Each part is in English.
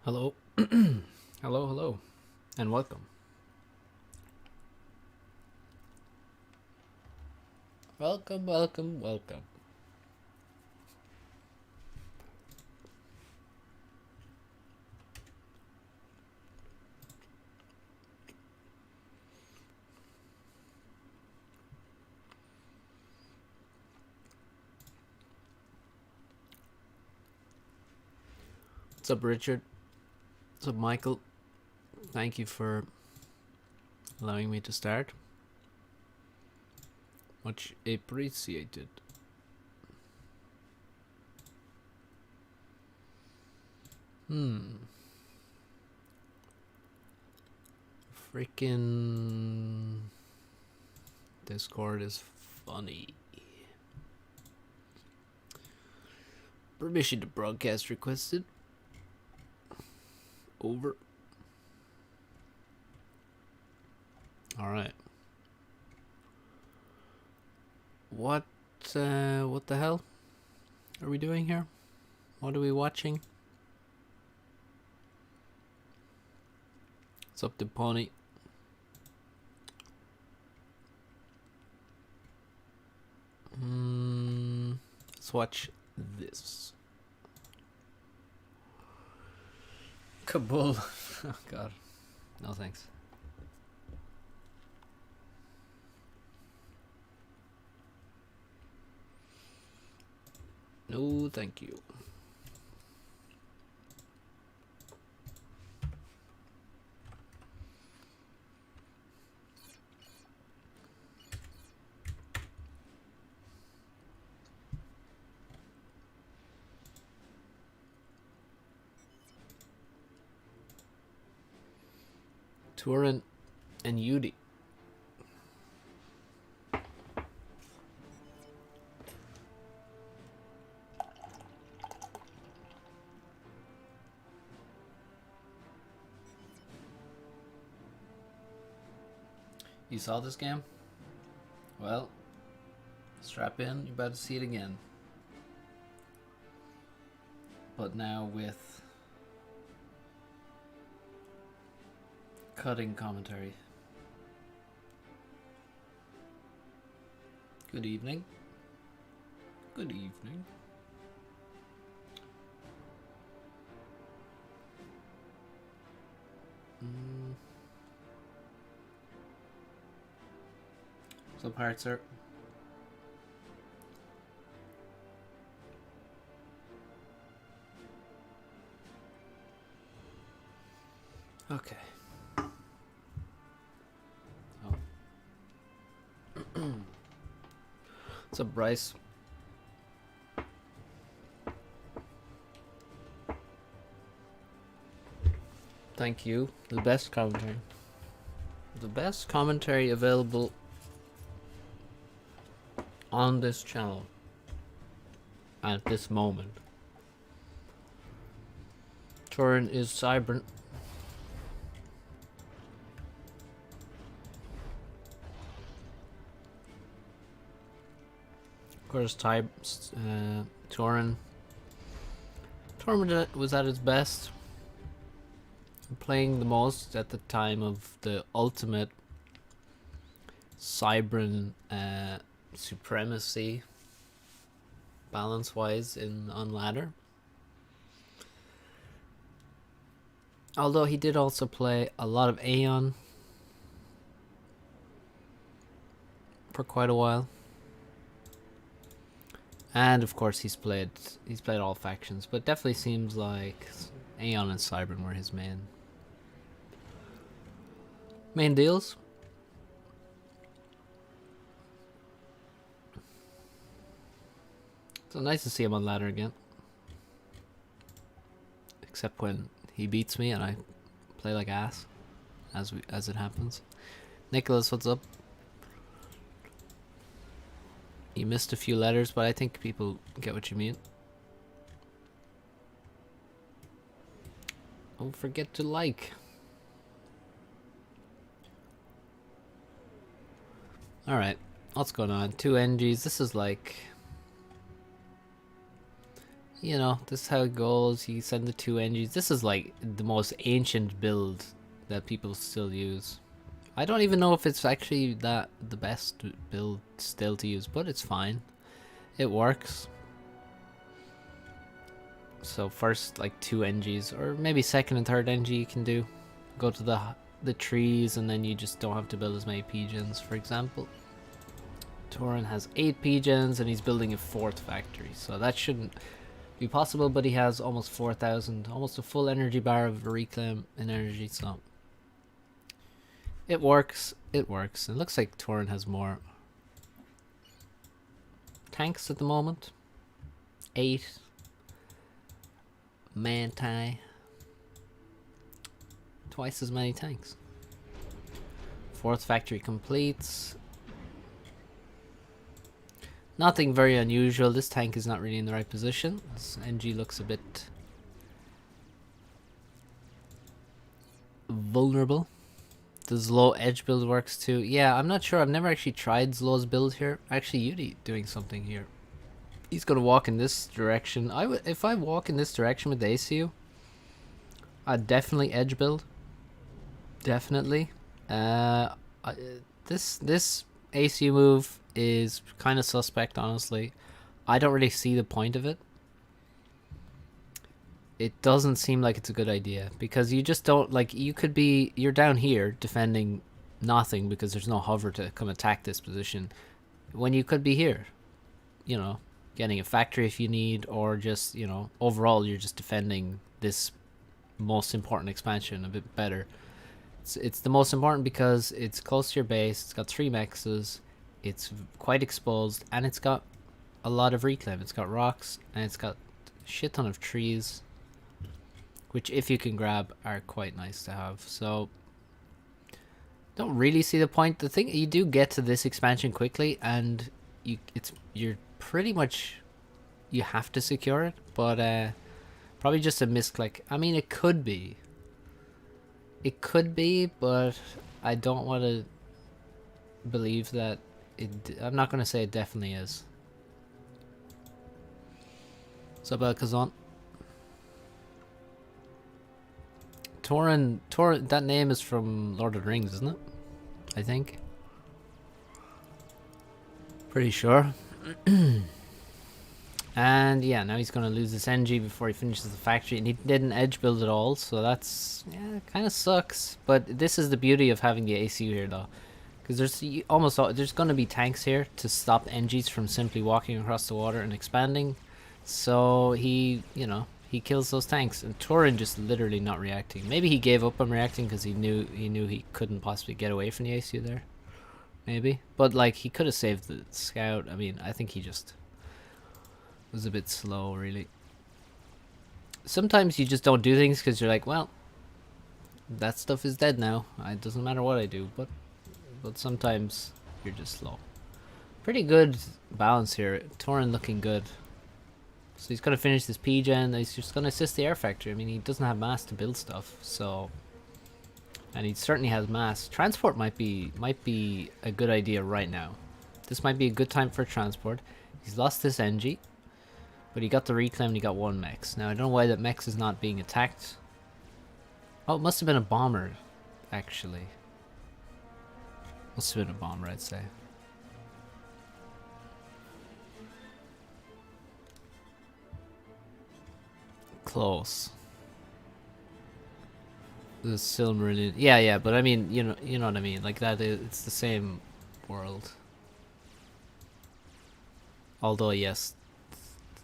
Hello. Hello, hello, and welcome. Welcome, welcome, welcome. What's up, Richard? What's up, Michael? Thank you for allowing me to start. Much appreciated. Freaking Discord is funny. Permission to broadcast requested. Over. Alright. What the hell are we doing here? What are we watching? What's up, the pony? Let's watch this. Kabul. Oh god. No thanks. No thank you. Turin and Yudi. You saw this game? Well, strap in, you're about to see it again. But now with cutting commentary. Good evening. Good evening. So parts are okay. Oh. What's up, Bryce? Thank you. The best commentary. The best commentary available on this channel at this moment. Turin is Cybran. Of course, Turin was at its best, playing the most at the time of the ultimate Cybran supremacy, balance-wise on ladder. Although he did also play a lot of Aeon for quite a while. And of course he's played all factions, but definitely seems like Aeon and Cybran were his main deals. So nice to see him on ladder again. Except when he beats me and I play like ass, as it happens. Nicholas, what's up? You missed a few letters, but I think people get what you mean. Don't forget to like. Alright, what's going on? 2 NGs. This is like you know, this is how it goes. You send the 2 engines. This is like the most ancient build that people still use. I don't even know if it's actually that the best build still to use, but it's fine. It works. So first like 2 NGs, or maybe second and third NG you can do. Go to the trees, and then you just don't have to build as many pigeons, for example. Turin has 8 pigeons, and he's building a 4th factory, so that shouldn't be possible, but he has almost 4,000, almost a full energy bar of reclaim in energy, so it works. It works. It looks like Turin has more tanks at the moment. 8 Manti. Twice as many tanks. 4th factory completes. Nothing very unusual. This tank is not really in the right position. This NG looks a bit vulnerable. The Zlo edge build works too. Yeah, I'm not sure. I've never actually tried Zlo's build here. Actually, Yudi doing something here. He's gonna walk in this direction. If I walk in this direction with the ACU, I'd definitely edge build. Definitely. This ACU move is kind of suspect, honestly. I don't really see the point of it. It doesn't seem like it's a good idea, because you just don't, like, you're down here defending nothing because there's no hover to come attack this position, when you could be here, you know, getting a factory if you need, or just, you know, overall you're just defending this most important expansion a bit better. It's the most important because it's close to your base, it's got 3 mexes, it's quite exposed, and it's got a lot of reclaim. It's got rocks, and it's got a shit ton of trees, which, if you can grab, are quite nice to have. So don't really see the point. The thing, you do get to this expansion quickly, and you're pretty much, you have to secure it, but probably just a misclick. I mean, it could be, but I don't want to believe that I'm not going to say it definitely is. What's up, Kazan? Turin, that name is from Lord of the Rings, isn't it? I think. Pretty sure. And yeah, now he's going to lose this NG before he finishes the factory, and he didn't edge build at all, so that's, yeah, kind of sucks. But this is the beauty of having the ACU here, though, because there's going to be tanks here to stop NGs from simply walking across the water and expanding. So he, you know, he kills those tanks, and Turin just literally not reacting. Maybe he gave up on reacting because he knew he couldn't possibly get away from the ACU there. Maybe, but like, he could have saved the scout. I mean, I think he just was a bit slow, really. Sometimes you just don't do things because you're like, well, that stuff is dead now. It doesn't matter what I do. But sometimes you're just slow. Pretty good balance here. Turin looking good. So he's gonna finish this P-gen. He's just gonna assist the air factory. I mean, he doesn't have mass to build stuff, so, and he certainly has mass. Transport might be a good idea right now. This might be a good time for transport. He's lost this NG, but he got the reclaim, and he got 1 mex. Now I don't know why that mex is not being attacked. Oh, it must have been a bomber, actually. Must have been a bomber, I'd say. Close. The Silmarillion. Yeah, but I mean, you know what I mean. Like that, it's the same world. Although, yes,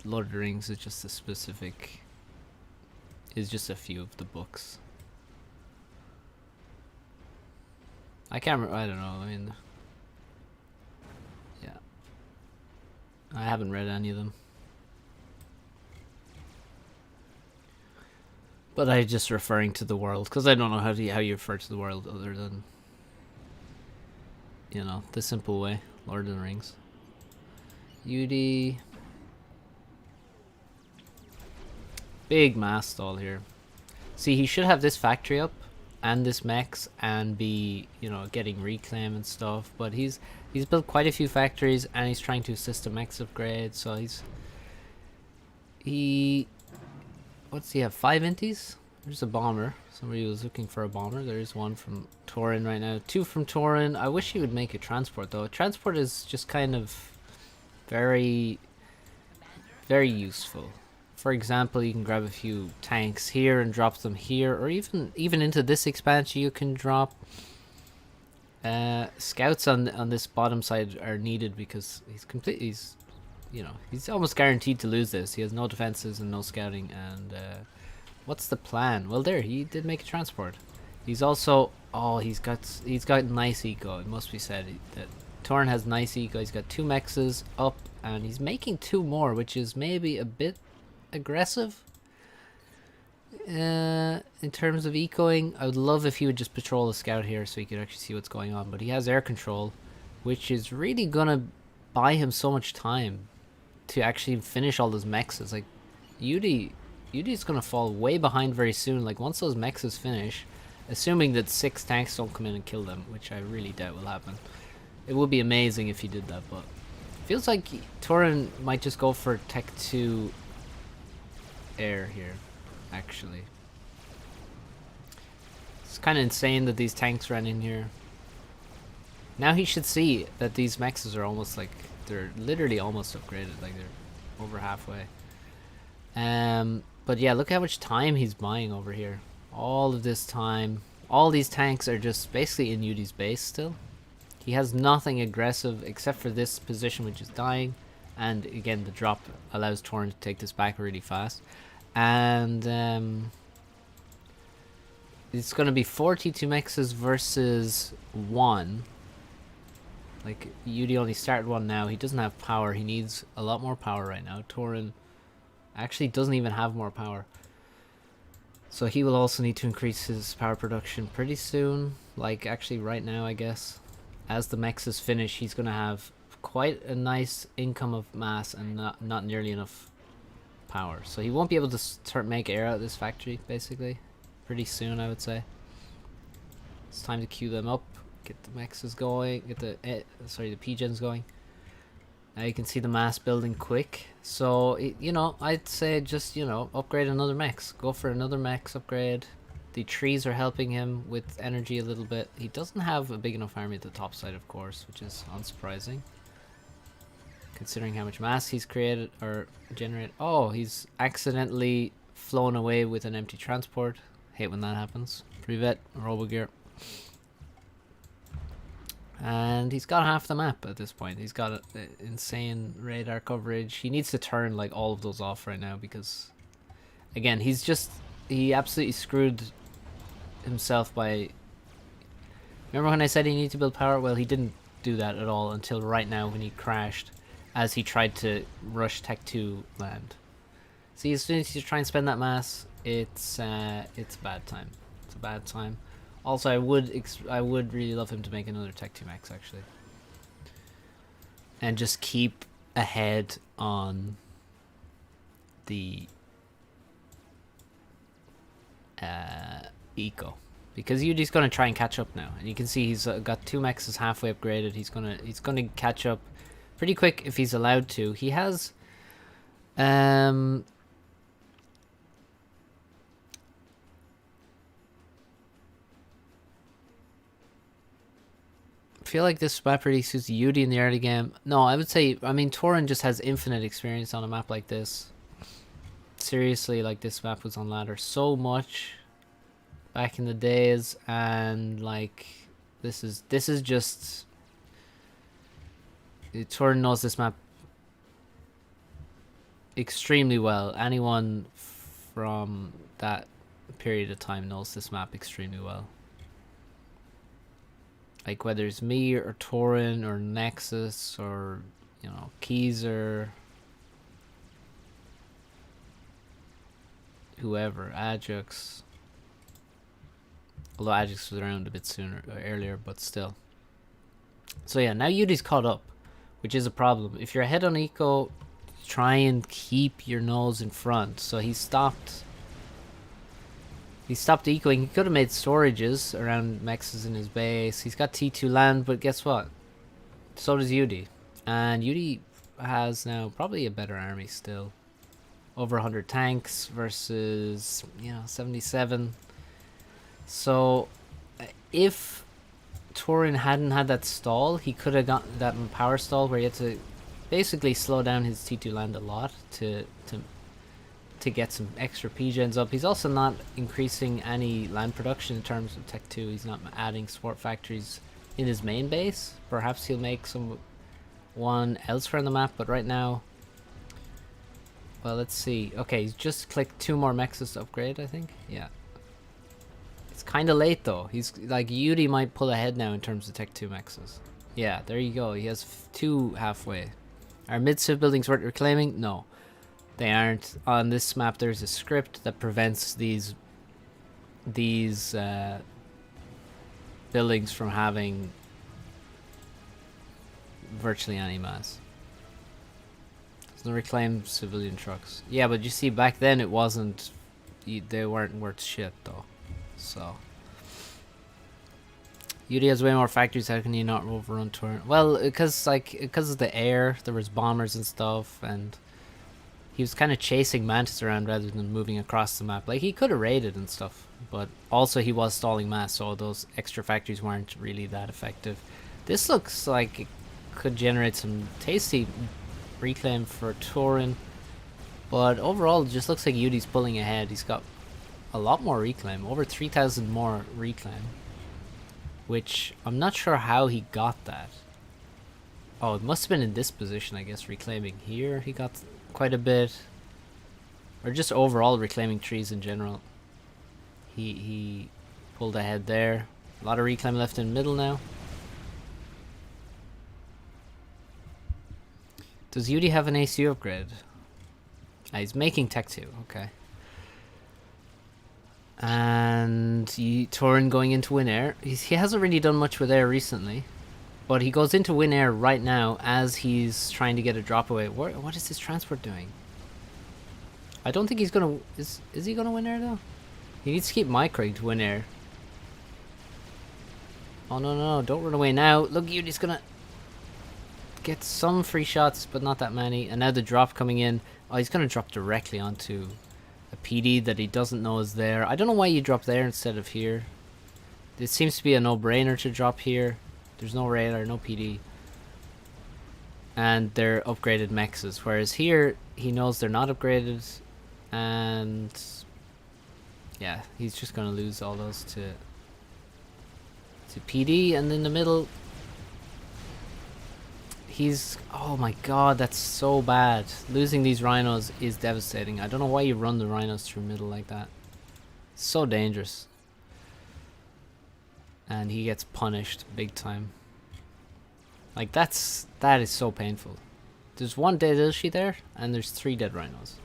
Lord of the Rings is just a specific. Is just a few of the books. I can't remember. I don't know. I mean, yeah, I haven't read any of them. But I'm just referring to the world, because I don't know how you refer to the world other than, you know, the simple way. Lord of the Rings. Yudi. Big mass stall here. See, he should have this factory up and this mex and be, you know, getting reclaim and stuff. But he's built quite a few factories, and he's trying to assist a mex upgrade. So he... What's he have? 5 inties? There's a bomber. Somebody was looking for a bomber. There's one from Turin right now. 2 from Turin. I wish he would make a transport though. A transport is just kind of very, very useful. For example, you can grab a few tanks here and drop them here, or even into this expansion you can drop. Scouts on this bottom side are needed because he's he's almost guaranteed to lose this. He has no defenses and no scouting. And what's the plan? Well, there, he did make a transport. He's also he's got nice eco. It must be said that Turin has nice eco. He's got 2 mexes up, and he's making 2 more, which is maybe a bit aggressive in terms of ecoing. I would love if he would just patrol the scout here so he could actually see what's going on. But he has air control, which is really gonna buy him so much time to actually finish all those mexes. Like Yudi's gonna fall way behind very soon. Like once those mexes finish, assuming that 6 tanks don't come in and kill them, which I really doubt will happen. It would be amazing if he did that, but feels like Turin might just go for Tech 2 air here, actually. It's kind of insane that these tanks ran in here. Now he should see that these mexes are almost like, they're literally almost upgraded, like they're over halfway. But yeah, look how much time he's buying over here. All of this time. All these tanks are just basically in Yudi's base still. He has nothing aggressive except for this position, which is dying. And again, the drop allows Turin to take this back really fast. And it's going to be 42 mexes versus 1. Like, Yudi only started 1 now. He doesn't have power. He needs a lot more power right now. Turin actually doesn't even have more power. So he will also need to increase his power production pretty soon. Like, actually right now, I guess. As the mexes finish, he's going to have quite a nice income of mass and not nearly enough power. So he won't be able to make air out of this factory, basically. Pretty soon, I would say. It's time to queue them up. Get the mexes going. Get the the P-gens going. Now you can see the mass building quick. So, I'd say just, upgrade another mex. Go for another mex upgrade. The trees are helping him with energy a little bit. He doesn't have a big enough army at the top side, of course, which is unsurprising. Considering how much mass he's created or generated. Oh, he's accidentally flown away with an empty transport. Hate when that happens. Privet, Robogear. And he's got half the map at this point. He's got insane radar coverage. He needs to turn like all of those off right now because, again, he absolutely screwed himself by... Remember when I said he needed to build power? Well, he didn't do that at all until right now when he crashed as he tried to rush Tech 2 land. See, as soon as you try and spend that mass, it's a bad time. It's a bad time. Also, I would really love him to make another Tech 2 Max, actually. And just keep ahead on the eco. Because Yudi's going to try and catch up now. And you can see he's got 2 Maxes halfway upgraded. He's gonna catch up pretty quick if he's allowed to. He has... I feel like this map really suits Yudi in the early game. No, I would say, Turin just has infinite experience on a map like this. Seriously, like, this map was on ladder so much back in the days, and like this is just... Turin knows this map extremely well. Anyone from that period of time knows this map extremely well. Like, whether it's me or Turin or Nexus or, Keyser, whoever, Ajax. Although Ajax was around a bit earlier, but still. So yeah, now Yudi's caught up, which is a problem. If you're ahead on eco, try and keep your nose in front. So he stopped ecoing. He could have made storages around mexes in his base. He's got T2 land, but guess what? So does Yudi. And Yudi has now probably a better army still. over 100 tanks versus, 77. So if Turin hadn't had that stall, he could have got that power stall where he had to basically slow down his T2 land a lot to get some extra P-gens up. He's also not increasing any land production in terms of Tech 2. He's not adding sport factories in his main base. Perhaps he'll make one elsewhere on the map, but right now, well, let's see. Okay, he's just clicked 2 more mexes to upgrade, I think. Yeah. It's kind of late though. He's like, Yudi might pull ahead now in terms of Tech 2 mexes. Yeah, there you go. He has 2 halfway. Are mid-civ buildings worth reclaiming? No. They aren't. On this map there's a script that prevents these buildings from having virtually any mass. There's no reclaimed civilian trucks. Yeah, but you see back then it wasn't, they weren't worth shit though. So UD has way more factories. How can you not overrun Turin? Well, because of the air, there was bombers and stuff, and he was kind of chasing Mantis around rather than moving across the map. Like, he could have raided and stuff, but also he was stalling mass, so those extra factories weren't really that effective. This looks like it could generate some tasty reclaim for Turin, but overall it just looks like Yudi's pulling ahead. He's got a lot more reclaim, over 3,000 more reclaim, which I'm not sure how he got that. Oh, it must have been in this position, I guess, reclaiming here. He got quite a bit, or just overall reclaiming trees in general. He pulled ahead there. A lot of reclaim left in the middle now. Does Yudi have an ACU upgrade? Ah, he's making Tech 2, okay. And Turin going into Win Air. He hasn't really done much with air recently, but he goes into Win Air right now as he's trying to get a drop away. What is this transport doing? I don't think he's gonna. Is he gonna Win Air though? He needs to keep microing to Win Air. Oh no, don't run away now. Look, Yudi's gonna get some free shots, but not that many. And now the drop coming in. Oh, he's gonna drop directly onto a PD that he doesn't know is there. I don't know why you drop there instead of here. It seems to be a no-brainer to drop here. There's no radar, no PD. And they're upgraded mexes. Whereas here, he knows they're not upgraded. And yeah, he's just going to lose all those to PD. And in the middle, he's... Oh my god, that's so bad. Losing these rhinos is devastating. I don't know why you run the rhinos through middle like that. It's so dangerous. And he gets punished big time. Like, that is so painful. There's 1 dead Ilshi there, and there's 3 dead rhinos.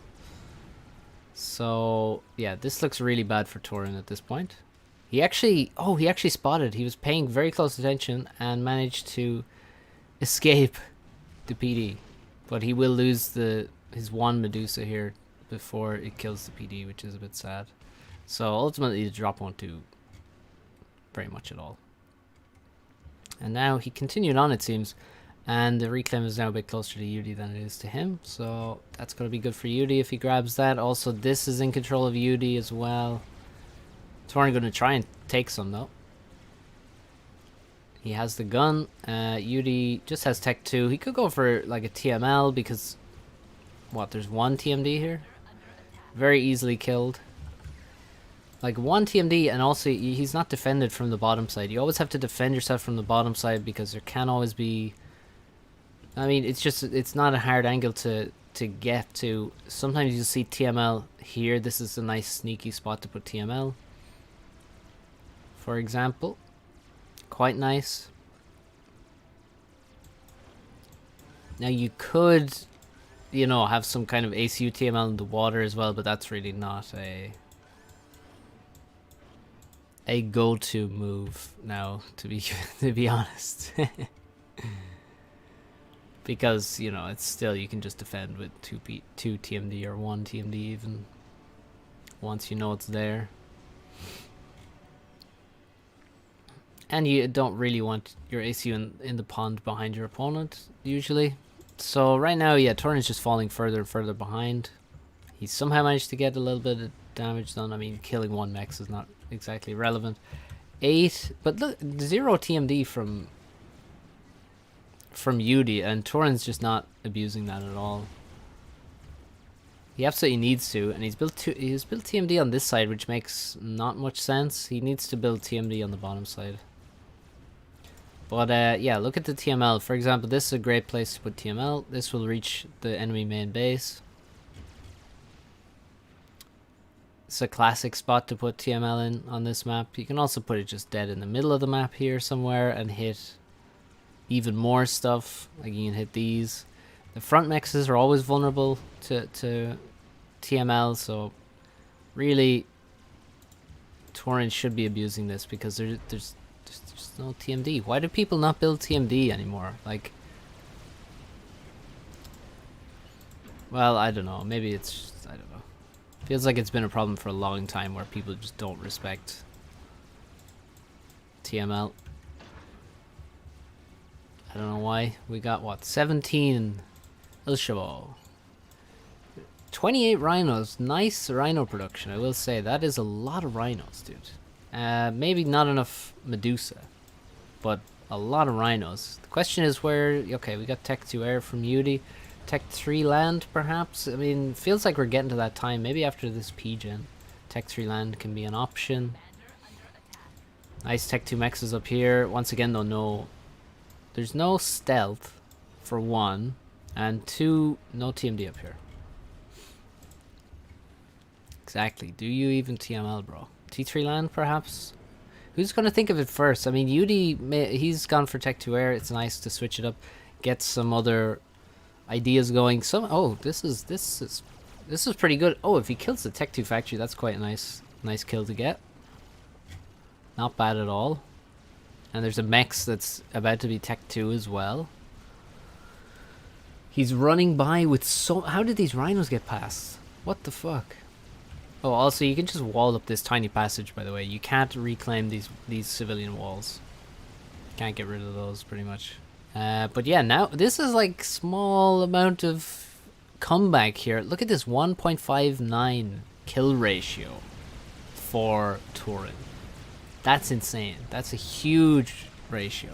So yeah, this looks really bad for Turin at this point. He actually spotted. He was paying very close attention and managed to escape the PD, but he will lose his 1 Medusa here before it kills the PD, which is a bit sad. So ultimately the drop won't do very much at all. And now he continued on, it seems, and the reclaim is now a bit closer to Yudi than it is to him, so that's going to be good for Yudi if he grabs that. Also, this is in control of Yudi as well. Turin going to try and take some though. He has the gun. Yudi just has Tech 2. He could go for like a TML because there's 1 TMD here. Very easily killed. Like 1 TMD, and also he's not defended from the bottom side. You always have to defend yourself from the bottom side because there can always be... I mean, it's not a hard angle to get to. Sometimes you'll see TML here. This is a nice sneaky spot to put TML, for example. Quite nice. Now you could, have some kind of ACU TML in the water as well, but that's really not a go-to move now, to be honest. Because, it's still, you can just defend with 2 TMD or 1 TMD even, once you know it's there. And you don't really want your ACU in the pond behind your opponent, usually. So right now, yeah, Turin is just falling further and further behind. He somehow managed to get a little bit of damage done. I mean, killing one mech is not exactly relevant. 8, but look, 0 TMD from Yudi, and Turin's just not abusing that at all. He absolutely needs to, and he's built TMD on this side, which makes not much sense. He needs to build TMD on the bottom side. But yeah, look at the TML. For example, this is a great place to put TML. This will reach the enemy main base. It's a classic spot to put TML in on this map. You can also put it just dead in the middle of the map here somewhere and hit even more stuff. Like you can hit these. The front mexes are always vulnerable to TML, so really Turin should be abusing this because there's no TMD. Why do people not build TMD anymore? Like, well, I don't know. Maybe it's just, I don't know. Feels like it's been a problem for a long time where people just don't respect TML. I don't know why. We got, what, 17 El Chavo. 28 rhinos. Nice rhino production, I will say. That is a lot of rhinos, dude. Maybe not enough Medusa, but a lot of rhinos. The question is where... Okay, we got Tech 2 Air from Yudi. Tech 3 Land, perhaps? I mean, feels like we're getting to that time. Maybe after this P-Gen, Tech 3 Land can be an option. Nice Tech 2 Mexes up here. Once again, though, no... There's no stealth, for 1. And 2, no TMD up here. Exactly. Do you even TML, bro? T3 Land, perhaps? Who's going to think of it first? I mean, Yudi, he's gone for Tech 2 Air. It's nice to switch it up. Get some other ideas going. Oh, this is pretty good. Oh, if he kills the Tech 2 factory, that's quite a nice kill to get. Not bad at all. And there's a Mex that's about to be Tech 2 as well. He's running by with so... How did these rhinos get past? What the fuck? Oh, also, you can just wall up this tiny passage, by the way. You can't reclaim these civilian walls. Can't get rid of those, pretty much. But yeah, now, this is like small amount of comeback here. Look at this 1.59 kill ratio for Turin. That's insane. That's a huge ratio.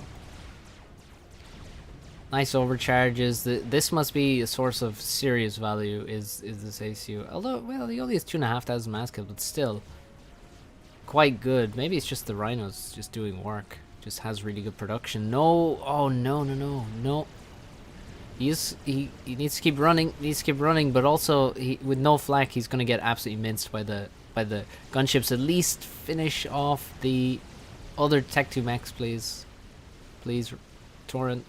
Nice overcharges. This must be a source of serious value, is this ACU. Although, well, he only has 2,500 mass kills, but still quite good. Maybe it's just the rhinos just doing work. Just has really good production. No, oh no. He needs to keep running, but also with no flak, he's gonna get absolutely minced by the gunships. At least finish off the other Tech 2 Max, please. Please, Turin.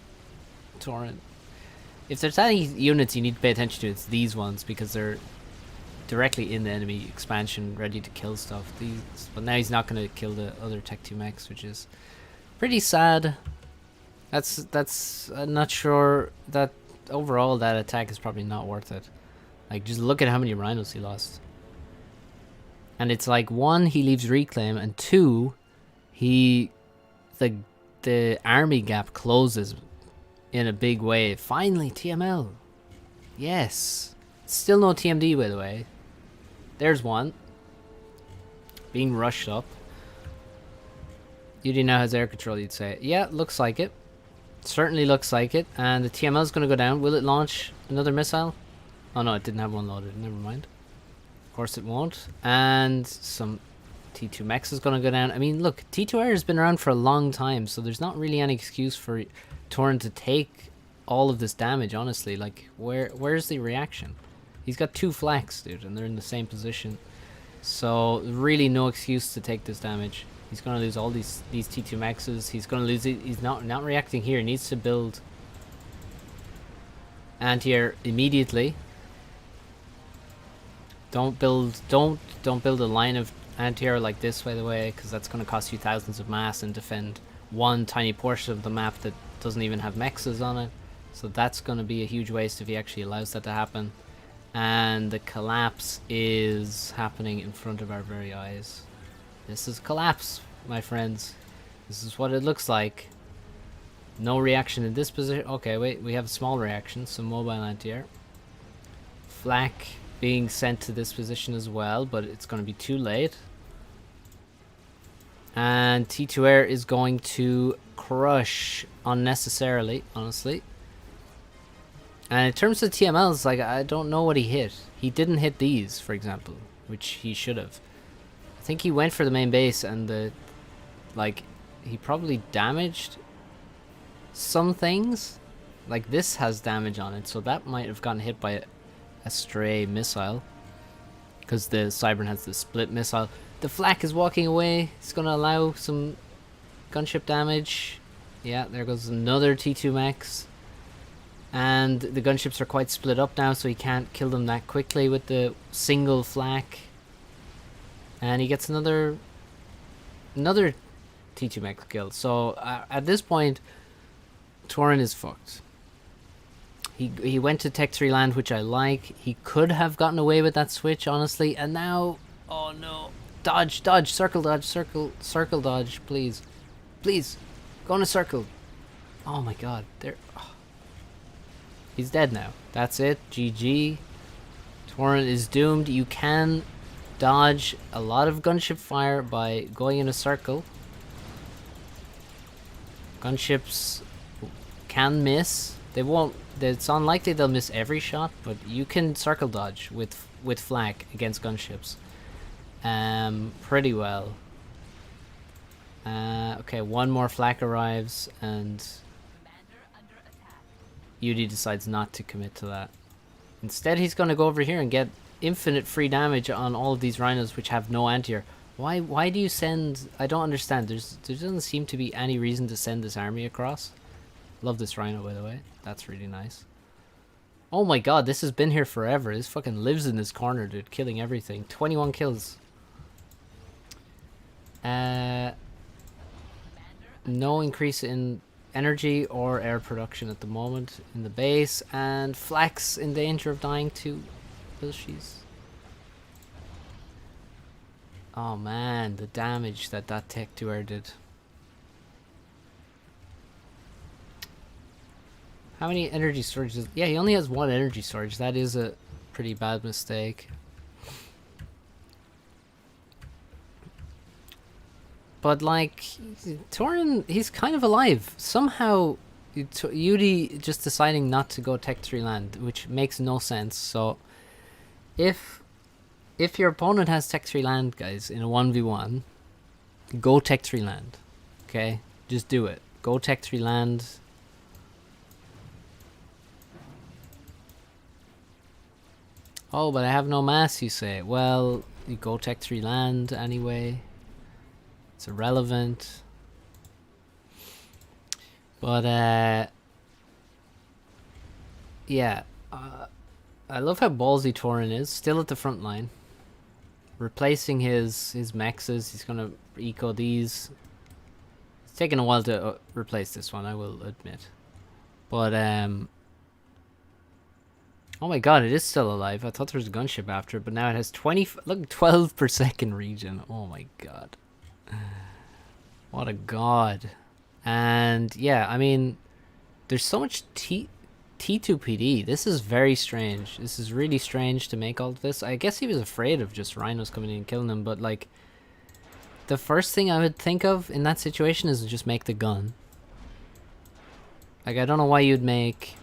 If there's any units you need to pay attention to, it's these ones, because they're directly in the enemy expansion, ready to kill stuff. But now he's not going to kill the other Tech 2 Max, which is pretty sad. I'm not sure that overall that attack is probably not worth it. Like, just look at how many rhinos he lost. And it's like, 1, he leaves reclaim, and 2, the army gap closes in a big way. Finally, TML. Yes. Still no TMD, by the way. There's one. Being rushed up. Yudi now has air control, you'd say. Yeah, looks like it. Certainly looks like it. And the TML is going to go down. Will it launch another missile? Oh no, it didn't have one loaded. Never mind. Of course it won't. And some T2 Mex is going to go down. I mean, look, T2 Air has been around for a long time, so there's not really any excuse for Turin to take all of this damage, honestly. Like, where's the reaction? He's got 2 flaks, dude, and they're in the same position. So, really no excuse to take this damage. He's going to lose all these T2 Maxes. He's going to lose it. He's not reacting here. He needs to build anti-air immediately. Don't build a line of anti-air like this, by the way, because that's going to cost you thousands of mass and defend one tiny portion of the map that doesn't even have mexes on it. So that's going to be a huge waste if he actually allows that to happen. And the collapse is happening in front of our very eyes. This is collapse, my friends. This is what it looks like. No reaction in this position. Okay, wait, we have a small reaction. Some mobile anti-air. Flak being sent to this position as well, but it's going to be too late. And T2 Air is going to crush unnecessarily, honestly. And in terms of TMLs, like, I don't know what he hit. He didn't hit these, for example, which he should have. I think he went for the main base and the, like, he probably damaged some things. Like, this has damage on it, so that might have gotten hit by a stray missile. Because the Cybern has the split missile. The flak is walking away. It's going to allow some gunship damage. Yeah, there goes another T2 mechs. And the gunships are quite split up now, so he can't kill them that quickly with the single flak. And he gets another T2 mech kill. So at this point, Turin is fucked. He went to Tech 3 land, which I like. He could have gotten away with that switch, honestly. And now, oh no. Dodge, dodge, circle dodge, circle dodge, please. Please, go in a circle. Oh my god, there. Oh. He's dead now. That's it, GG. Turin is doomed. You can dodge a lot of gunship fire by going in a circle. Gunships can miss. They won't. It's unlikely they'll miss every shot, but you can circle dodge with flak against gunships. Pretty well. Okay, one more flak arrives, and Yudi decides not to commit to that. Instead, he's going to go over here and get infinite free damage on all of these rhinos, which have no anti-air. Why do you send? I don't understand. There doesn't seem to be any reason to send this army across. Love this rhino, by the way. That's really nice. Oh my god, this has been here forever. This fucking lives in this corner, dude, killing everything. 21 kills. No increase in energy or air production at the moment in the base, and Flax in danger of dying to Ilshis. Oh man, the damage that Tech 2 Air did. How many energy storages? Yeah, he only has one energy storage. That is a pretty bad mistake. But like, Turin, he's kind of alive. Somehow, Yudi just deciding not to go Tech 3 land, which makes no sense. So, if your opponent has Tech 3 land, guys, in a 1v1, go Tech 3 land. Okay? Just do it. Go Tech 3 land. Oh, but I have no mass, you say. Well, you go Tech 3 land anyway. It's irrelevant. But, yeah. I love how ballsy Turin is. Still at the front line. Replacing his mexes. He's going to eco these. It's taken a while to replace this one, I will admit. But, oh my god, it is still alive. I thought there was a gunship after it, but now it has 12 per second regen. Oh my god. What a god. And yeah, I mean, there's so much T2PD. This is very strange. This is really strange to make all of this. I guess he was afraid of just rhinos coming in and killing him, but like, the first thing I would think of in that situation is to just make the gun. Like, I don't know why you'd make...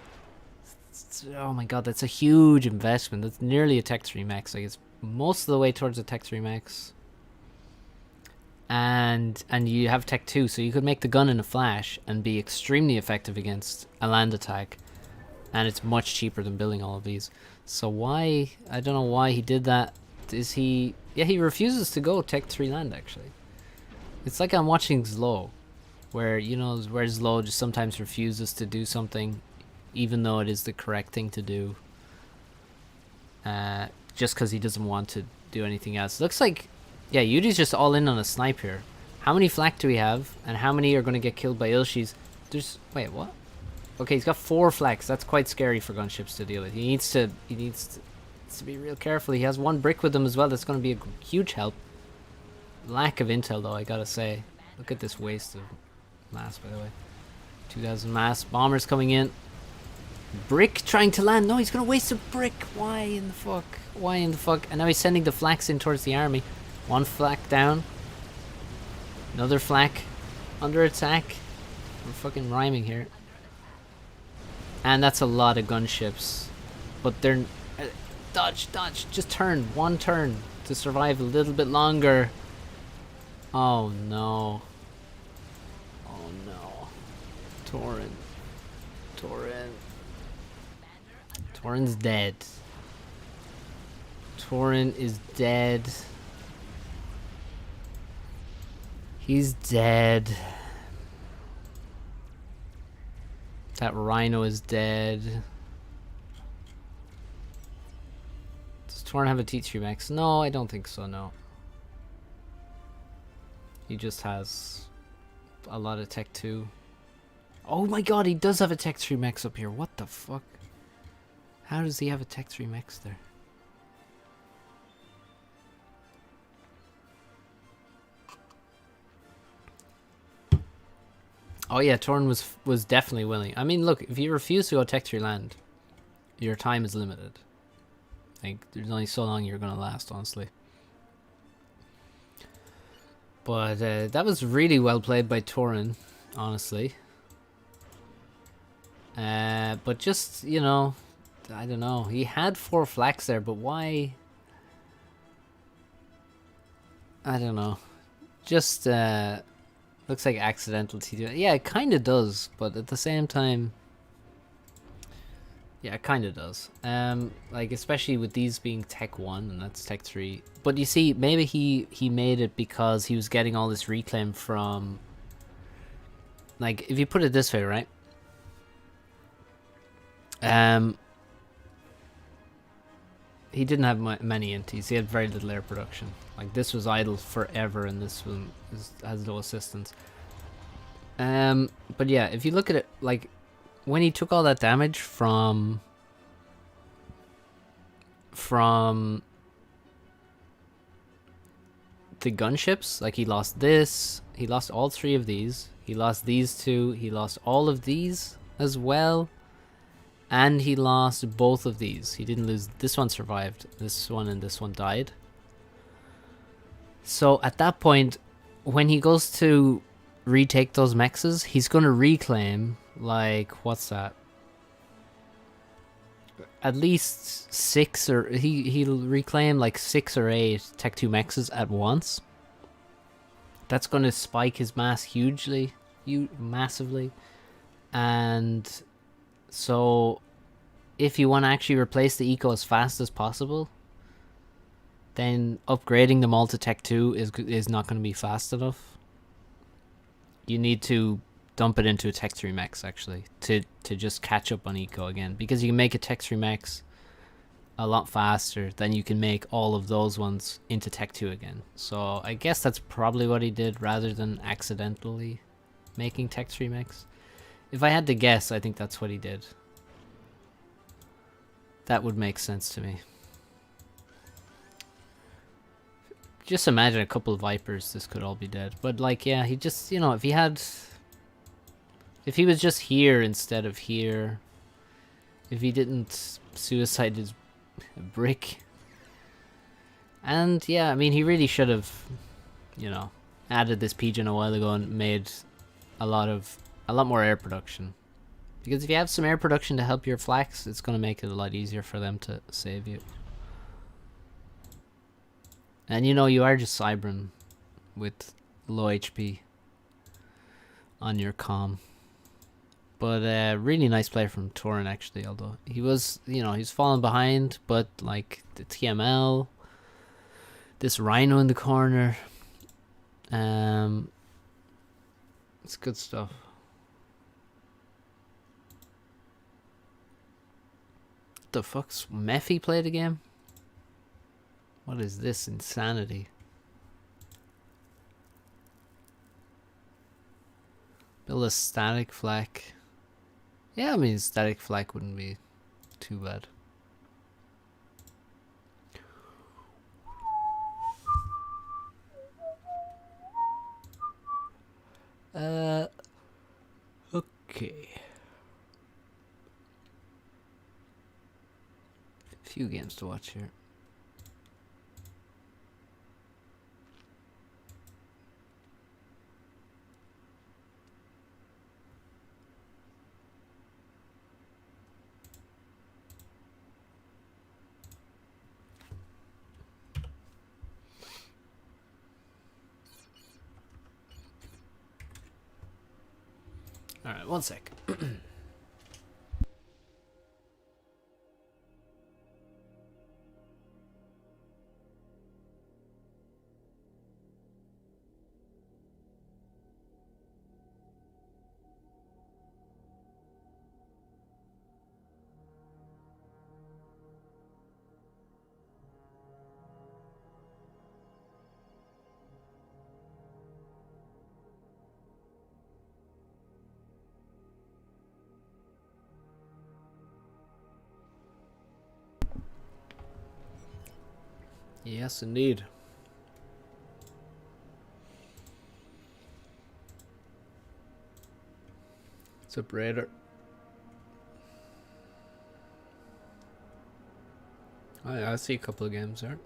Oh my god, that's a huge investment. That's nearly a Tech 3 max. Like, it's most of the way towards a Tech 3 max. And you have Tech 2, so you could make the gun in a flash and be extremely effective against a land attack. And it's much cheaper than building all of these. So why... I don't know why he did that. Is he... Yeah, he refuses to go Tech 3 land, actually. It's like I'm watching Zlo. Where, you know, where Zlo just sometimes refuses to do something even though it is the correct thing to do. Just because he doesn't want to do anything else. Looks like... Yeah, Yudi's just all in on a snipe here. How many flak do we have? And how many are going to get killed by Ilshis? There's... Wait, what? Okay, he's got 4 flaks. That's quite scary for gunships to deal with. He needs to be real careful. He has 1 brick with him as well. That's going to be a huge help. Lack of intel, though, I gotta say. Look at this waste of mass, by the way. 2,000 mass. Bombers coming in. Brick trying to land. No, he's gonna waste a brick. Why in the fuck? Why in the fuck? And now he's sending the flaks in towards the army. One flak down. Another flak under attack. We're fucking rhyming here. And that's a lot of gunships. But they're... dodge, dodge. Just turn. One turn to survive a little bit longer. Oh no. Oh no. Turin. Turin. Turin's dead. Turin is dead. He's dead. That rhino is dead. Does Turin have a T3 max? No, I don't think so, no. He just has a lot of Tech 2. Oh my god, he does have a Tech 3 max up here. What the fuck? How does he have a Tech 3 max there? Oh yeah, Turin was definitely willing. I mean, look, if you refuse to go Tech 3 land, your time is limited. Like, there's only so long you're gonna last, honestly. But that was really well played by Turin, honestly. But just, you know, I don't know. He had 4 flaks there, but why? I don't know. Just looks like accidental T2. Yeah, it kind of does, but at the same time, yeah, it kind of does. Like especially with these being Tech 1 and that's Tech 3. But you see, maybe he made it because he was getting all this reclaim from. Like, if you put it this way, right? He didn't have many inties. He had very little air production. Like, this was idle forever, and this one has no assistance. But yeah, if you look at it, like, when he took all that damage from the gunships, like he lost this, he lost all 3 of these, he lost these 2, he lost all of these as well. And he lost both of these. He didn't lose. This one survived. This one and this one died. So at that point, when he goes to retake those mexes, he's going to reclaim, like, what's that? At least 6 or... He'll reclaim like 6 or 8 Tech 2 mexes at once. That's going to spike his mass hugely. Massively. And... so, if you want to actually replace the eco as fast as possible, then upgrading them all to Tech 2 is not going to be fast enough. You need to dump it into a Tech 3 max, actually, to just catch up on eco again. Because you can make a Tech 3 max a lot faster than you can make all of those ones into Tech 2 again. So, I guess that's probably what he did, rather than accidentally making Tech 3 max. If I had to guess, I think that's what he did. That would make sense to me. Just imagine a couple of Vipers, this could all be dead. But like, yeah, he just, you know, if he was just here instead of here, if he didn't suicide his brick. And yeah, I mean, he really should have, you know, added this pigeon a while ago and made a lot more air production, because if you have some air production to help your flaks, it's going to make it a lot easier for them to save you. And you know, you are just Cybran with low HP on your comm. But really nice play from Turin, actually, although he was, you know, he's falling behind, but like the TML, this rhino in the corner, it's good stuff. The fuck's Mephi played a game? What is this insanity? Build a static flak. Yeah, I mean, static flak wouldn't be too bad. Okay. Few games to watch here. All right, one sec. Yes, indeed. It's a Raider. I see a couple of games there.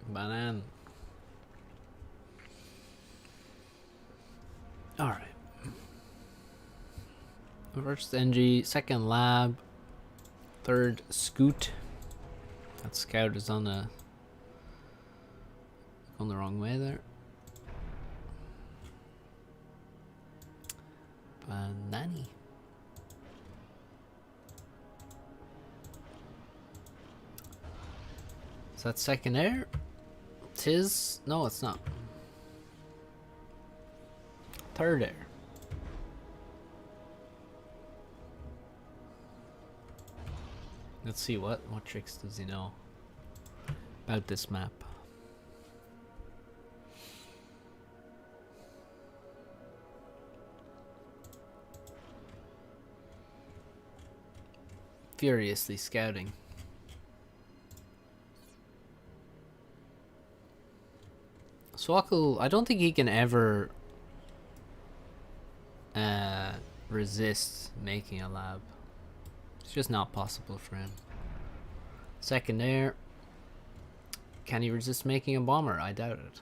Banan. Alright. First NG, second lab, third scoot. That scout is on the wrong way there. Banani. Is that second air? Tis? No, it's not. Third air. Let's see what tricks does he know about this map. Furiously scouting. Swakle, I don't think he can ever resist making a lab. It's just not possible for him. Second air. Can he resist making a bomber? I doubt it.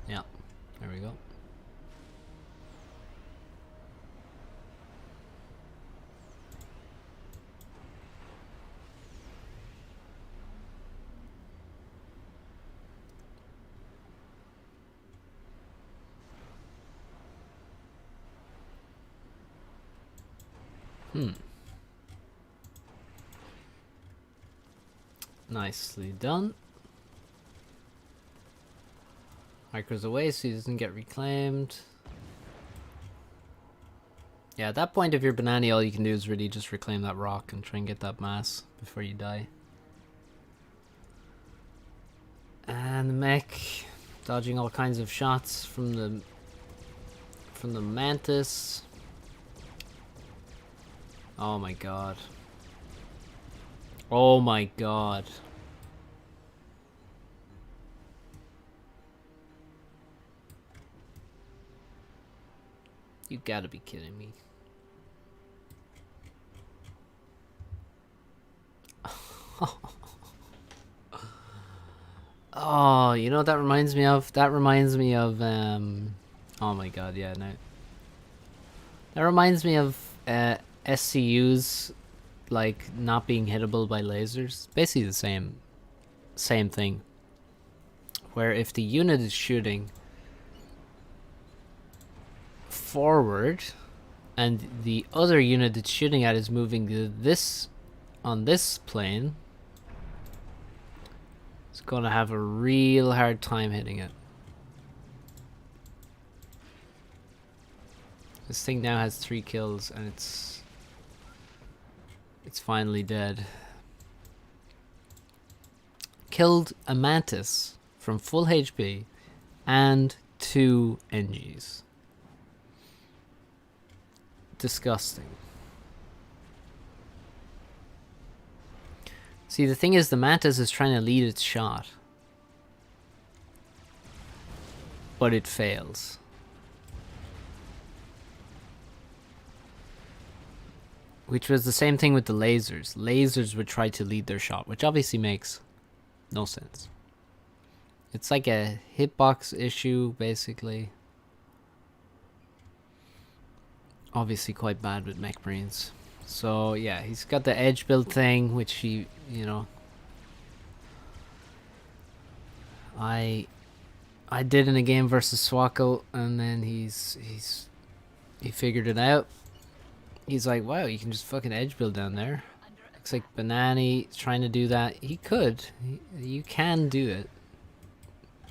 Yeah, there we go. Nicely done. Micro's away so he doesn't get reclaimed. Yeah, at that point, if you're Banani, all you can do is really just reclaim that rock and try and get that mass before you die. And the mech dodging all kinds of shots from the mantis. Oh my god. Oh my god. You gotta be kidding me. Oh, you know what that reminds me of? That reminds me of oh my god, yeah, no. That reminds me of SCUs like not being hittable by lasers. Basically the same thing. Where if the unit is shooting forward and the other unit it's shooting at is moving to this on this plane, it's gonna have a real hard time hitting it. This thing now has 3 kills and it's finally dead. Killed a mantis from full HP and 2 NGs. Disgusting. See, the thing is, the mantis is trying to lead its shot. but it fails. Which was the same thing with the lasers. Lasers would try to lead their shot, which obviously makes no sense. It's like a hitbox issue, basically. Obviously quite bad with mech brains. So yeah, he's got the edge build thing, which he, you know, I did in a game versus Swackle, and then he figured it out. He's like, wow, you can just fucking edge build down there. Looks like Banani is trying to do that. He could. You can do it.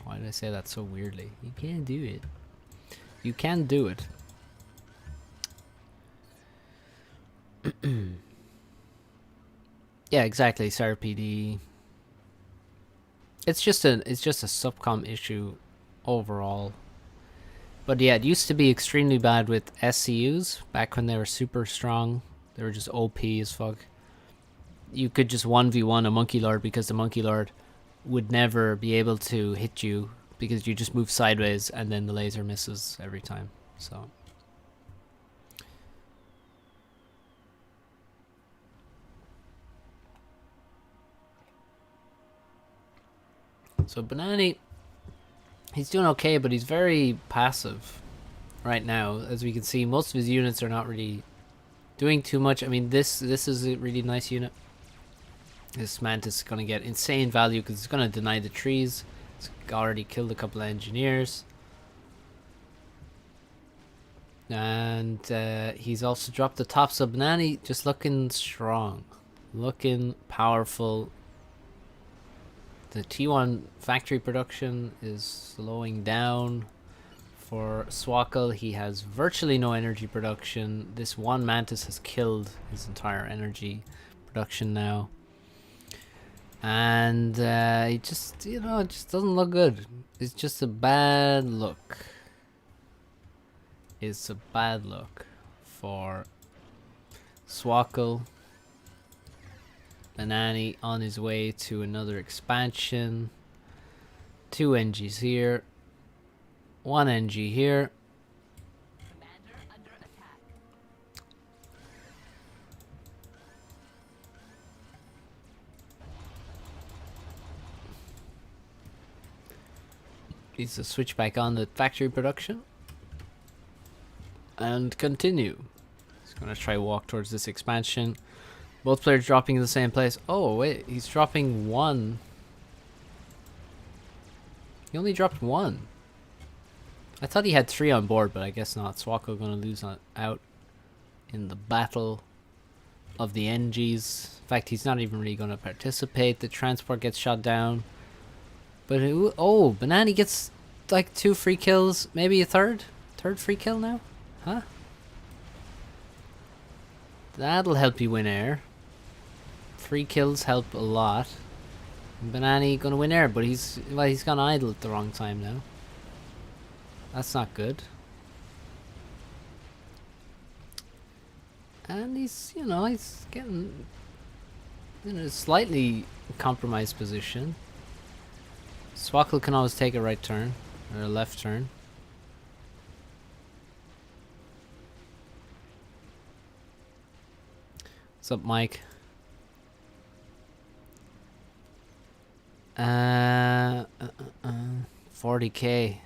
Why did I say that so weirdly? You can do it. You can do it. Yeah, exactly. SRPD. It's just a subcom issue overall. But yeah, it used to be extremely bad with SCUs back when they were super strong. They were just OP as fuck. You could just 1v1 a Monkey Lord because the Monkey Lord would never be able to hit you because you just move sideways and then the laser misses every time. So Banani, he's doing okay, but he's very passive right now. As we can see, most of his units are not really doing too much. I mean, this is a really nice unit. This Mantis is going to get insane value because it's going to deny the trees. It's already killed a couple of engineers. And he's also dropped the top, so Banani just looking strong. Looking powerful. The T1 factory production is slowing down. For Swackle, he has virtually no energy production. This one Mantis has killed his entire energy production now. And he just, you know, it just doesn't look good. It's just a bad look. It's a bad look for Swackle. Banani on his way to another expansion. 2 NGs here. 1 NG here. Needs to switch back on the factory production. And continue. He's going to try walk towards this expansion. Both players dropping in the same place. Oh, wait. He's dropping 1. He only dropped 1. I thought he had 3 on board, but I guess not. Swackle going to lose out in the battle of the NGs. In fact, he's not even really going to participate. The transport gets shot down. But, oh, Banani gets like 2 free kills. Maybe a third? Third free kill now? Huh? That'll help you win air. Free kills help a lot. Banani gonna win air, but he's gone idle at the wrong time now. That's not good. And he's, you know, he's getting in a slightly compromised position. Swackle can always take a right turn or a left turn. What's up, Mike? 40k.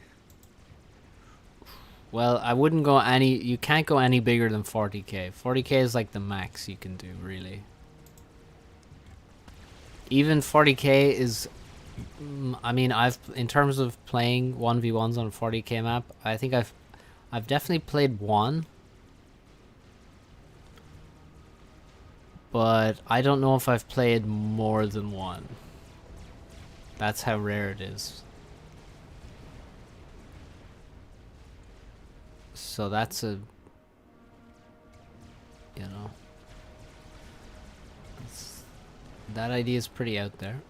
Well, I wouldn't go any. You can't go any bigger than 40k. 40k is like the max you can do, really. Even 40k is. I mean, in terms of playing 1v1s on a 40k map, I think I've definitely played 1. But I don't know if I've played more than 1. That's how rare it is. So that's a, you know, that idea is pretty out there.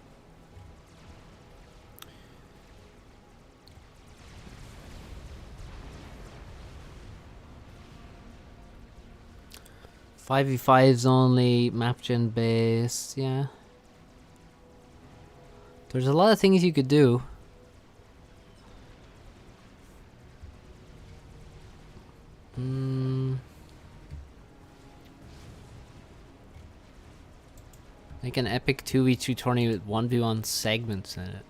Five v fives only, map gen based, yeah. There's a lot of things you could do. Make an epic 2v2 tourney with 1v1 segments in it.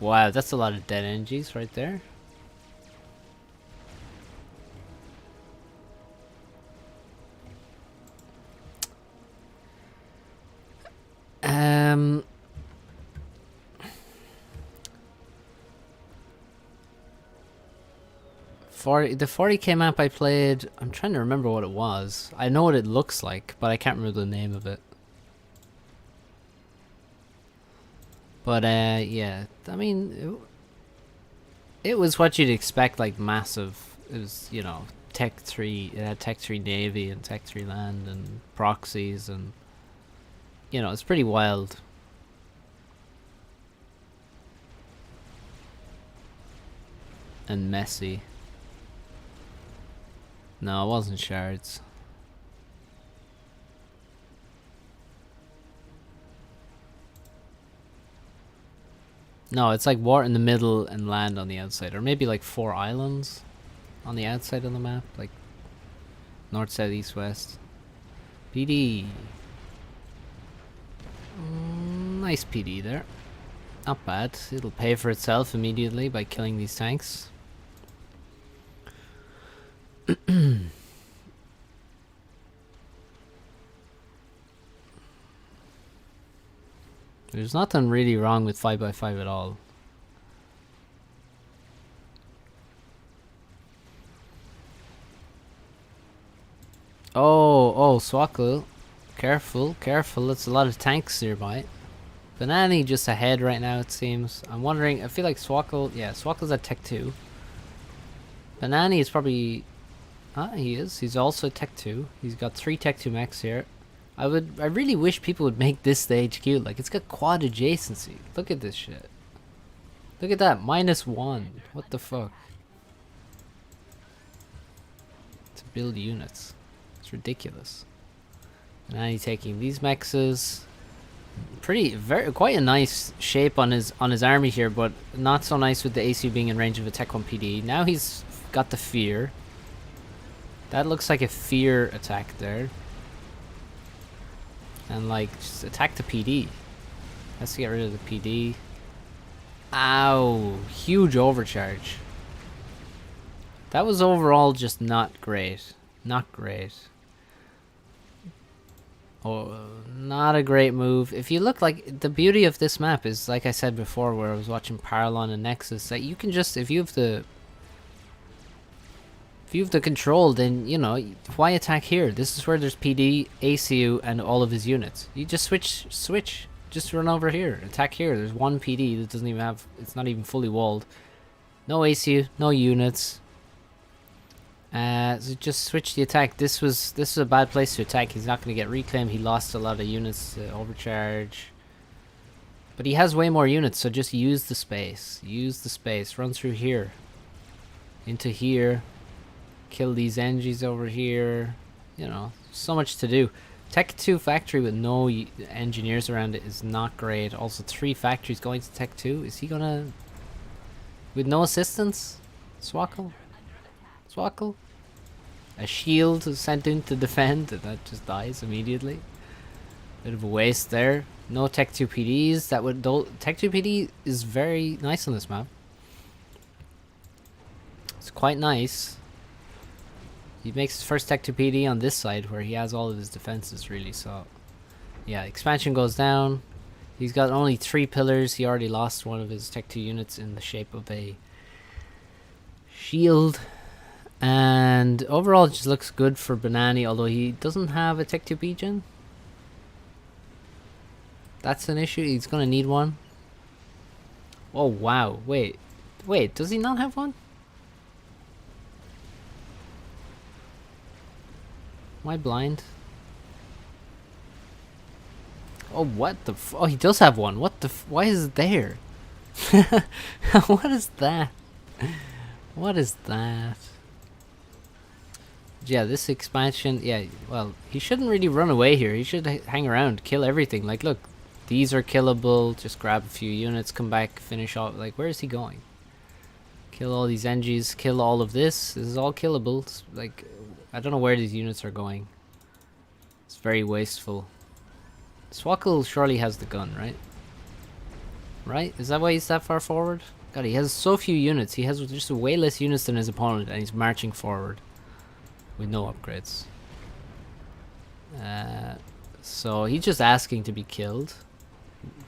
Wow, that's a lot of dead energies right there. The 40k map I played, I'm trying to remember what it was. I know what it looks like, but I can't remember the name of it. But yeah, I mean, it was what you'd expect, like massive. It was, you know, Tech 3, it had Tech 3 Navy and Tech 3 Land and proxies, and, you know, it's pretty wild. And messy. No, it wasn't shards. No, it's like water in the middle and land on the outside. Or maybe like 4 islands on the outside of the map. Like north, south, east, west. PD. Nice PD there. Not bad. It'll pay for itself immediately by killing these tanks. There's nothing really wrong with 5x5 at all. Oh, Swaklu. Careful, careful. That's a lot of tanks nearby. Banani just ahead right now, it seems. I'm wondering, I feel like Swaklu, yeah, Swaklu's at Tech 2. Banani is probably... he is. He's also Tech 2. He's got 3 Tech 2 mechs here. I really wish people would make this the HQ. Like, it's got quad adjacency. Look at this shit. Look at that. -1. What the fuck? To build units. It's ridiculous. And now he's taking these mexes. Quite a nice shape on his army here, but not so nice with the ACU being in range of a Tech 1 PD. Now he's got the fear. That looks like a fear attack there. And like, just attack the PD. Has to get rid of the PD. Ow! Huge overcharge. That was overall just not great. Not great. Oh, not a great move. If you look, like, the beauty of this map is, like I said before, where I was watching Paralon and Nexus, that you can just, if you have the control, then, you know, why attack here? This is where there's PD, ACU, and all of his units. You just switch. Just run over here. Attack here. There's 1 PD that doesn't even have... It's not even fully walled. No ACU, no units. So just switch the attack. This is a bad place to attack. He's not going to get reclaim. He lost a lot of units to overcharge. But he has way more units, so just use the space. Use the space. Run through here. Into here. Kill these NGs over here. You know, so much to do. Tech 2 factory with no engineers around it is not great. Also 3 factories going to Tech 2. Is he gonna... with no assistance? Swaklu? Swaklu? A shield sent in to defend, and that just dies immediately. Bit of a waste there. No Tech 2 PDs. That would... Tech 2 PD is very nice on this map. It's quite nice. He makes his first Tech 2 PD on this side where he has all of his defenses, really. So yeah, expansion goes down. He's got only 3 pillars. He already lost one of his Tech 2 units in the shape of a shield. And overall it just looks good for Banani, although he doesn't have a Tech 2 P-Gen. That's an issue. He's gonna need one. Oh wow, wait, does he not have one? Am I blind? Oh, what the oh, he does have one. What the why is it there? What is that? What is that? Yeah, this expansion, yeah, well, he shouldn't really run away here. He should hang around, kill everything. Like, look, these are killable. Just grab a few units, come back, finish off. Like, where is he going? Kill all these NGs, kill all of this. This is all killable. It's like, I don't know where these units are going. It's very wasteful. Swackle surely has the gun, right? Right? Is that why he's that far forward? God, he has so few units. He has just way less units than his opponent, and he's marching forward with no upgrades. So he's just asking to be killed.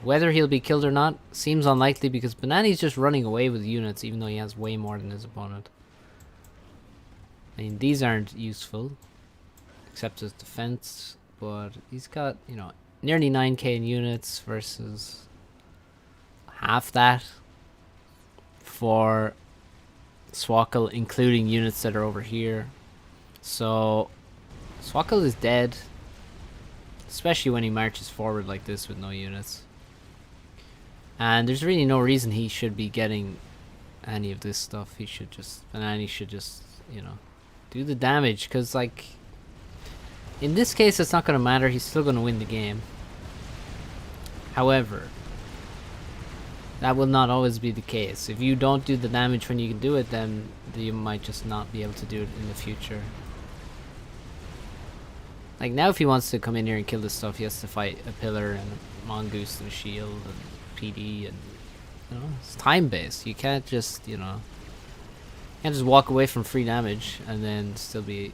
Whether he'll be killed or not seems unlikely because Banani's just running away with units even though he has way more than his opponent. I mean, these aren't useful except as defense, but he's got, you know, nearly 9k in units versus half that for Swackle, including units that are over here. So Swackle is dead, especially when he marches forward like this with no units. And there's really no reason he should be getting any of this stuff. He should just, Banani should just, you know, do the damage, because like in this case it's not going to matter. He's still going to win the game. However, that will not always be the case. If you don't do the damage when you can do it, then you might just not be able to do it in the future. Like now if he wants to come in here and kill this stuff, he has to fight a pillar and a mongoose and a shield and PD, and you know, it's time based. You can't just, you know, you can't just walk away from free damage and then still be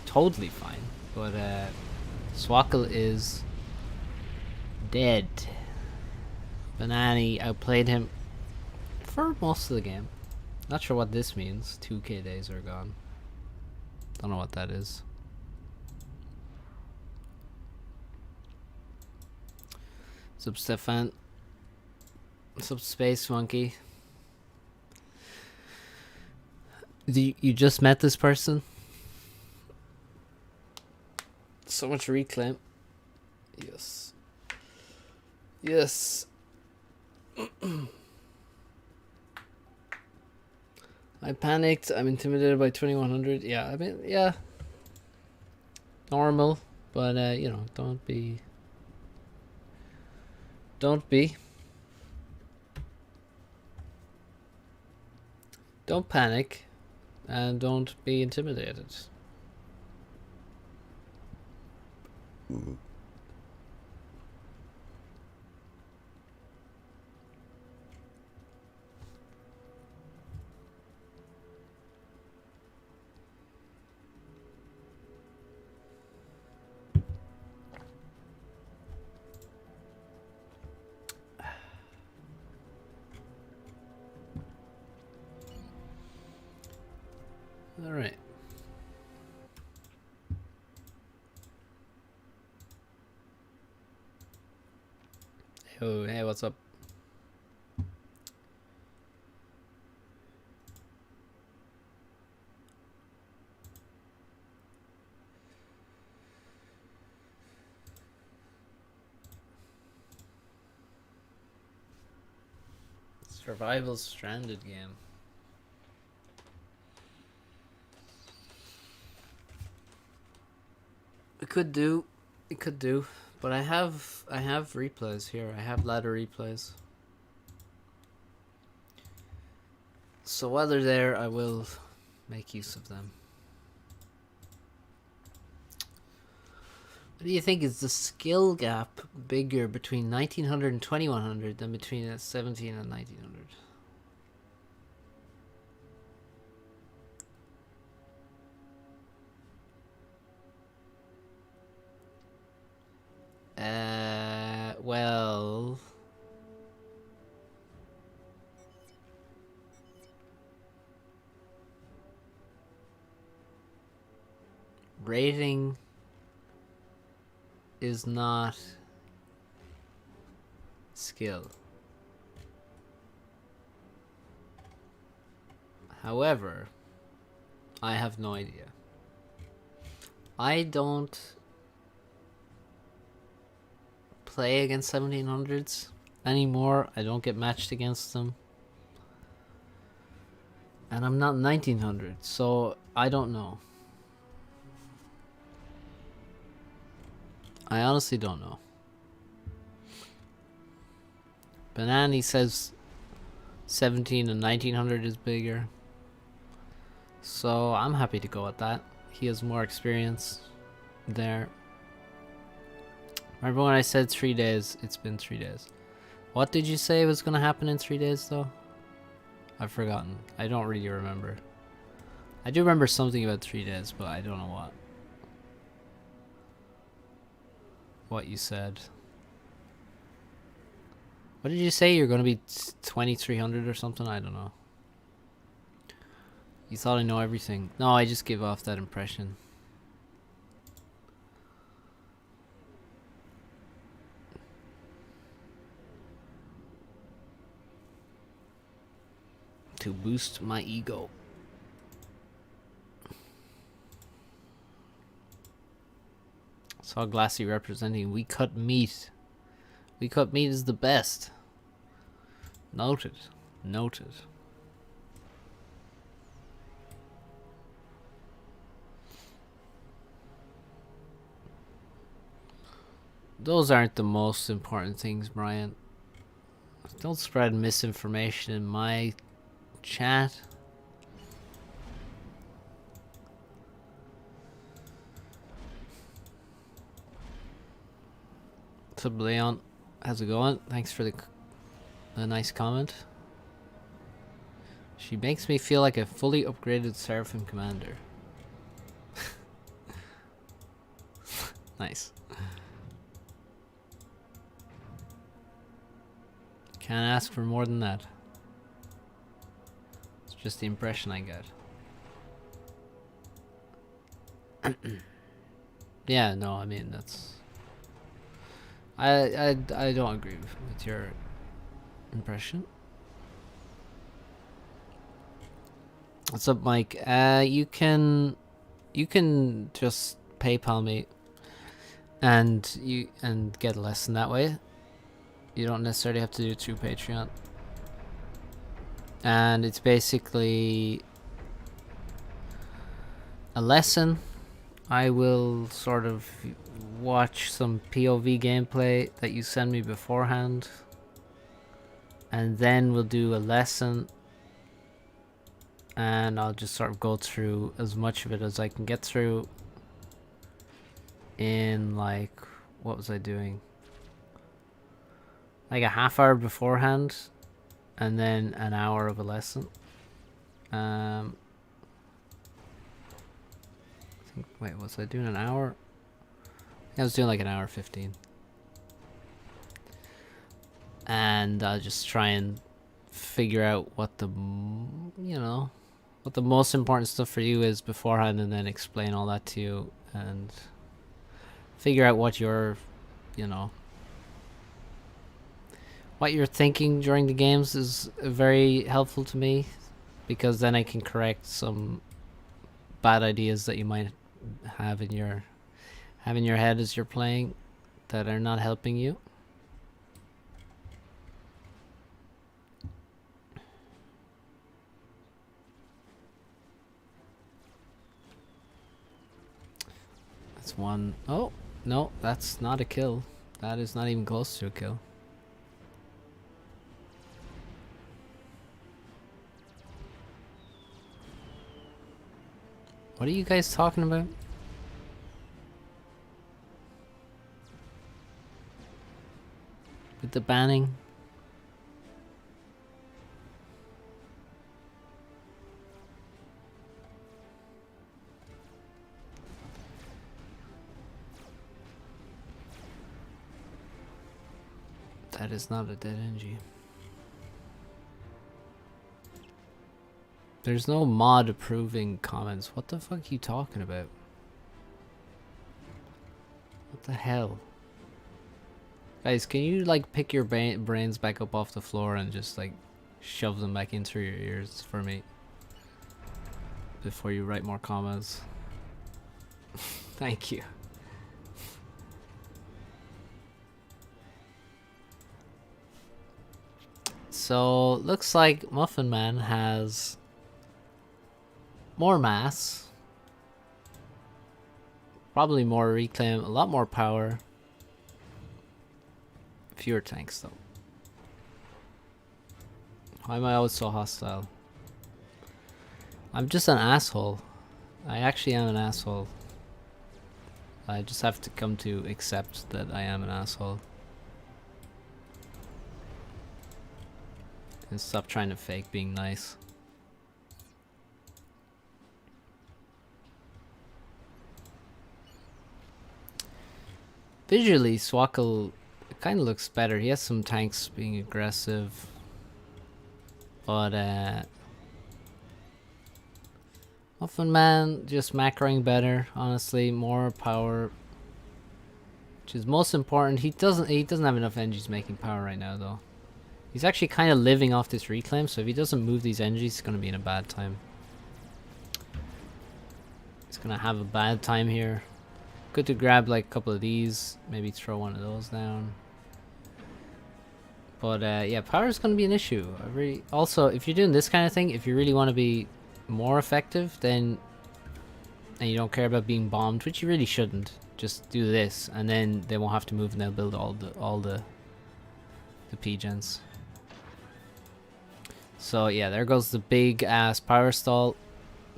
totally fine. But Swackle is dead. Banani outplayed him for most of the game. Not sure what this means. 2k days are gone. Don't know what that is. Sup Stefan? Sup Space Monkey? You just met this person? So much reclaim. Yes. Yes. I panicked. I'm intimidated by 2100. Yeah, I mean, yeah. Normal. But, you know, don't be. Don't panic. And don't be intimidated. All right. Oh, hey, what's up? Survival Stranded game. It could do, but I have replays here. I have ladder replays. So while they're there, I will make use of them. What do you think, is the skill gap bigger between 1900 and 2100 than between 17 and 1900? Well, rating is not skill. However, I have no idea. I don't play against 1700s anymore. I don't get matched against them. And I'm not 1900, so I don't know. I honestly don't know. Banani says 17 and 1900 is bigger. So I'm happy to go with that. He has more experience there. Remember when I said 3 days? It's been 3 days. What did you say was going to happen in 3 days though? I've forgotten. I don't really remember. I do remember something about 3 days, but I don't know what. What you said. What did you say? You're going to be 2300 or something? I don't know. You thought I know everything. No, I just give off that impression. To boost my ego. Saw Glassy representing We Cut Meat. We Cut Meat is the best. Noted. Noted. Those aren't the most important things, Brian. Don't spread misinformation in my chat. What's up, Leon? How's it going? Thanks for the nice comment. She makes me feel like a fully upgraded Seraphim commander. Nice. Can't ask for more than that. It's just the impression I get. Yeah, no, I mean that's. I don't agree with your impression. What's up, Mike? You can just PayPal me, and get a lesson that way. You don't necessarily have to do it through Patreon. And it's basically a lesson. I will sort of watch some POV gameplay that you send me beforehand. And then we'll do a lesson. And I'll just sort of go through as much of it as I can get through. In like, what was I doing? Like a half hour beforehand, and then an hour of a lesson. I think, wait, was I doing an hour? I was doing like an hour 15. And I'll just try and figure out what the, you know, what the most important stuff for you is beforehand, and then explain all that to you, and figure out what your, you know, what you're thinking during the games is very helpful to me, because then I can correct some bad ideas that you might have in your head as you're playing that are not helping you. That's one. Oh, no, that's not a kill. That is not even close to a kill. What are you guys talking about? With the banning? That is not a dead NG. There's no mod approving comments. What the fuck are you talking about? What the hell? Guys, can you like pick your brains back up off the floor and just like shove them back into your ears for me before you write more comments? Thank you. So, looks like Muffin Man has more mass, probably more reclaim, a lot more power, fewer tanks though. Why am I always so hostile? I'm just an asshole. I actually am an asshole. I just have to come to accept that I am an asshole. And stop trying to fake being nice. Visually, Swackle kind of looks better. He has some tanks being aggressive. But, Muffin Man just macroing better, honestly. More power. Which is most important. He doesn't have enough energies making power right now, though. He's actually kind of living off this reclaim, so if he doesn't move these energies, he's going to be in a bad time. He's going to have a bad time here. Good to grab like a couple of these. Maybe throw one of those down. But yeah, power is going to be an issue. Also, if you're doing this kind of thing, if you really want to be more effective, then and you don't care about being bombed, which you really shouldn't, just do this, and then they won't have to move, and they'll build all the P-gens. So yeah, there goes the big ass power stall.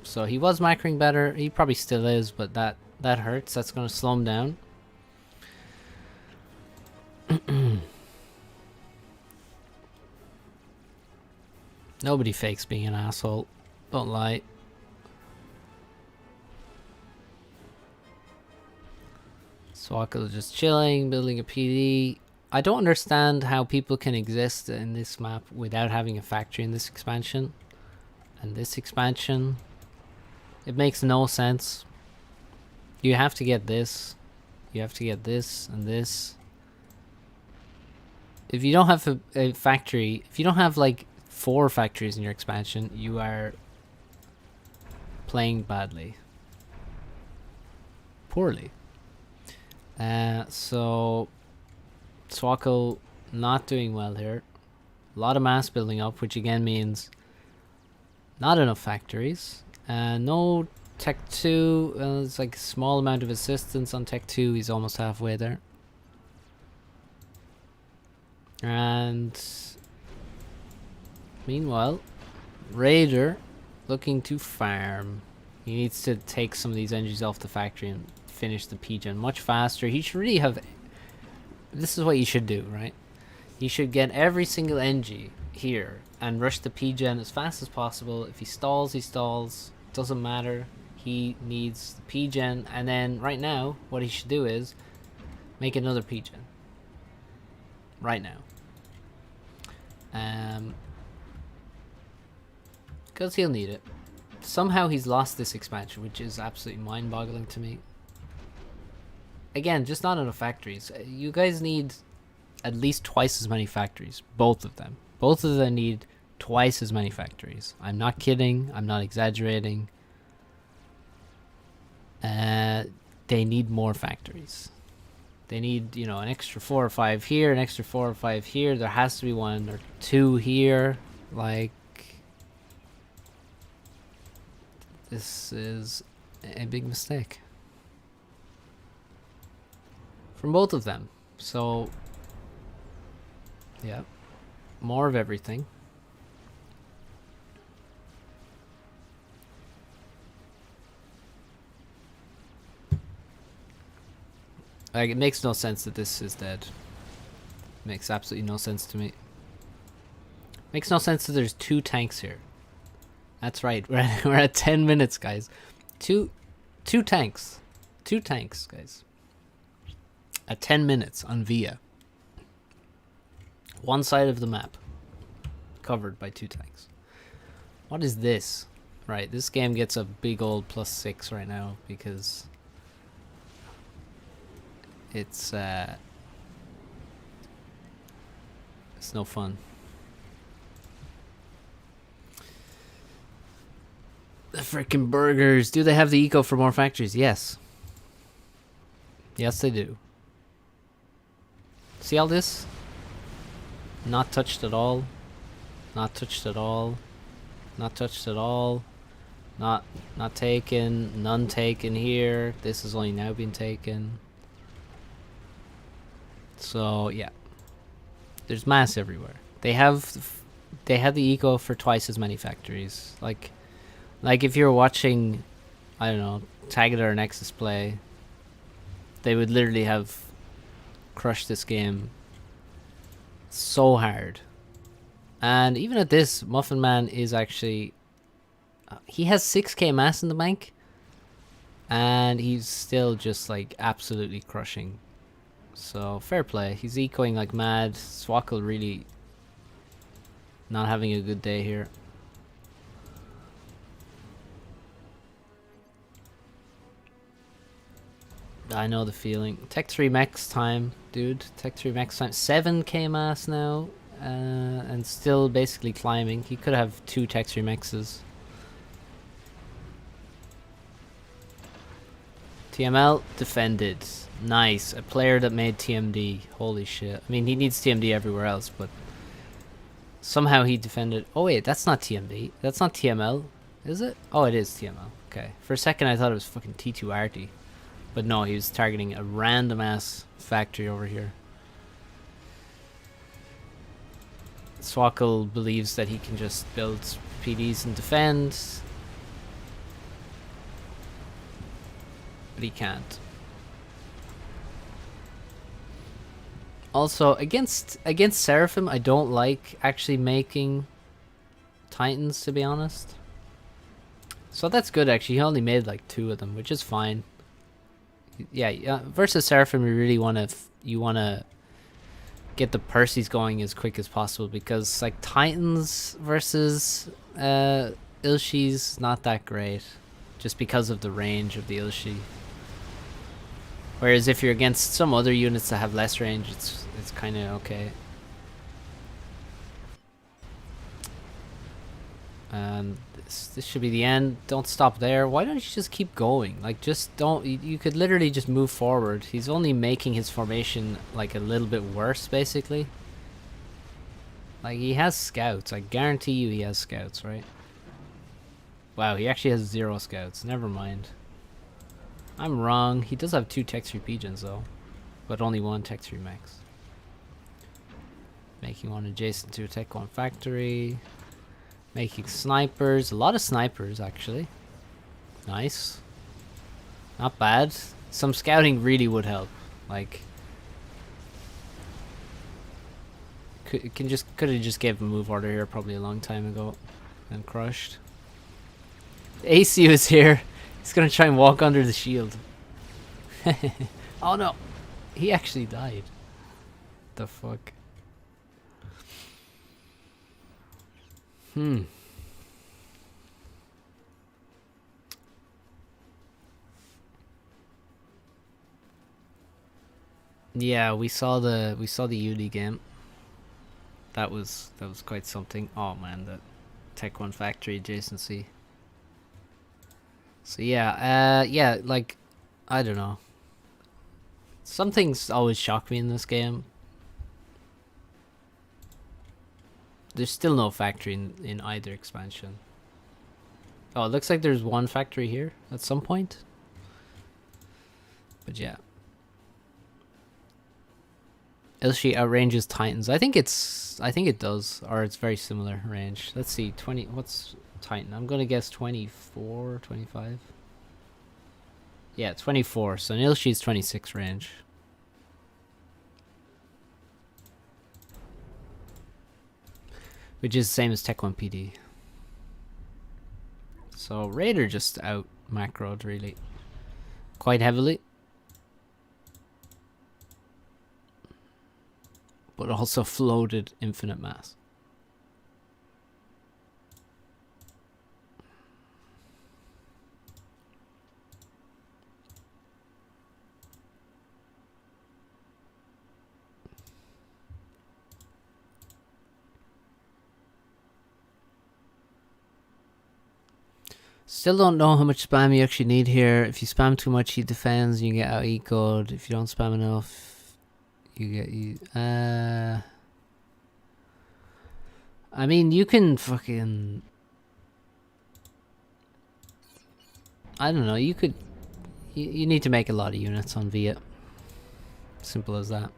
So he was macroing better. He probably still is, but that hurts. That's going to slow him down. Nobody fakes being an asshole. Don't lie. Swackle is just chilling, building a PD. I don't understand how people can exist in this map without having a factory in this expansion. And this expansion, it makes no sense. You have to get this. You have to get this and this. If you don't have a factory, if you don't have like 4 factories in your expansion, you are playing badly. Poorly. So Swackle not doing well here. A lot of mass building up, which again means not enough factories. No Tech 2. It's like a small amount of assistance on Tech 2. He's almost halfway there. And meanwhile, Raider looking to farm. He needs to take some of these energies off the factory and finish the P-gen much faster. He should really have... This is what you should do, right? You should get every single NG here and rush the P-gen as fast as possible. If he stalls, he stalls. Doesn't matter. He needs the P-gen. And then right now, what he should do is make another P-gen. Right now. Because he'll need it. Somehow he's lost this expansion, which is absolutely mind-boggling to me. Again, just not enough factories. You guys need at least twice as many factories. Both of them. Both of them need twice as many factories. I'm not kidding. I'm not exaggerating. They need more factories. They need, you know, an extra 4 or 5 here, an extra 4 or 5 here. There has to be 1 or 2 here. Like, this is a big mistake from both of them. So, yeah, more of everything. Like, it makes no sense that this is dead. Makes absolutely no sense to me. Makes no sense that there's 2 tanks here. That's right. We're at 10 minutes, guys. Two tanks. 2 tanks, guys. At 10 minutes on Via. One side of the map. Covered by 2 tanks. What is this? Right, this game gets a big old +6 right now because it's no fun. The frickin' burgers. Do they have the eco for more factories? Yes. Yes, they do. See all this? Not touched at all. Not touched at all. Not touched at all. Not taken. None taken here. This has only now been taken. So, yeah. There's mass everywhere. They have they had the eco for twice as many factories. Like if you're watching, I don't know, Tagged or Nexus play, they would literally have crushed this game so hard. And even at this, Muffin Man is actually... he has 6k mass in the bank. And he's still just like absolutely crushing. So fair play. He's ecoing like mad. Swackle really not having a good day here. I know the feeling. Tech 3 max time, dude. Tech 3 max time. 7k mass now. And still basically climbing. He could have 2 Tech 3 maxes. TML defended. Nice. A player that made TMD. Holy shit. I mean, he needs TMD everywhere else, but somehow he defended. Oh wait, that's not TMD. That's not TML, is it? Oh, it is TML. Okay. For a second, I thought it was fucking T2RT. But no, he was targeting a random ass factory over here. Swackle believes that he can just build PDs and defend. But he can't. Also, against Seraphim, I don't like actually making Titans, to be honest. So that's good, actually. He only made like 2 of them, which is fine. Yeah, versus Seraphim, you really want to get the Percy's going as quick as possible, because like Titans versus Ilshi's not that great, just because of the range of the Ilshi. Whereas if you're against some other units that have less range, it's kind of okay. And this should be the end. Don't stop there. Why don't you just keep going? Like, just don't... You could literally just move forward. He's only making his formation, like, a little bit worse, basically. Like, he has scouts. I guarantee you he has scouts, right? Wow, he actually has 0 scouts. Never mind. I'm wrong. He does have 2 Tech 3 pigeons, though. But only 1 Tech 3 max. Making one adjacent to a Tech 1 factory. Making snipers. A lot of snipers, actually. Nice. Not bad. Some scouting really would help. Like... could have just gave a move order here probably a long time ago. And crushed. AC was here. He's gonna try and walk under the shield. Oh no! He actually died. The fuck? Yeah, we saw the UD game. That was quite something. Oh man, that Tech 1 factory adjacency. So yeah, yeah, like, I don't know. Some things always shock me in this game. There's still no factory in either expansion. Oh, it looks like there's one factory here at some point. But yeah. Ilshi outranges Titans. I think it does, or it's very similar range. Let's see, 20, what's Titan? I'm gonna guess 24, 25. Yeah, 24, so Ilshi's 26 range. Which is the same as Tech 1 PD. So Raider just out macroed really quite heavily. But also floated infinite mass. Still don't know how much spam you actually need here. If you spam too much, he defends, you get out ecoed. If you don't spam enough, you get I mean, you can fucking... I don't know, you could... You need to make a lot of units on Via. Simple as that.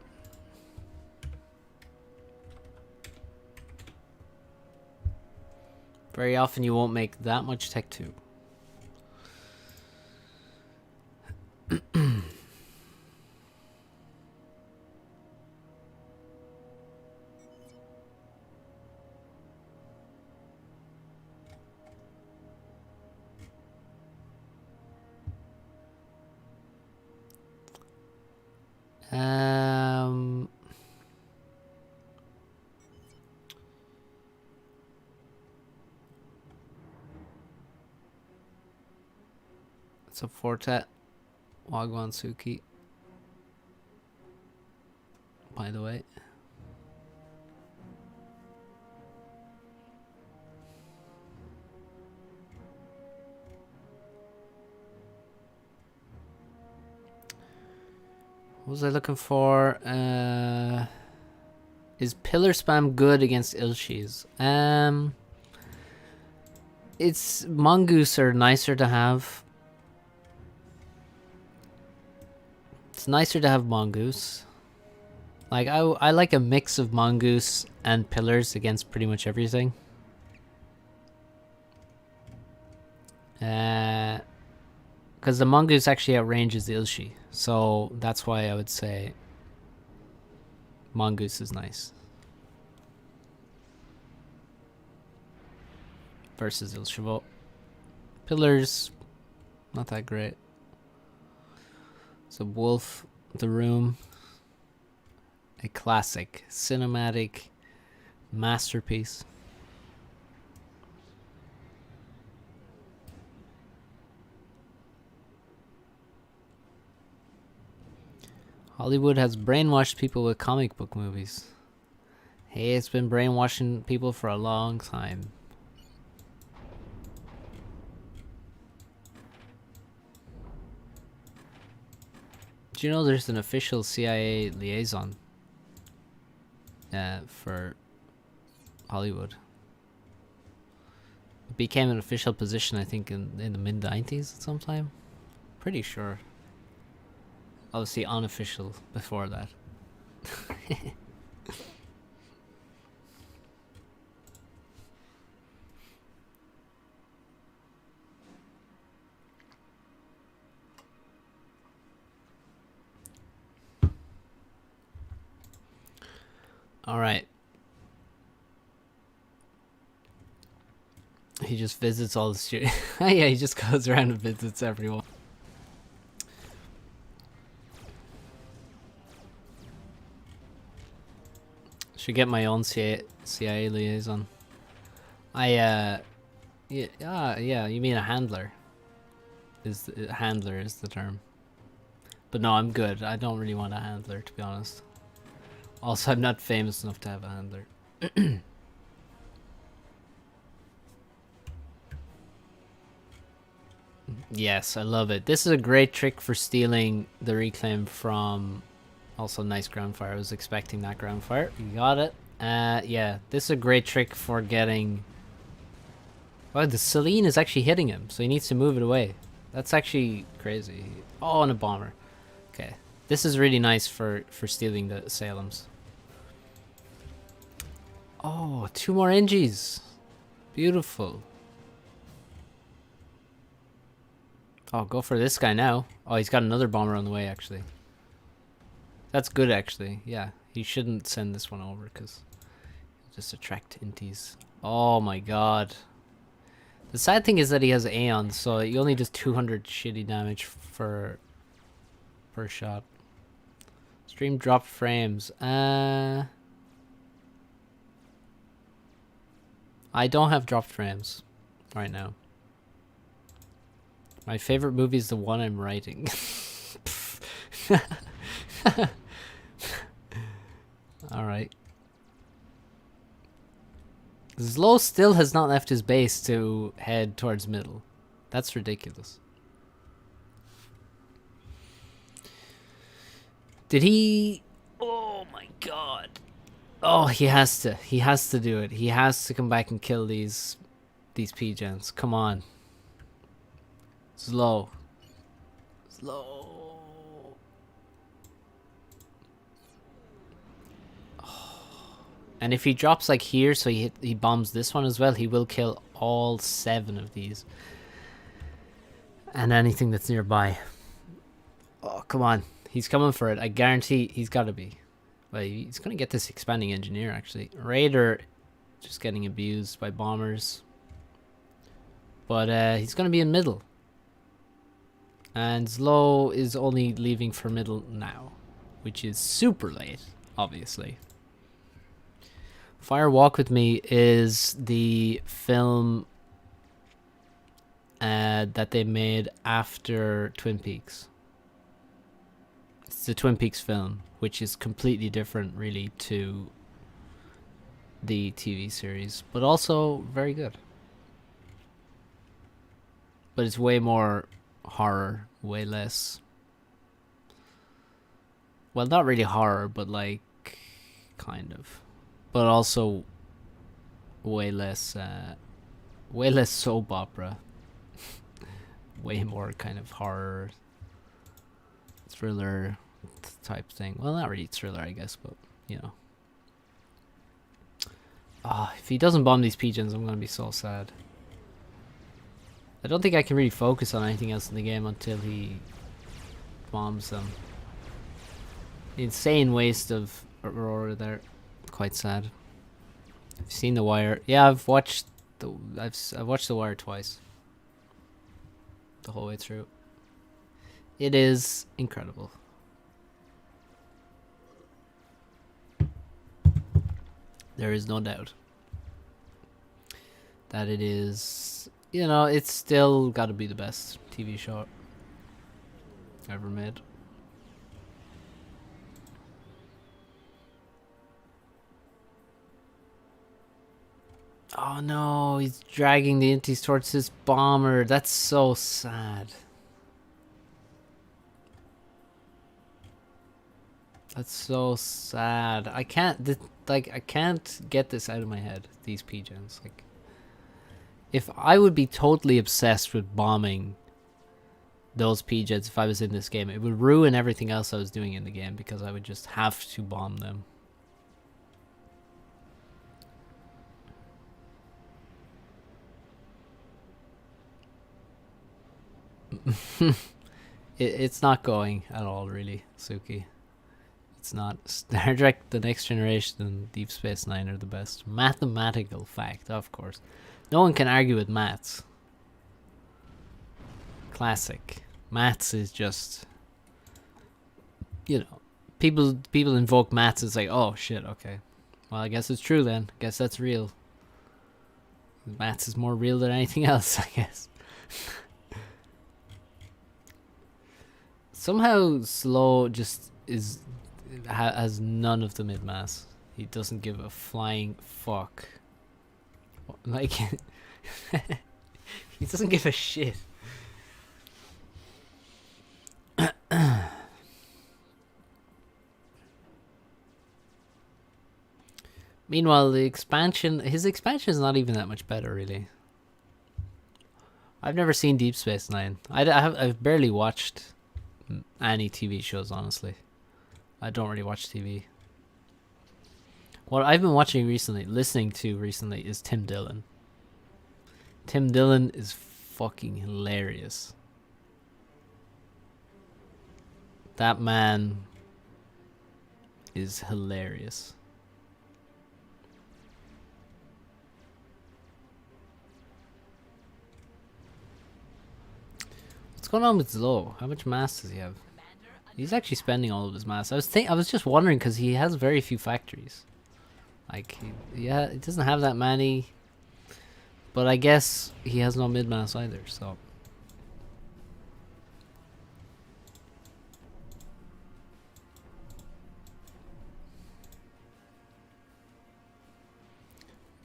Very often you won't make that much tech 2. What's up, Fortet? Wagwan Suki. By the way. What was I looking for? Is pillar spam good against Ilshis? It's mongoose are nicer to have. It's nicer to have mongoose. Like I like a mix of mongoose and pillars against pretty much everything. Because the mongoose actually outranges the Ilshi, so that's why I would say mongoose is nice versus Ilshivot. Pillars, not that great. So Wolf, The Room, a classic cinematic masterpiece. Hollywood has brainwashed people with comic book movies. Hey, it's been brainwashing people for a long time. Do you know there's an official CIA liaison for Hollywood? It became an official position, I think, in the mid-90s at some time. Pretty sure. Obviously unofficial before that. All right. He just visits all the students. Yeah, he just goes around and visits everyone. Should get my own CIA liaison. Yeah, you mean a handler? Handler is the term. But no, I'm good. I don't really want a handler, to be honest. Also, I'm not famous enough to have a handler. Yes, I love it. This is a great trick for stealing the reclaim from... Also, nice ground fire. I was expecting that ground fire. You got it. Yeah, this is a great trick for getting... Wow, the Celine is actually hitting him, so he needs to move it away. That's actually crazy. Oh, and a bomber. Okay. This is really nice for stealing the Salems. Oh, 2 more NGs. Beautiful. Oh, go for this guy now. Oh, he's got another bomber on the way, actually. That's good, actually. Yeah, he shouldn't send this one over, because it'll just attract inties. Oh my god. The sad thing is that he has Aeon, so he only does 200 shitty damage per shot. Stream dropped frames. I don't have dropped frames right now. My favorite movie is the one I'm writing. Alright. Zlo still has not left his base to head towards middle. That's ridiculous. Did he... Oh my god. Oh, he has to. He has to do it. He has to come back and kill these P-gens. Come on. Slow. Slow. Oh. And if he drops like here, so he bombs this one as well, he will kill all 7 of these. And anything that's nearby. Oh, come on. He's coming for it. I guarantee he's got to be. Well, he's going to get this expanding engineer, actually. Raider just getting abused by bombers. But he's going to be in middle. And Zlo is only leaving for middle now, which is super late, obviously. Fire Walk With Me is the film that they made after Twin Peaks. It's the Twin Peaks film, which is completely different, really, to the TV series, but also very good. But it's way more horror, way less. Well, not really horror, but like, kind of. But also way less soap opera. Way more kind of horror, thriller type thing. Well, not really thriller, I guess, but you know. If he doesn't bomb these pigeons, I'm gonna be so sad. I don't think I can really focus on anything else in the game until he bombs them. Insane waste of Aurora there. Quite sad. I've seen The Wire. Yeah, I've watched The Wire twice. The whole way through. It is incredible. There is no doubt that it is, you know, it's still got to be the best TV show ever made. Oh no, he's dragging the Intis towards his bomber. That's so sad. That's so sad. I can't get this out of my head, these pigeons. Like, if I would be totally obsessed with bombing those pigeons if I was in this game, it would ruin everything else I was doing in the game because I would just have to bomb them. It's not going at all, really, Suki. It's not. Star Trek, The Next Generation, and Deep Space Nine are the best. Mathematical fact, of course. No one can argue with maths. Classic. Maths is just, you know, people invoke maths. It's like, oh shit, okay. Well, I guess it's true then. I guess that's real. Maths is more real than anything else, I guess. Somehow Slow just has none of the mid-mass. He doesn't give a flying fuck. Like, he doesn't give a shit. Meanwhile, his expansion is not even that much better, really. I've never seen Deep Space Nine. I've barely watched any TV shows, honestly. I don't really watch TV. What I've been listening to recently is Tim Dillon. Tim Dillon is fucking hilarious. That man is hilarious. What's going on with Zlo? How much mass does he have? He's actually spending all of his mass. I was just wondering because he has very few factories. Like, he doesn't have that many. But I guess he has no mid mass either. So.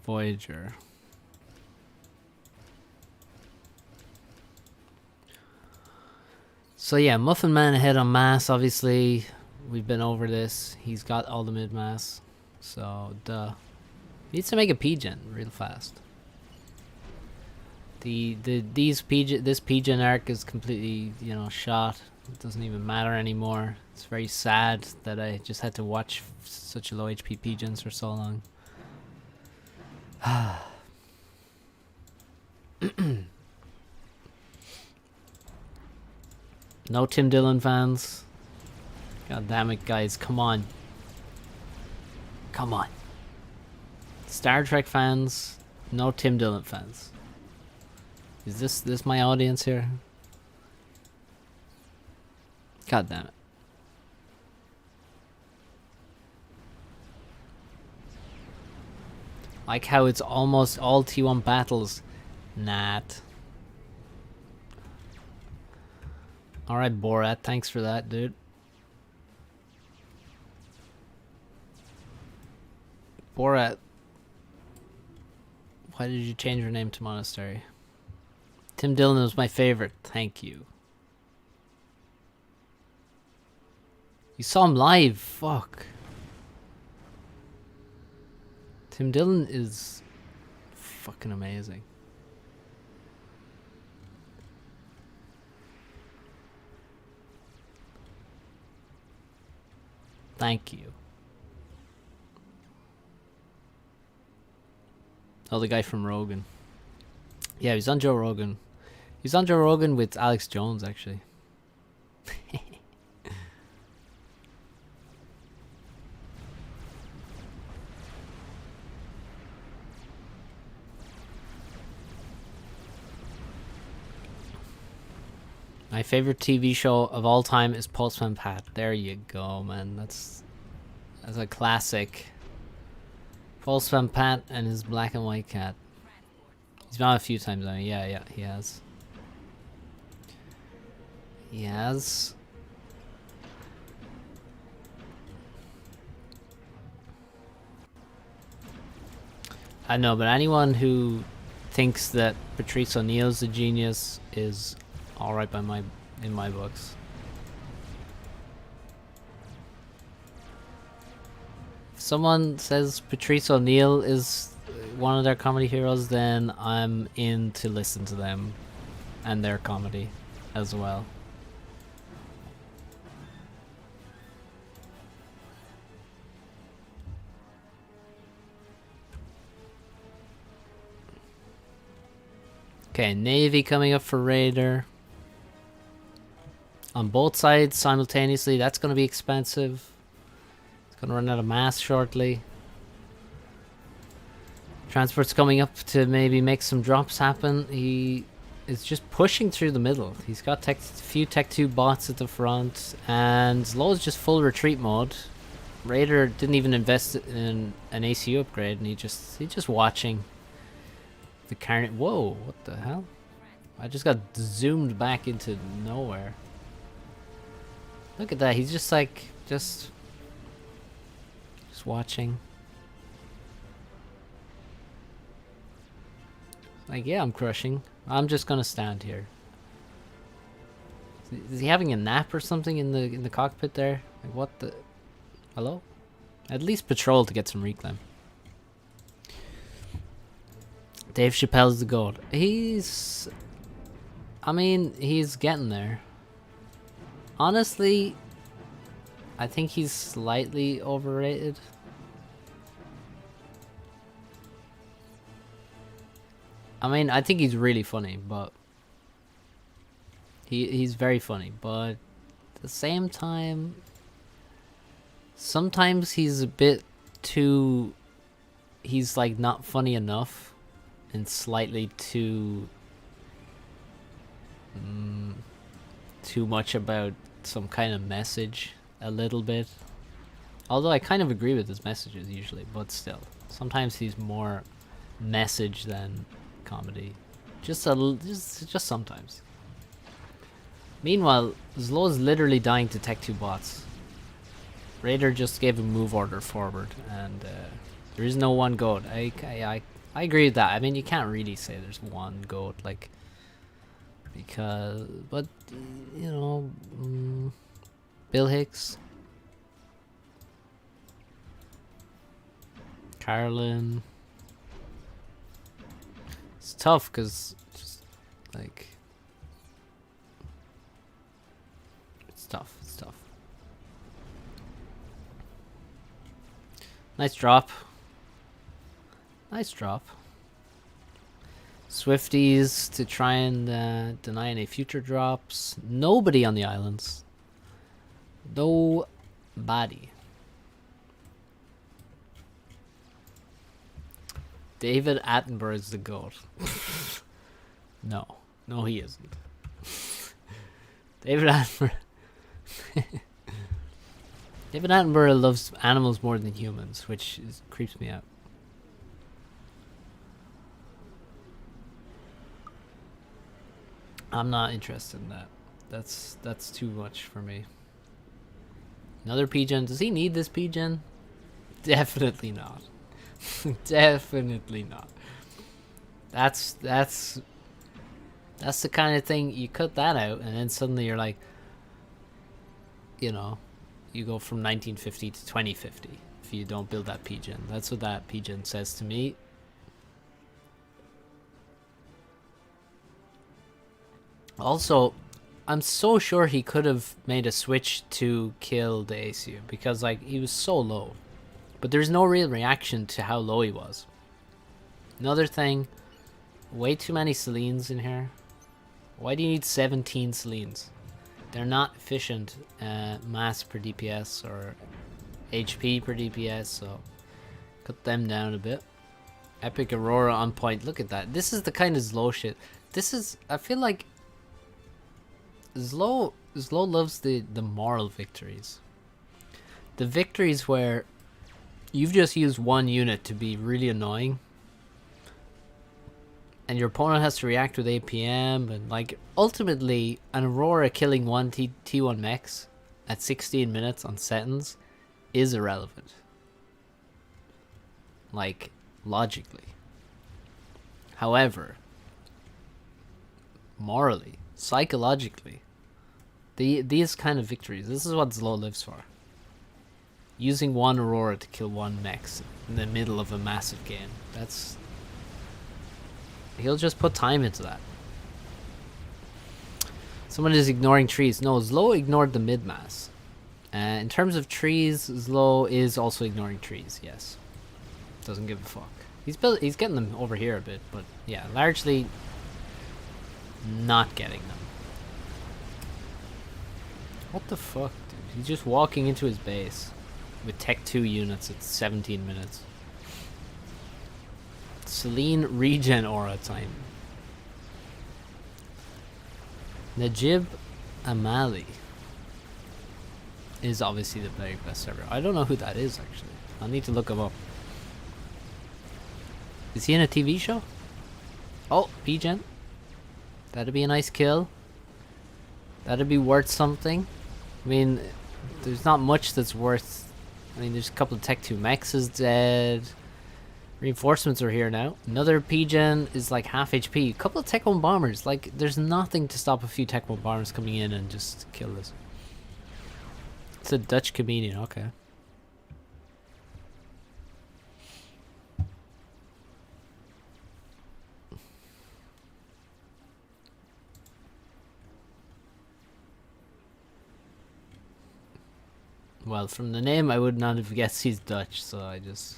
Voyager. So yeah, Muffin Man ahead on mass, obviously. We've been over this. He's got all the mid-mass. So, duh. Needs to make a P-Gen real fast. This P-Gen arc is completely, shot. It doesn't even matter anymore. It's very sad that I just had to watch such low HP P-Gens for so long. No Tim Dillon fans. God damn it, guys. Come on. Come on. Star Trek fans. No Tim Dillon fans. Is this my audience here? God damn it. Like how it's almost all T1 battles. Nat. Alright, Borat. Thanks for that, dude. Borat. Why did you change your name to Monastery? Tim Dillon was my favorite. Thank you. You saw him live. Fuck. Tim Dillon is fucking amazing. Thank you. Oh, the guy from Rogan. Yeah, he's on Joe Rogan. He's on Joe Rogan with Alex Jones, actually. My favorite TV show of all time is Postman Pat. There you go, man. That's a classic. Postman Pat and his black and white cat. He's been on a few times. I mean, yeah, he has. He has. I know, but anyone who thinks that Patrice O'Neill's a genius is alright in my books. If someone says Patrice O'Neill is one of their comedy heroes, then I'm in to listen to them and their comedy as well. Okay, Navy coming up for Raider. On both sides simultaneously, that's going to be expensive. It's going to run out of mass shortly. Transport's coming up to maybe make some drops happen. He is just pushing through the middle. He's got a few Tech 2 bots at the front, and Zlo's just full retreat mode. Raider didn't even invest in an ACU upgrade, and he's just watching the carnage. Whoa, what the hell? I just got zoomed back into nowhere. Look at that. He's just like just watching. Like, yeah, I'm crushing. I'm just gonna stand here. Is he having a nap or something in the cockpit there? Like, what the? Hello? At least patrol to get some reclaim. Dave Chappelle's the goat. I mean, he's getting there. Honestly, I think he's slightly overrated. I mean, I think he's really funny, but he's very funny, but at the same time, sometimes he's a bit too, he's like not funny enough and slightly too much about some kind of message a little bit. Although I kind of agree with his messages usually, but still, sometimes he's more message than comedy. Just sometimes. Meanwhile, Zlo's literally dying to Tech 2 bots. Raider just gave a move order forward, and there is no one goat. I agree with that. I mean, you can't really say there's one goat, like, because, but you know, Bill Hicks, Carlin. It's tough because just like it's tough. Nice drop. Swifties to try and deny any future drops. Nobody on the islands. Nobody. David Attenborough is the GOAT. No. No, he isn't. David Attenborough... David Attenborough loves animals more than humans, which creeps me out. I'm not interested in that. That's too much for me. Another PGen. Does he need this PGen? Definitely not. Definitely not. That's the kind of thing you cut that out, and then suddenly you're like, you know, you go from 1950 to 2050 if you don't build that PGen. That's what that PGen says to me. Also, I'm so sure he could have made a switch to kill the ACU because, like, he was so low. But there's no real reaction to how low he was. Another thing, way too many Selines in here. Why do you need 17 Selines? They're not efficient mass per DPS or HP per DPS, so cut them down a bit. Epic Aurora on point. Look at that. This is the kind of Zlo shit. This is, I feel like Zlo loves the moral victories. The victories where you've just used one unit to be really annoying and your opponent has to react with APM, and like ultimately an Aurora killing one T1 mechs at 16 minutes on settings is irrelevant. Like, logically. However, morally, psychologically, these kind of victories, this is what Zlo lives for. Using one Aurora to kill one mechs in the middle of a massive game. He'll just put time into that. Someone is ignoring trees. No, Zlo ignored the mid-mass. In terms of trees, Zlo is also ignoring trees, yes. Doesn't give a fuck. He's getting them over here a bit, but yeah, largely not getting them. What the fuck, dude? He's just walking into his base with Tech 2 units at 17 minutes. Celine regen aura time. Najib Amali is obviously the very best server. I don't know who that is, actually. I'll need to look him up. Is he in a TV show? Oh, PGen. That'd be a nice kill. That'd be worth something. I mean, there's not much that's worth... I mean, there's a couple of Tech 2 mechs is dead. Reinforcements are here now. Another PGen is like half HP. A couple of Tech 1 bombers. Like, there's nothing to stop a few Tech 1 bombers coming in and just kill this. It's a Dutch comedian, okay. Well, from the name, I would not have guessed he's Dutch, so I just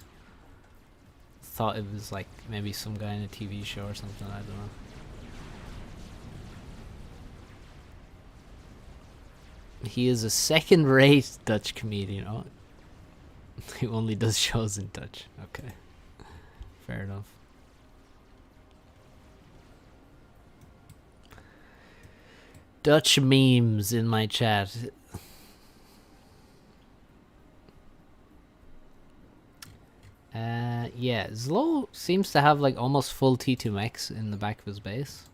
thought it was like maybe some guy in a TV show or something, I don't know. He is a second-rate Dutch comedian. Oh, he only does shows in Dutch. Okay, fair enough. Dutch memes in my chat. Yeah, Zlo seems to have like almost full T2 mechs in the back of his base.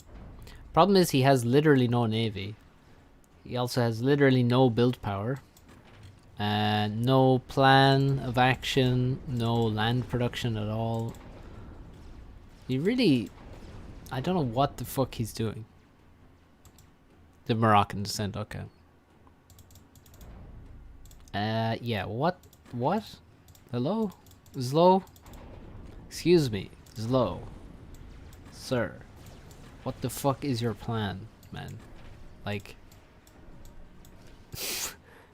Problem is he has literally no navy. He also has literally no build power. No plan of action, no land production at all. He really... I don't know what the fuck he's doing. The Moroccan descent, okay. Yeah, what? Hello? Zlo? Excuse me, Zlo. Sir. What the fuck is your plan, man? Like...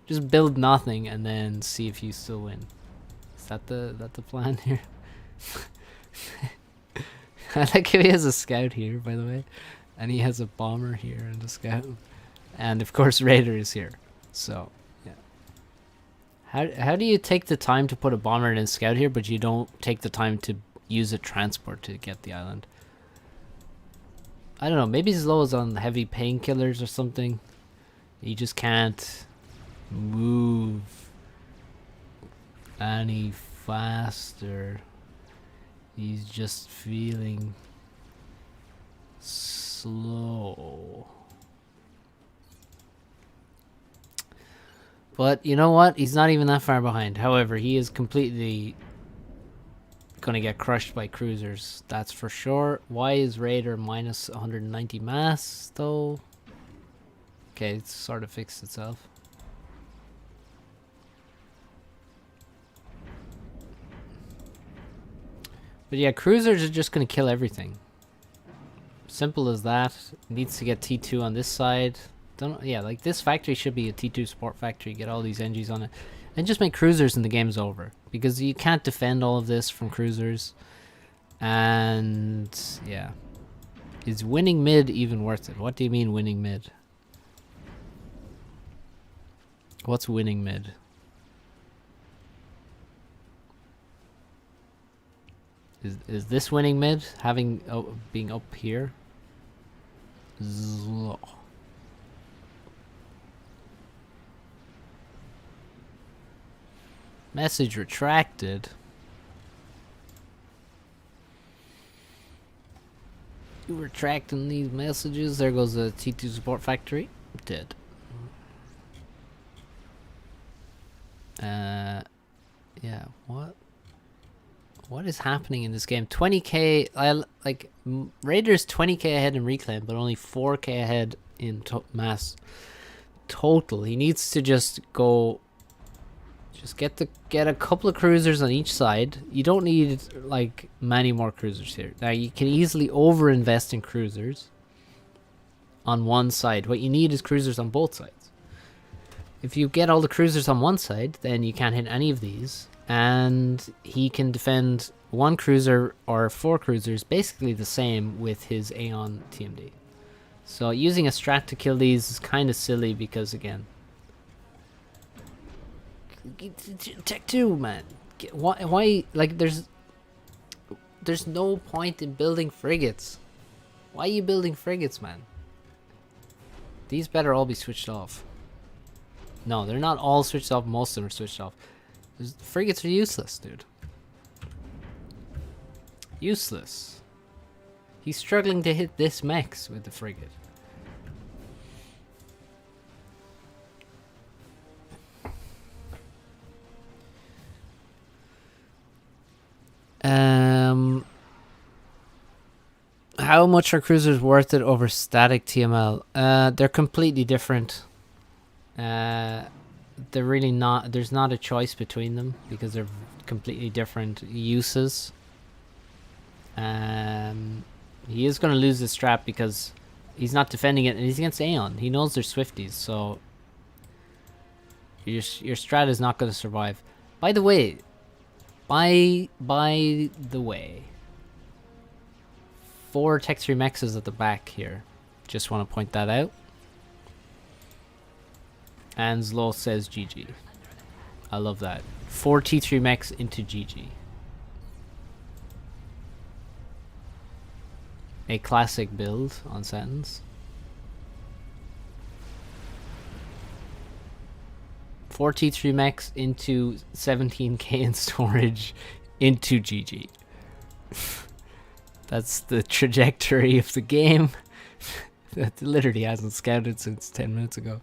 just build nothing and then see if you still win. Is that the plan here? I like how he has a scout here, by the way. And he has a bomber here and a scout. And of course Raider is here. So, yeah. How do you take the time to put a bomber and a scout here, but you don't take the time to use a transport to get the island? I don't know, maybe Zlo's on heavy painkillers or something. He just can't move any faster. He's just feeling slow. But you know what? He's not even that far behind. However, he is completely gonna get crushed by cruisers. That's for sure. Why is Raider minus 190 mass though? Okay, it's sort of fixed itself. But yeah, cruisers are just gonna kill everything. Simple as that. Needs to get T2 on this side. Yeah, like this factory should be a T2 support factory. Get all these NGs on it. And just make cruisers and the game's over. Because you can't defend all of this from cruisers. And yeah. Is winning mid even worth it? What do you mean winning mid? What's winning mid? Is this winning mid? Having being up here? Zlo. Message retracted. You retracting these messages? There goes the T2 support factory. Dead. Yeah, what is happening in this game? 20k, Raiders 20k ahead in reclaim, but only 4k ahead in mass total. He needs to just get a couple of cruisers on each side. You don't need like many more cruisers here. Now you can easily overinvest in cruisers on one side. What you need is cruisers on both sides. If you get all the cruisers on one side, then you can't hit any of these. And he can defend one cruiser or 4 cruisers basically the same with his Aeon TMD. So using a strat to kill these is kind of silly because, again... Tech 2, man. Why like, there's no point in building frigates. Why are you building frigates, man? These better all be switched off. No, they're not all switched off. Most of them are switched off. Frigates are useless, dude. Useless. He's struggling to hit this mechs with the frigate. How much are cruisers worth it over static TML? They're completely different. They're really not. There's not a choice between them because they're completely different uses. He is going to lose this strat because he's not defending it, and he's against Aeon. He knows they're Swifties, so your strat is not going to survive. By the way, by the way, 4 Tech 3 mexes at the back here. Just want to point that out. And Zlo says GG. I love that. 4 T3 mechs into GG. A classic build on Sentence. 4 T3 mechs into 17k in storage into GG. That's the trajectory of the game. That literally hasn't scouted since 10 minutes ago.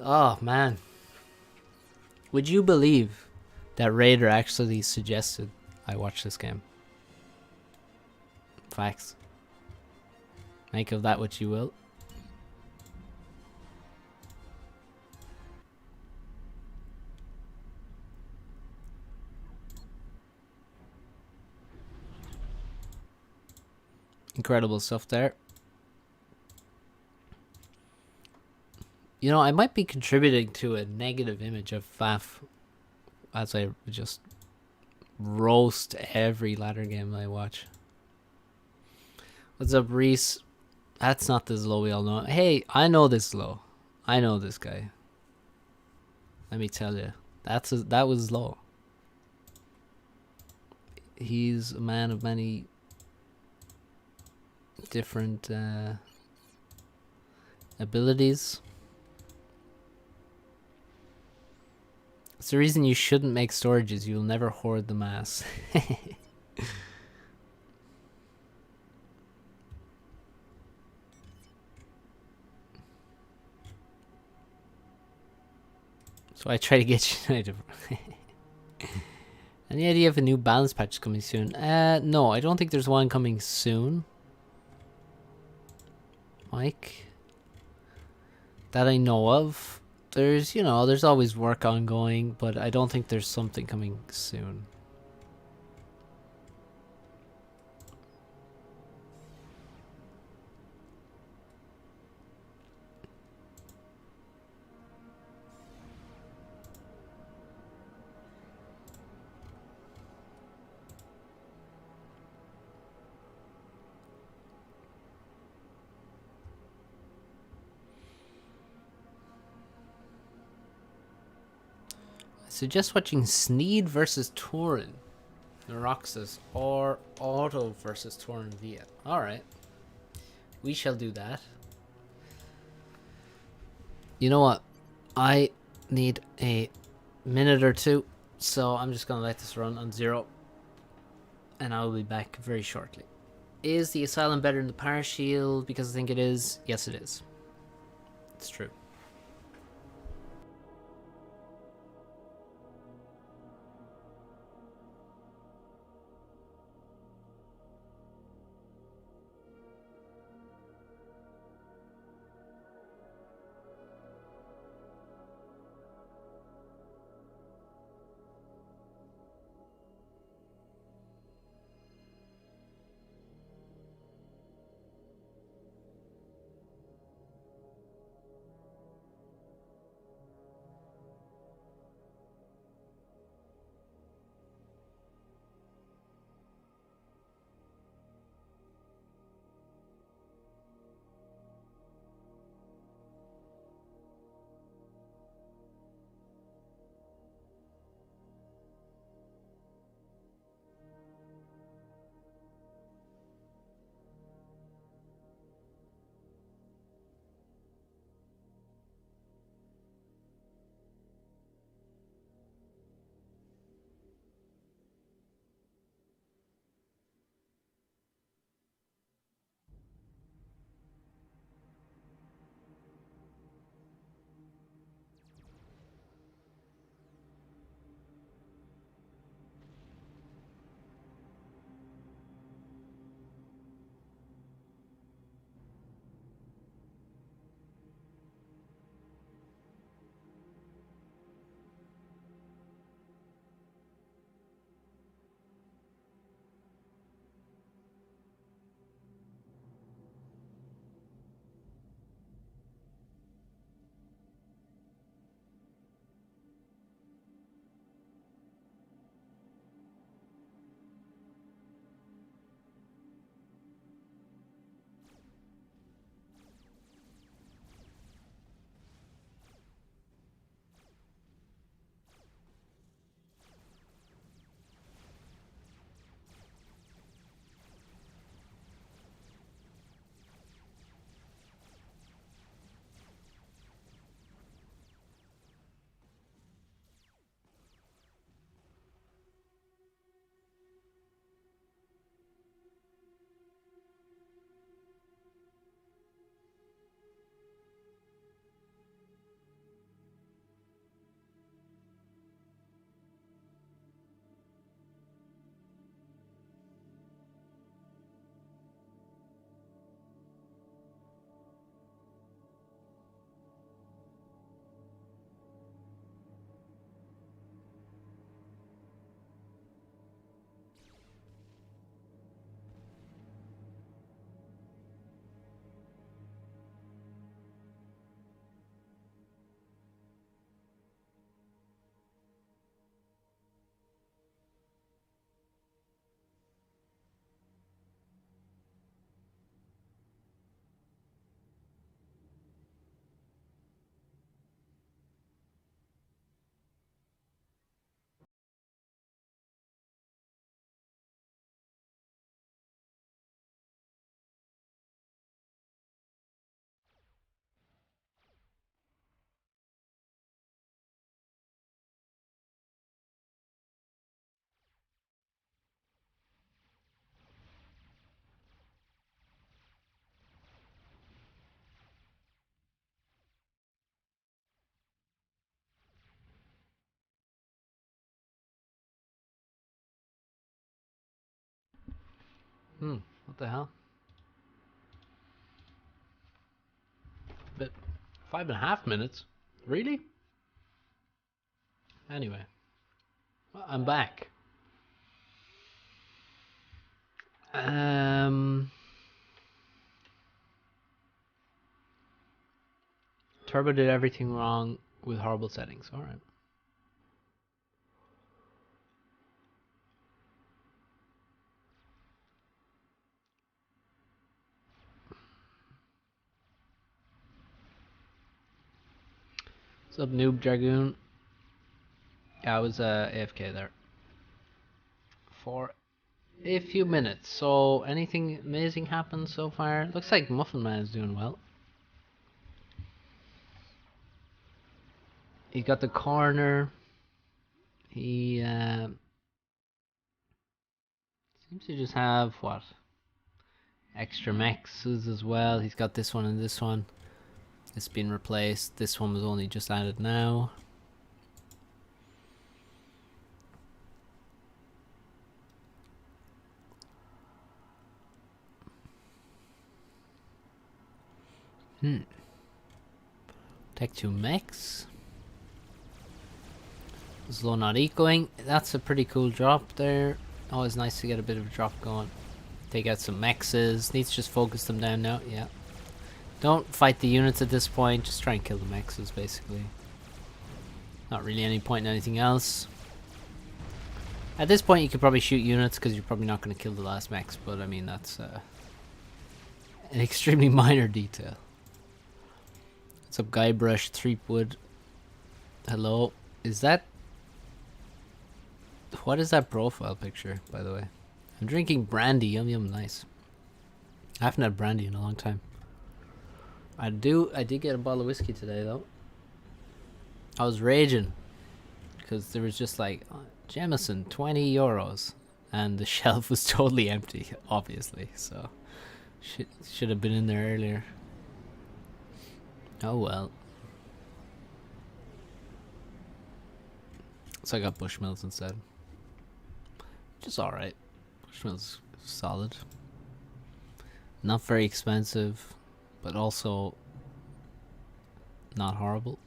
Oh, man. Would you believe that Raider actually suggested I watch this game? Facts. Make of that what you will. Incredible stuff there. You know, I might be contributing to a negative image of FAF as I just roast every ladder game I watch. What's up, Reese? That's not this low we all know. Hey, I know this low. I know this guy. Let me tell you. That was low. He's a man of many different abilities. It's the reason you shouldn't make storages. You'll never hoard the mass. So I try to get United. Any idea if a new balance patch is coming soon? No, I don't think there's one coming soon. Mike? That I know of. There's, there's always work ongoing, but I don't think there's something coming soon. Suggest watching Sneed versus Turin, Neuroxus, or Auto versus Turin Via. Alright. We shall do that. You know what? I need a minute or two, so I'm just going to let this run on 0. And I will be back very shortly. Is the Asylum better than the Parashield? Because I think it is. Yes, it is. It's true. What the hell? But 5.5 minutes? Really? Anyway, well, I'm back. Turbo did everything wrong with horrible settings. All right. What's up, Noob Dragoon? Yeah, I was AFK there for a few minutes. So, anything amazing happened so far? Looks like Muffin Man is doing well. He got the corner. He seems to just have what? Extra mexes as well. He's got this one and this one. It's been replaced. This one was only just added now. Tech 2 mechs. Slow not ecoing. That's a pretty cool drop there. Always nice to get a bit of a drop going. Take out some mexes. Needs to just focus them down now. Yeah. Don't fight the units at this point. Just try and kill the mexes, basically. Not really any point in anything else. At this point, you could probably shoot units because you're probably not going to kill the last mex. But I mean, that's an extremely minor detail. What's up, Guybrush Threepwood? Hello. Is that... What is that profile picture, by the way? I'm drinking brandy. Yum yum, nice. I haven't had brandy in a long time. I did get a bottle of whiskey today, though. I was raging. Because there was just like, Jameson, 20 euros. And the shelf was totally empty, obviously. So, should have been in there earlier. Oh well. So I got Bushmills instead. Just alright. Bushmills solid. Not very expensive, but also not horrible.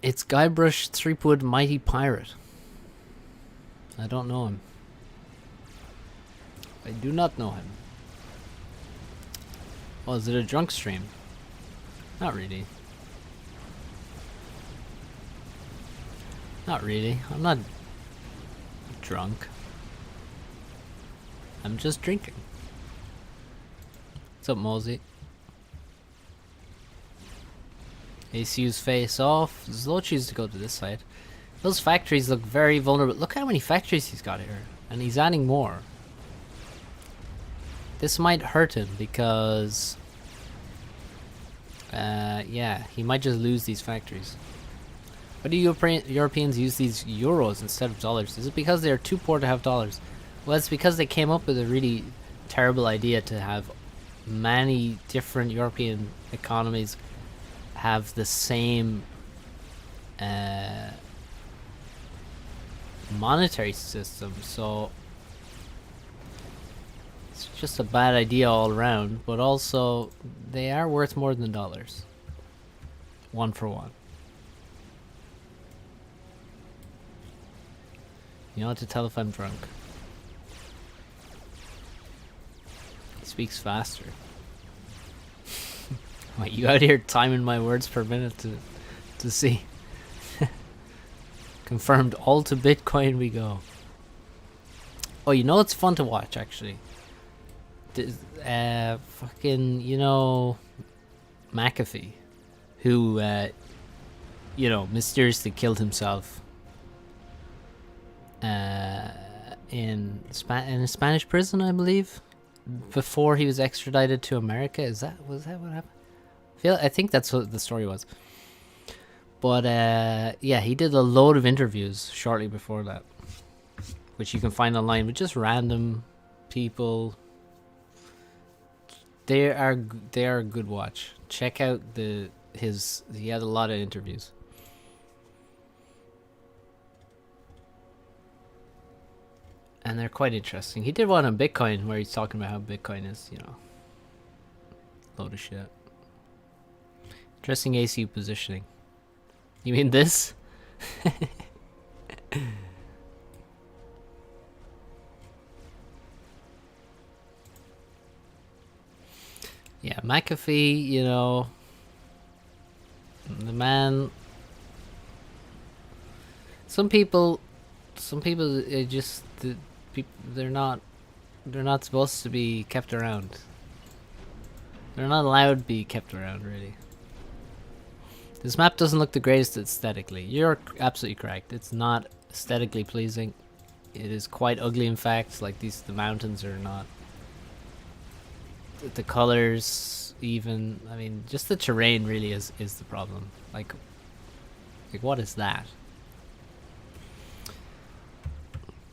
It's Guybrush Threepwood Mighty Pirate. I don't know him. I do not know him. Oh, is it a drunk stream? Not really. Not really. I'm not drunk. I'm just drinking. What's up, Mosey? ACU's face off. Zlochi's to go to this side. Those factories look very vulnerable. Look how many factories he's got here. And he's adding more. This might hurt him because... yeah, he might just lose these factories. Why do Europeans use these euros instead of dollars? Is it because they're too poor to have dollars? Well, it's because they came up with a really terrible idea to have many different European economies have the same monetary system. So it's just a bad idea all around, but also they are worth more than dollars. One for one. You know what to tell if I'm drunk. He speaks faster. Wait, you out here timing my words per minute to see? Confirmed, all to Bitcoin we go. Oh, you know it's fun to watch actually. Fucking, you know, McAfee, who you know, mysteriously killed himself in a Spanish prison, I believe, before he was extradited to America. Was that what happened? I think that's what the story was. But yeah, he did a load of interviews shortly before that, which you can find online with just random people. They are a good watch. Check out he had a lot of interviews. And they're quite interesting. He did one on Bitcoin where he's talking about how Bitcoin is, you know, load of shit. Interesting ACU positioning. You mean this? Yeah, McAfee, you know, the man. Some people just they're not supposed to be kept around. They're not allowed to be kept around, really. This map doesn't look the greatest aesthetically. You're absolutely correct. It's not aesthetically pleasing. It is quite ugly, in fact. Like the mountains are not. The colors, even. I mean, just the terrain really is the problem. Like what is that?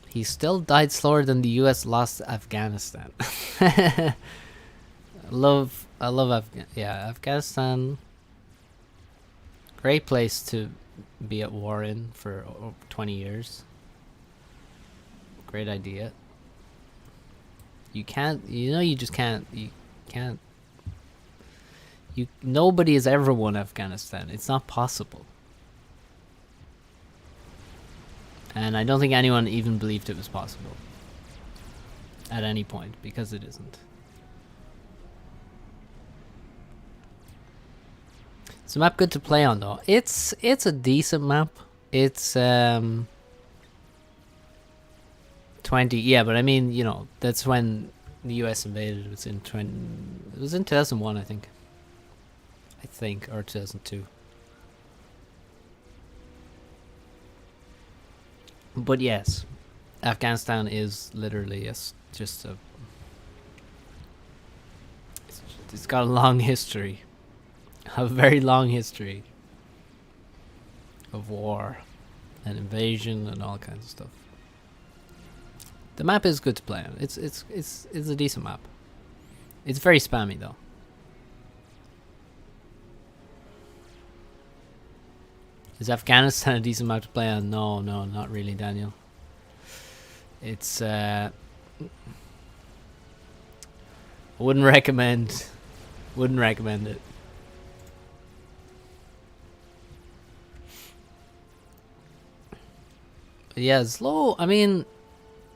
He still died slower than the U.S. lost Afghanistan. I love Afghanistan. Great place to be at war in for over 20 years. Great idea. You can't, you just can't, nobody has ever won Afghanistan. It's not possible. And I don't think anyone even believed it was possible at any point, because it isn't. It's a map good to play on, though. It's a decent map. It's 20, yeah, but I mean, you know, that's when the US invaded. It was in 2001, I think, or 2002. But yes, Afghanistan is literally it's got a long history, a very long history of war and invasion and all kinds of stuff. The map is good to play on. It's a decent map. It's very spammy though. Is Afghanistan a decent map to play on? No, not really, Daniel. It's I wouldn't recommend it. But yeah, it's low. I mean,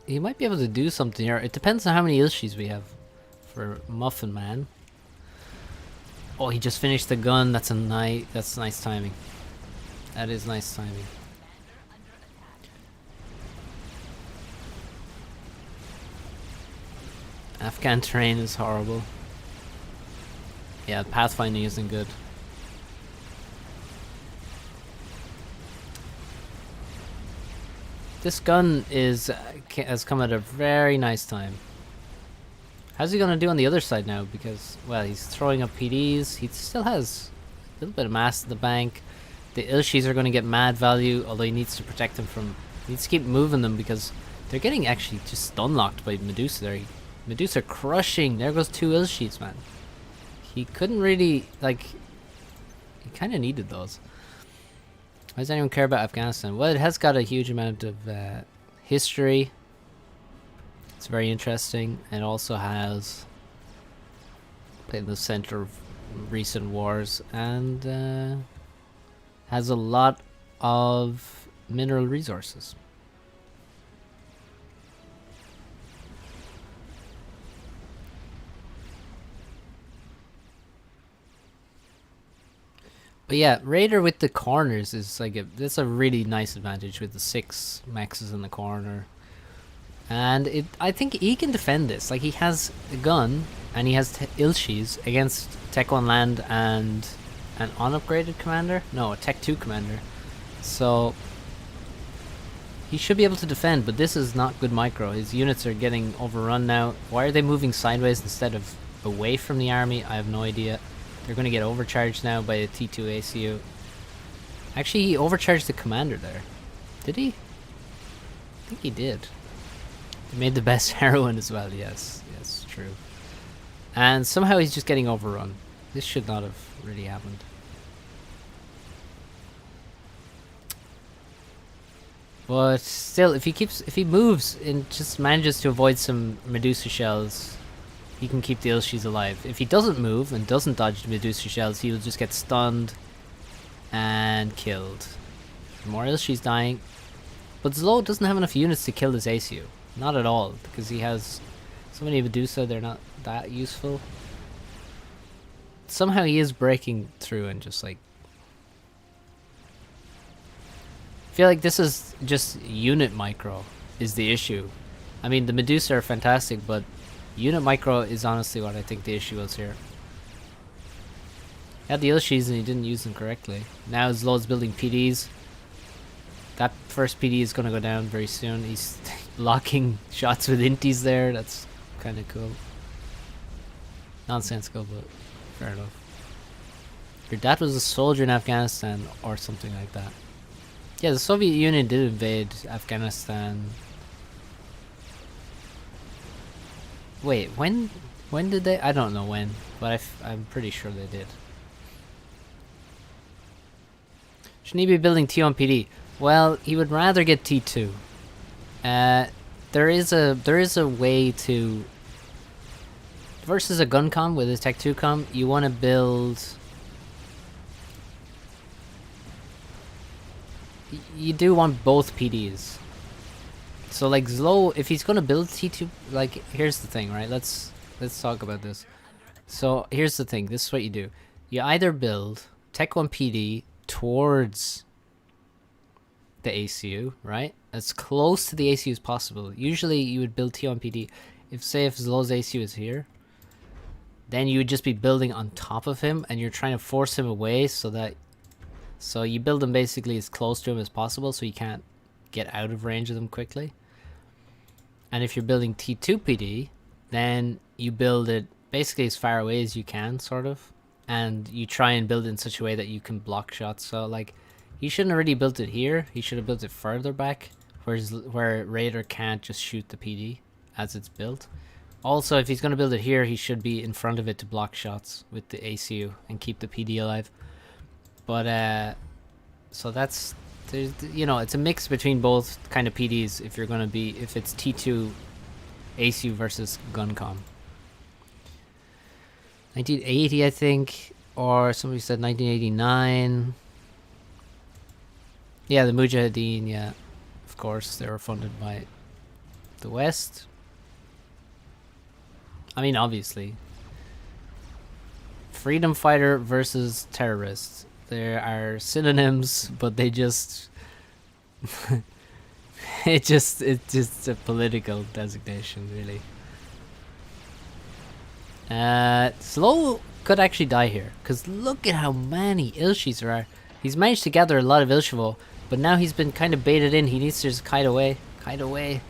you might be able to do something here. It depends on how many Ilshis we have for Muffin Man. Oh, he just finished the gun. That's nice timing. That is nice timing. Afghan terrain is horrible. Yeah, pathfinding isn't good. This gun has come at a very nice time. How's he gonna do on the other side now? Because, well, he's throwing up PDs. He still has a little bit of mass in the bank. The Ilshis are going to get mad value, although he needs to protect them from... He needs to keep moving them because they're getting actually just stun locked by Medusa there. Medusa crushing. There goes 2 Ilshis, man. He couldn't really, like... He kind of needed those. Why does anyone care about Afghanistan? Well, it has got a huge amount of history. It's very interesting. It also has... played in the center of recent wars and... has a lot of mineral resources. But yeah, Raider with the corners is like that's a really nice advantage with the 6 maxes in the corner. And I think he can defend this. Like, he has a gun and he has Ilshis against Tech 1 Land and an unupgraded commander? No, a Tech 2 commander. So he should be able to defend, but this is not good micro. His units are getting overrun now. Why are they moving sideways instead of away from the army? I have no idea. They're going to get overcharged now by a T2 ACU. Actually, he overcharged the commander there. Did he? I think he did. He made the best heroine as well. Yes, true. And somehow he's just getting overrun. This should not have really happened. But still, if he moves and just manages to avoid some Medusa shells, he can keep the Ilshis alive. If he doesn't move and doesn't dodge the Medusa shells, he will just get stunned and killed. More Ilshis dying. But Zlo doesn't have enough units to kill this ACU. Not at all, because he has so many Medusa, they're not that useful. Somehow he is breaking through and just like... I feel like this is just unit micro is the issue. I mean, the Medusa are fantastic, but unit micro is honestly what I think the issue is here. He had the Ilshis and he didn't use them correctly. Now Zlo's building PDs. That first PD is going to go down very soon. He's blocking shots with inties there. That's kind of cool. Nonsensical, but fair enough. Your dad was a soldier in Afghanistan or something like that. Yeah, the Soviet Union did invade Afghanistan. Wait, when did they? I don't know when, but I'm pretty sure they did. Shouldn't he be building T1 PD? Well, he would rather get T2. There is a way to... Versus a gun com with his Tech 2 com, you want to build... You do want both PDs. So like Zlo, if he's gonna build T2, like here's the thing, right? Let's talk about this. So here's the thing. This is what you do. You either build Tech 1 PD towards the ACU, right? As close to the ACU as possible. Usually you would build T1 PD. If Zlo's ACU is here, then you would just be building on top of him, and you're trying to force him away so you build him basically as close to him as possible so you can't get out of range of them quickly. And if you're building T2 PD, then you build it basically as far away as you can, sort of. And you try and build it in such a way that you can block shots. So like, he shouldn't have really built it here. He should have built it further back, where Raider can't just shoot the PD as it's built. Also, if he's going to build it here, he should be in front of it to block shots with the ACU and keep the PD alive. But so that's, you know, it's a mix between both kind of PDs if you're going to be, if it's T2 ACU versus Guncom. 1980, I think, or somebody said 1989. Yeah, the Mujahideen, yeah. Of course, they were funded by the West. I mean, obviously. Freedom fighter versus terrorist. There are synonyms, but they just... it's just a political designation, really. Slow could actually die here, because look at how many Ilshis there are. He's managed to gather a lot of Ilshivo, but now he's been kind of baited in. He needs to just kite away. Kite away.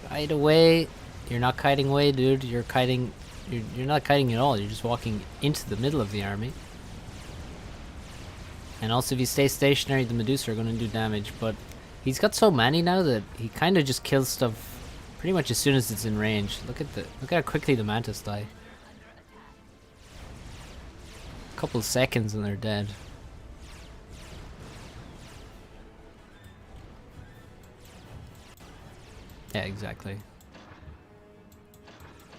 Kite away. You're not kiting away, dude. You're kiting... You're not kiting at all. You're just walking into the middle of the army. And also, if you stay stationary, the Medusa are going to do damage. But he's got so many now that he kind of just kills stuff pretty much as soon as it's in range. Look at how quickly the Mantis die. A couple of seconds and they're dead. Yeah, exactly.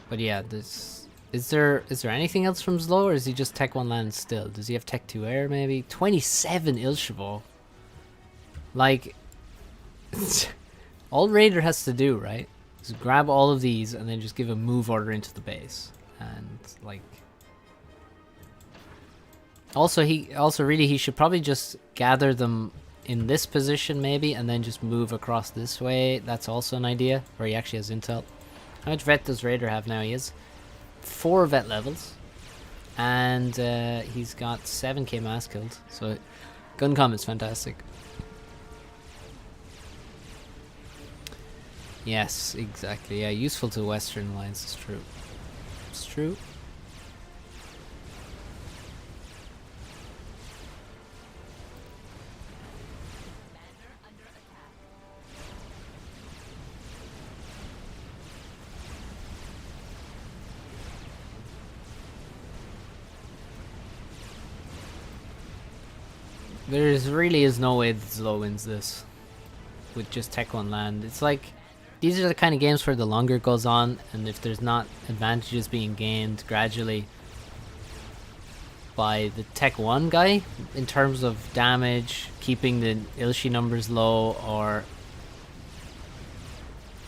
But yeah, is there anything else from Zlo, or is he just Tech 1 land still? Does he have Tech 2 air maybe? 27 Ilshivo. Like, all Raider has to do, right, is grab all of these and then just give a move order into the base. And like, also he should probably just gather them in this position maybe, and then just move across this way. That's also an idea, where he actually has intel. How much vet does Raider have now? He has 4 vet levels, and he's got 7k mass killed. So Guncom is fantastic. Yes, exactly. Yeah, useful to Western lines. It's true. It's true. There really is no way that Zlo wins this. with just Tech 1 land. It's like, these are the kind of games where the longer it goes on, and if there's not advantages being gained gradually by the Tech 1 guy, in terms of damage, keeping the Ilshi numbers low, or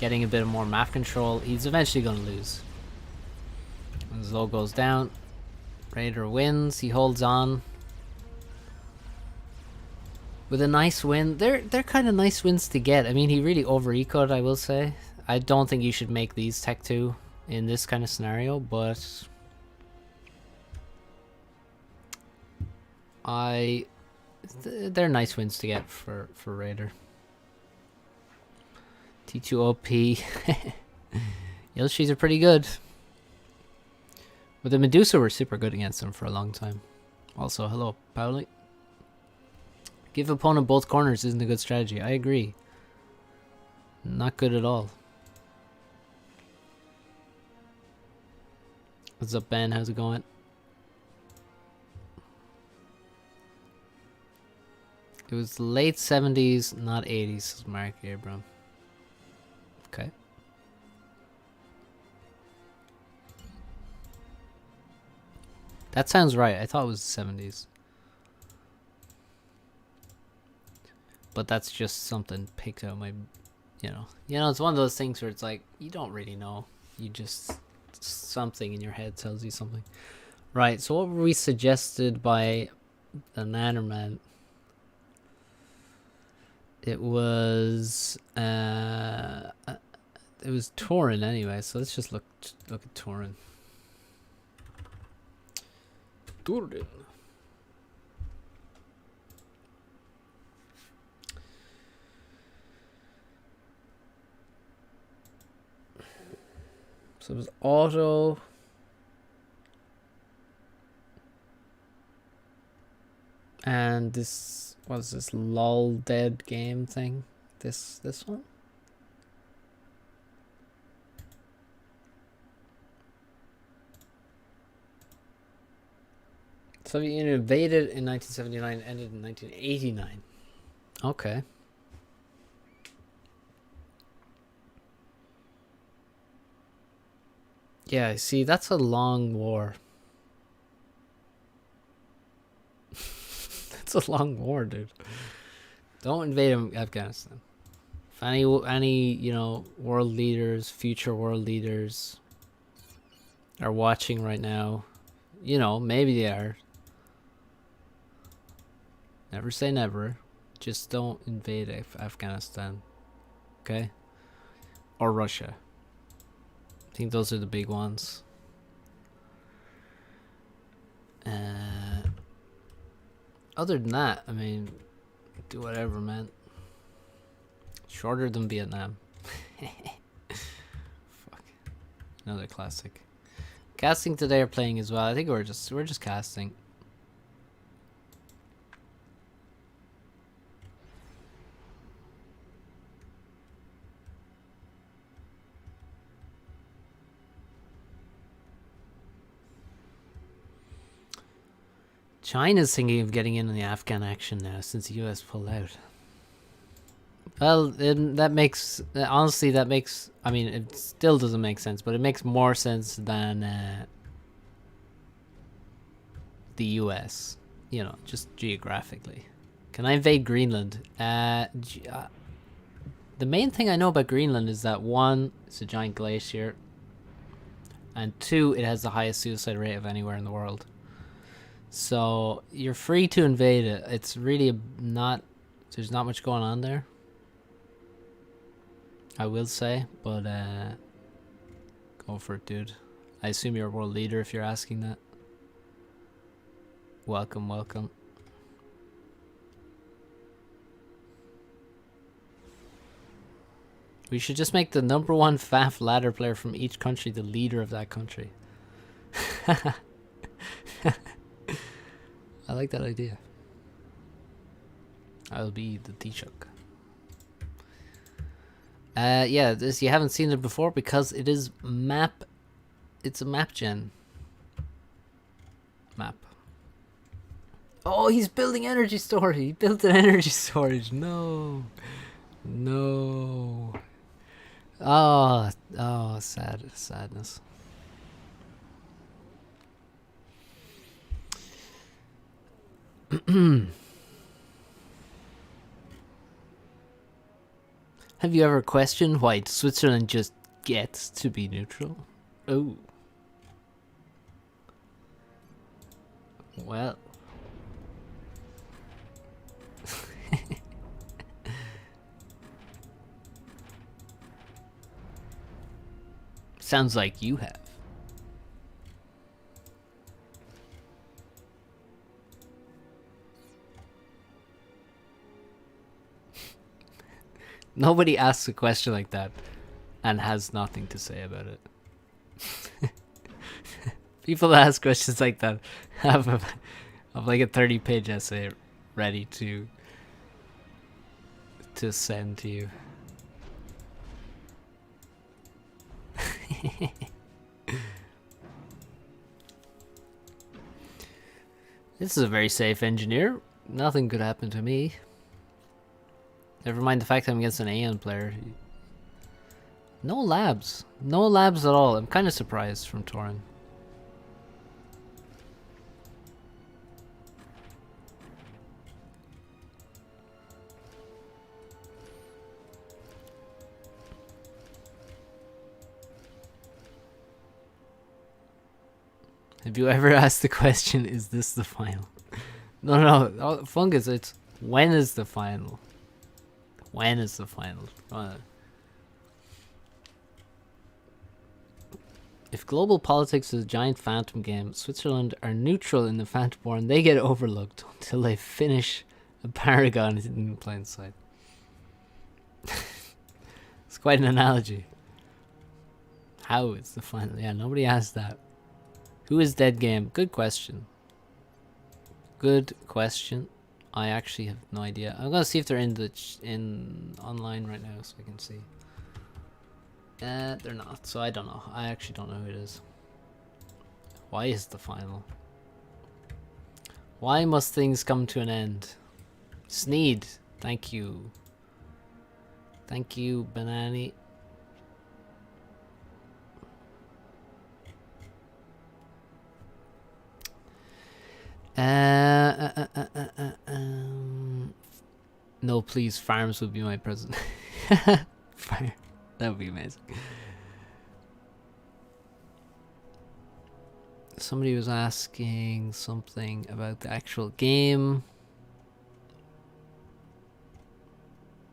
getting a bit more map control, he's eventually going to lose. When his low goes down, Raider wins, he holds on. With a nice win. They're kind of nice wins to get. I mean, he really over-ecoed, I will say. I don't think you should make these Tech 2 in this kind of scenario, but they're nice wins to get for Raider. T2 OP. Ilshis are pretty good. But the Medusa were super good against them for a long time. Also, hello, Pauli. Give opponent both corners isn't a good strategy. I agree. Not good at all. What's up, Ben? How's it going? It was late 70s, not 80s, says Mark Abram. Okay. That sounds right. I thought it was the 70s. But that's just something picked out my, you know, it's one of those things where it's like, you don't really know. You just, something in your head tells you something. Right, so what were we suggested by the Nannerman? It was Turin anyway, so let's just look at Turin. Turin. So it was auto. And this was this lol dead game thing. This one. Soviet Union invaded in 1979, ended in 1989. Okay. Yeah, see, that's a long war. That's a long war, dude. Don't invade Afghanistan. If any, you know, world leaders, future world leaders are watching right now, you know, maybe they are. Never say never. Just don't invade Afghanistan. Okay? Or Russia. I think those are the big ones. Other than that, I mean, do whatever, man. Shorter than Vietnam. Fuck. Another classic. Casting today are playing as well. I think we're just casting. China's thinking of getting in on the Afghan action now since the US pulled out. Well, that makes... honestly, that makes... I mean, it still doesn't make sense, but it makes more sense than the US. You know, just geographically. Can I invade Greenland? The main thing I know about Greenland is that, one, it's a giant glacier. And two, it has the highest suicide rate of anywhere in the world. So you're free to invade it. It's really not... There's not much going on there, I will say, but go for it, dude. I assume you're a world leader if you're asking that. Welcome, welcome. We should just make the #1 FAF ladder player from each country the leader of that country. I like that idea. I'll be the Taoiseach. Yeah, this, you haven't seen it before because it is map. It's a map gen. Map. Oh, he's building energy storage. He built an energy storage. No. No. Oh, oh, sadness. Have you ever questioned why Switzerland just gets to be neutral? Oh. Well. Sounds like you have. Nobody asks a question like that and has nothing to say about it. People that ask questions like that have like a 30-page essay ready to send to you. This is a very safe engineer. Nothing could happen to me. Never mind the fact that I'm against an Aeon player. No labs. No labs at all. I'm kind of surprised from Turin. Have you ever asked the question, is this the final? No, Fungus, it's when is the final? When is the final? If global politics is a giant phantom game, Switzerland are neutral in the Phantom War and they get overlooked until they finish a paragon in plain sight. It's quite an analogy. How is the final? Yeah, nobody asked that. Who is dead game? Good question. Good question. I actually have no idea. I'm gonna see if they're in online right now so I can see. They're not, so I don't know. I actually don't know who it is. Why is the final? Why must things come to an end? Sneed, thank you. Thank you, Banani. No, please, farms would be my present. Fire. That would be amazing. Somebody was asking something about the actual game,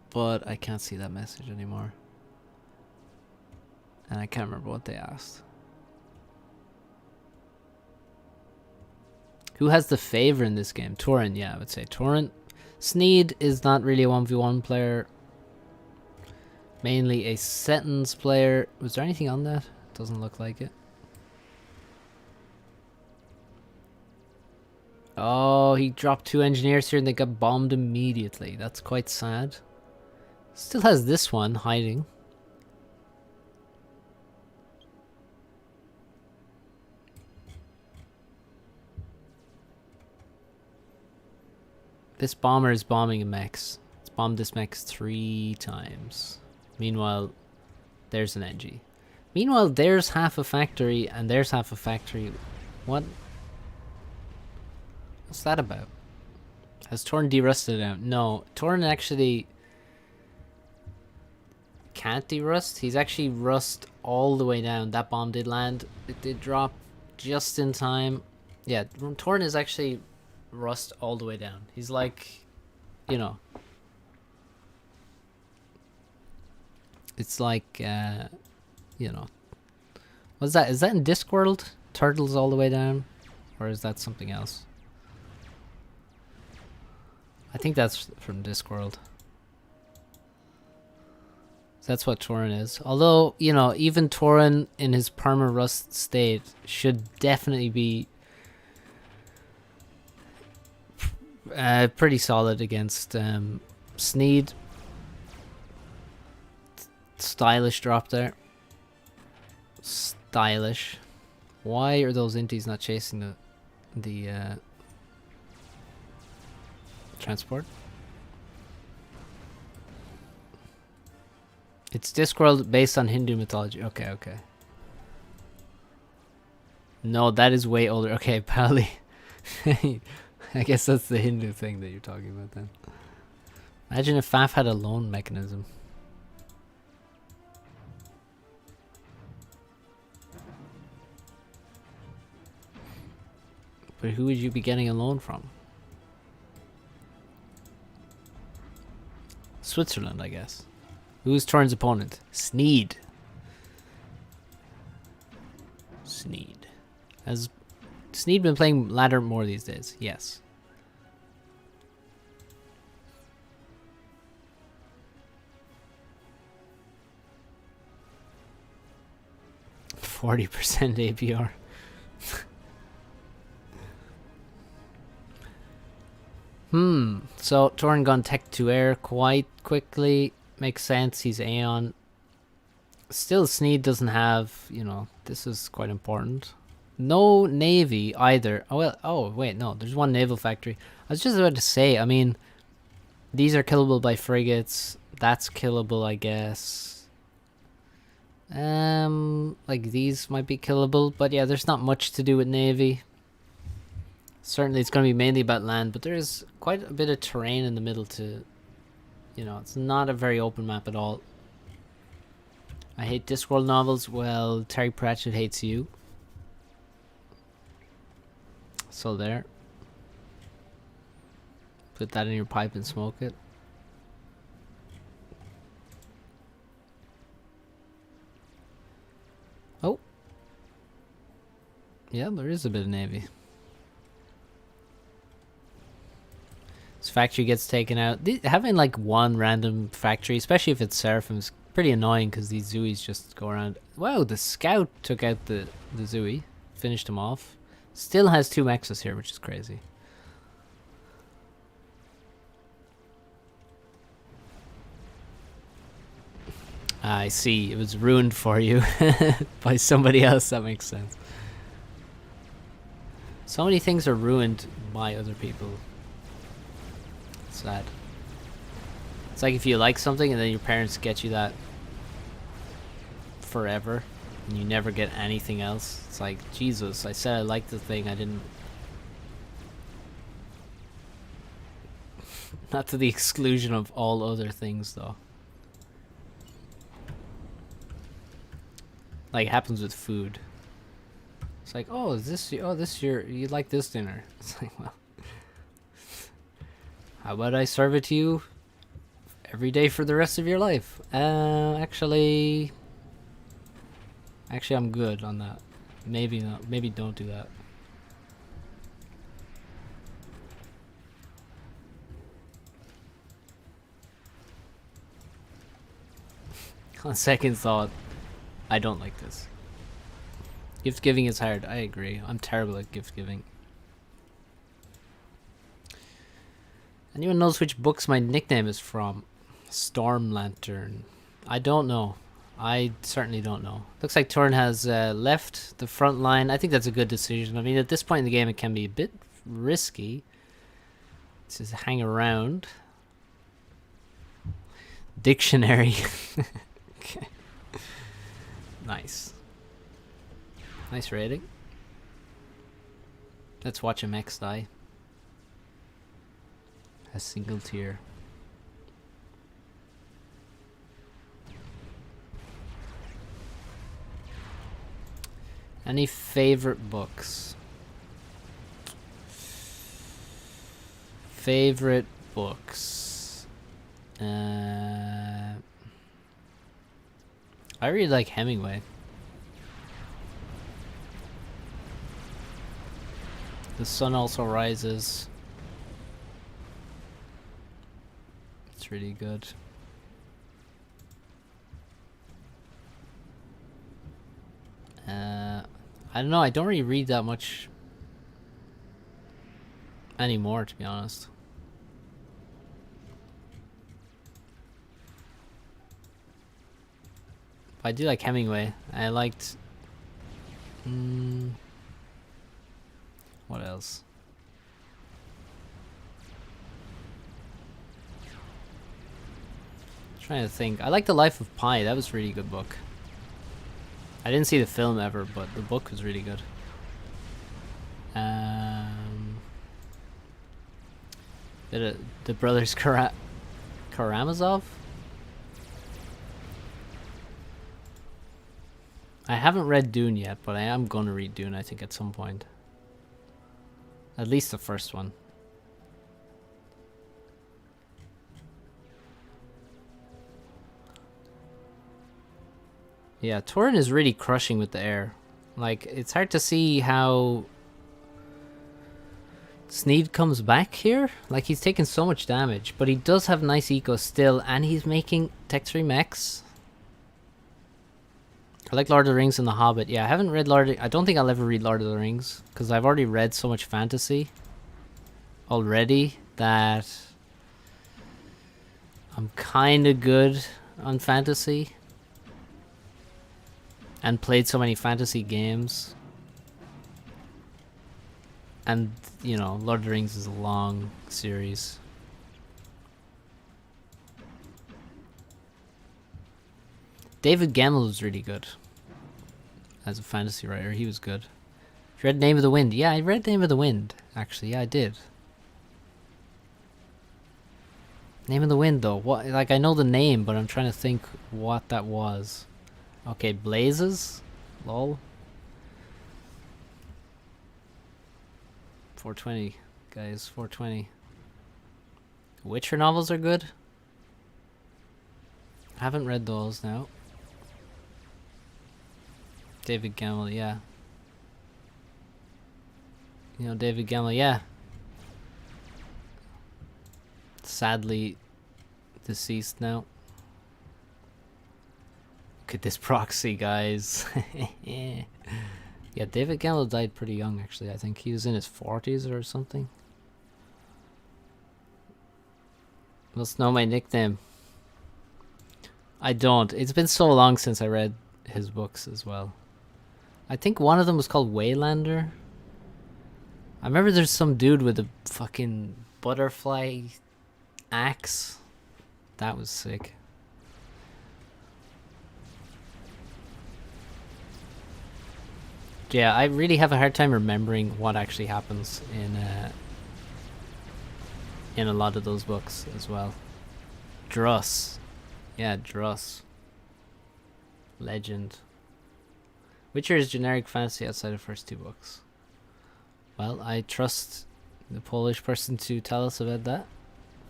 but I can't see that message anymore. And I can't remember what they asked. Who has the favor in this game? Turin, yeah, I would say Turin. Sneed is not really a 1v1 player. Mainly a sentence player. Was there anything on that? Doesn't look like it. Oh, he dropped 2 engineers here and they got bombed immediately. That's quite sad. Still has this one hiding. This bomber is bombing a mechs. It's bombed this mechs 3 times. Meanwhile, there's an NG. Meanwhile, there's half a factory and there's half a factory. What? What's that about? Has Turin derusted out? No, Turin actually can't derust. He's actually rust all the way down. That bomb did land. It did drop just in time. Yeah, Turin is actually rust all the way down. He's like, you know, it's like, you know, what's that? Is that in Discworld? Turtles all the way down? Or is that something else? I think that's from Discworld. That's what Turin is. Although, you know, even Turin in his perma-rust state should definitely be pretty solid against Sneed. Stylish drop there. Stylish. Why are those inties not chasing the transport? It's Discworld based on Hindu mythology. Okay, okay. No, that is way older. Okay, Pali. I guess that's the Hindu thing that you're talking about then. Imagine if FAF had a loan mechanism. But who would you be getting a loan from? Switzerland, I guess. Who's Turin's opponent? Sneed. Sneed. Has Sneed been playing ladder more these days? Yes. 40% APR. So Turin gone tech to air quite quickly. Makes sense, he's Aeon. Still, Sneed doesn't have, you know, this is quite important. No navy either. Oh, well, oh, wait, no, there's one naval factory. I was just about to say, I mean, these are killable by frigates. That's killable, I guess. Like these might be killable, but yeah, there's not much to do with navy. Certainly it's going to be mainly about land, but there's quite a bit of terrain in the middle to, you know, it's not a very open map at all. I hate Discworld novels. Well, Terry Pratchett hates you. So there. Put that in your pipe and smoke it. Oh. Yeah, there is a bit of navy. This factory gets taken out. Having like one random factory, especially if it's Seraphim, is pretty annoying because these Zoos just go around. Wow, the scout took out the Zooey. Finished him off. Still has 2 Mexes here, which is crazy. I see. It was ruined for you by somebody else. That makes sense. So many things are ruined by other people. Sad. It's like if you like something and then your parents get you that forever and you never get anything else. It's like, Jesus, I said I liked the thing, I didn't. Not to the exclusion of all other things though. Like it happens with food. It's like, oh, is this, oh, this your, you like this dinner? It's like, well, how about I serve it to you every day for the rest of your life? Actually, I'm good on that. Maybe not. Maybe don't do that. On second thought, I don't like this. Gift giving is hard. I agree. I'm terrible at gift giving. Anyone knows which books my nickname is from? Storm Lantern. I don't know. I certainly don't know. Looks like Turin has left the front line. I think that's a good decision. I mean, at this point in the game, it can be a bit risky to just hang around. Dictionary. Okay. Nice. Nice rating. Let's watch a mech die. A single tier. Any favorite books? Favorite books. I really like Hemingway. The Sun Also Rises. It's really good. I don't know, I don't really read that much anymore, to be honest. But I do like Hemingway. I liked... what else? Trying to think. I like The Life of Pi. That was a really good book. I didn't see the film ever, but the book was really good. The brothers Karamazov? I haven't read Dune yet, but I am gonna read Dune, I think, at some point. At least the first one. Yeah, Turin is really crushing with the air. Like, it's hard to see how Sneed comes back here. Like, he's taking so much damage, but he does have nice eco still, and he's making Tech 3 mechs. I like Lord of the Rings and The Hobbit. Yeah, I haven't read I don't think I'll ever read Lord of the Rings, because I've already read so much fantasy already that I'm kind of good on fantasy. And played so many fantasy games. And, you know, Lord of the Rings is a long series. David Gemmell was really good. As a fantasy writer, he was good. You read Name of the Wind? Yeah, I read Name of the Wind, actually. Yeah, I did. Name of the Wind, though. What? Like, I know the name, but I'm trying to think what that was. Okay, Blazes? Lol. 420, guys. 420. Witcher novels are good. I haven't read those now. David Gemmell, yeah. You know, David Gemmell, yeah. Sadly deceased now. Look at this proxy, guys. Yeah, David Gemmell died pretty young, actually. I think he was in his 40s or something. Must know my nickname. I don't. It's been so long since I read his books as well. I think one of them was called Waylander. I remember there's some dude with a fucking butterfly axe. That was sick. Yeah, I really have a hard time remembering what actually happens in a lot of those books as well. Druss. Yeah, Druss. Legend. Witcher is generic fantasy outside the first two books. Well, I trust the Polish person to tell us about that,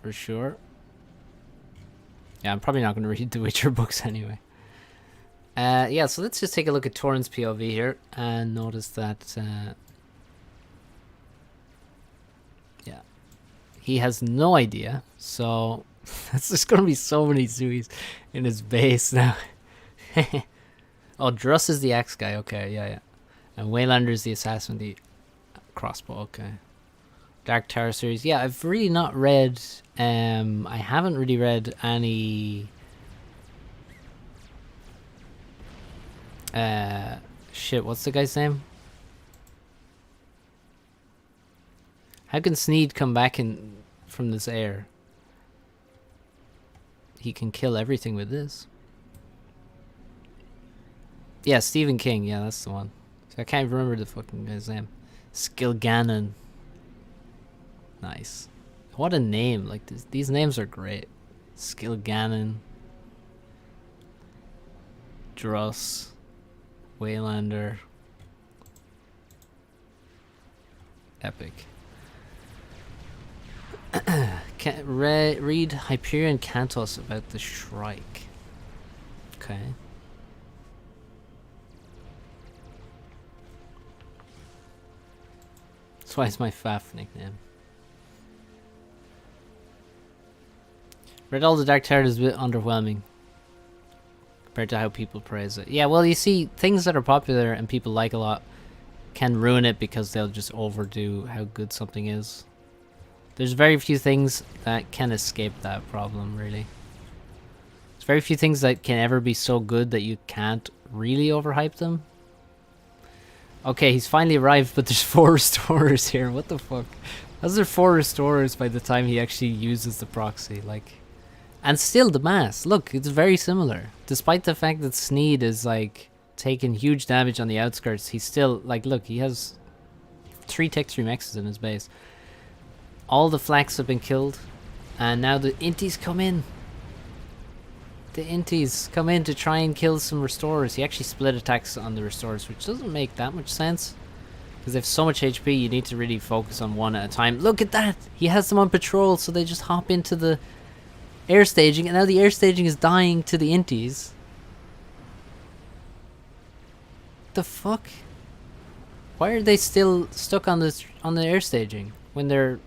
for sure. Yeah, I'm probably not going to read the Witcher books anyway. Yeah, so let's just take a look at Turin's POV here and notice that, yeah, he has no idea. So there's just going to be so many Zuis in his base now. Oh, Druss is the axe guy. Okay, yeah. And Waylander is the assassin, the crossbow. Okay. Dark Tower series. Yeah, I've really not read. I haven't really read any. Shit, what's the guy's name? How can Sneed come back in from this air? He can kill everything with this. Yeah, Stephen King. Yeah, that's the one. So I can't remember the fucking guy's name. Skilgannon. Nice. What a name. Like, these names are great. Skilgannon. Druss. Waylander. Epic. Read Hyperion Cantos about the Shrike. Okay. That's why it's my Faf nickname. Read all the Dark Tower is a bit underwhelming compared to how people praise it. Yeah, well, you see, things that are popular and people like a lot can ruin it because they'll just overdo how good something is. There's very few things that can escape that problem, really. There's very few things that can ever be so good that you can't really overhype them. Okay, he's finally arrived, but there's 4 restorers here. What the fuck? How's there 4 restorers by the time he actually uses the proxy? Like, And still the mass. Look, it's very similar. Despite the fact that Sneed is like taking huge damage on the outskirts, he's still like, look, he has 3 Tech 3 mexes in his base. All the flax have been killed, and now the inties come in. The inties come in to try and kill some restorers. He actually split attacks on the restorers, which doesn't make that much sense. Because they have so much HP, you need to really focus on one at a time. Look at that! He has them on patrol, so they just hop into the air staging, and now the air staging is dying to the inties. The fuck? Why are they still stuck on this on the air staging when they're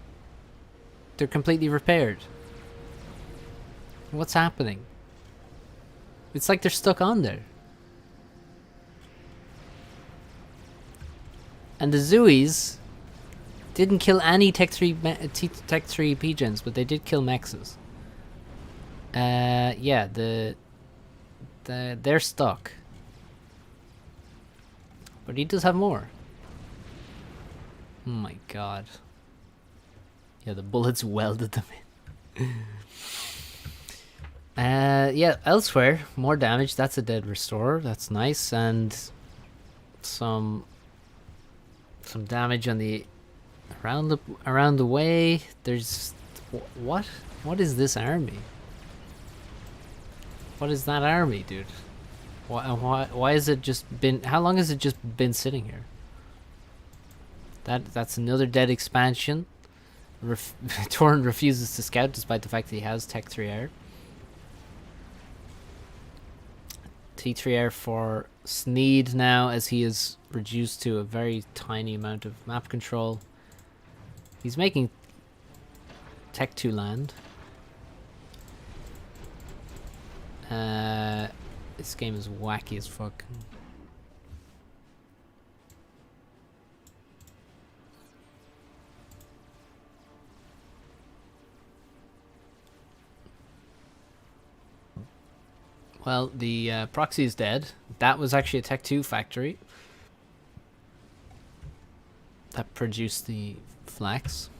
completely repaired? What's happening? It's like they're stuck on there. And the Zooies didn't kill any Tech 3 P-Gens, but they did kill Mexes. Yeah, they're stuck. But he does have more. Oh my god. Yeah, the bullets welded them in. Yeah, elsewhere, more damage. That's a dead restorer. That's nice. And some damage on the around the way. There's what is this army? What is that army, dude? Why has it just been, how long has it just been sitting here? That's another dead expansion. Turin refuses to scout despite the fact that he has Tech 3 air. T3 air for Sneed now, as he is reduced to a very tiny amount of map control. He's making Tech 2 land. This game is wacky as fuck. Well, the proxy is dead. That was actually a Tech 2 factory that produced the flax.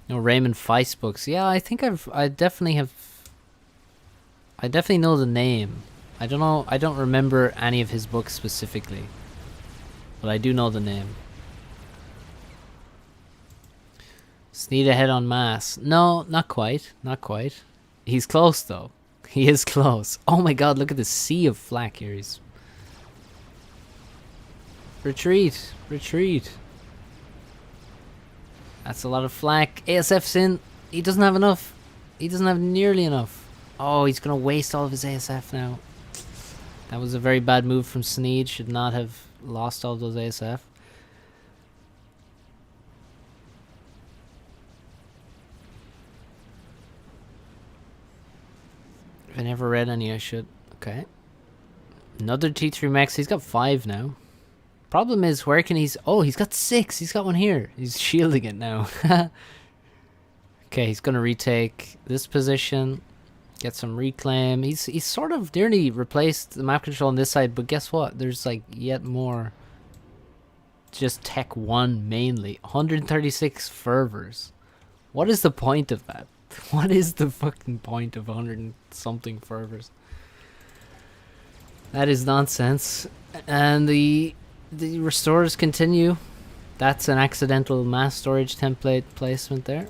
No, Raymond Feist books. Yeah, I think I definitely know the name. I don't know. I don't remember any of his books specifically, but I do know the name. Sneed ahead on mass. No, not quite. Not quite. He's close though. He is close. Oh my god, look at the sea of flak here. He's... Retreat. Retreat. That's a lot of flak. ASF's in. He doesn't have enough. He doesn't have nearly enough. Oh, he's going to waste all of his ASF now. That was a very bad move from Sneed. Should not have lost all of those ASF. If I never read any, I should. Okay. Another T3 Max. He's got 5 now. Problem is, where can he's... Oh, he's got 6. He's got one here. He's shielding it now. Okay, he's going to retake this position. Get some reclaim. He's sort of nearly replaced the map control on this side, but guess what? There's like yet more. Just Tech 1 mainly. 136 fervors. What is the point of that? What is the fucking point of 100 and something fervors? That is nonsense. And the restorers continue. That's an accidental mass storage template placement there.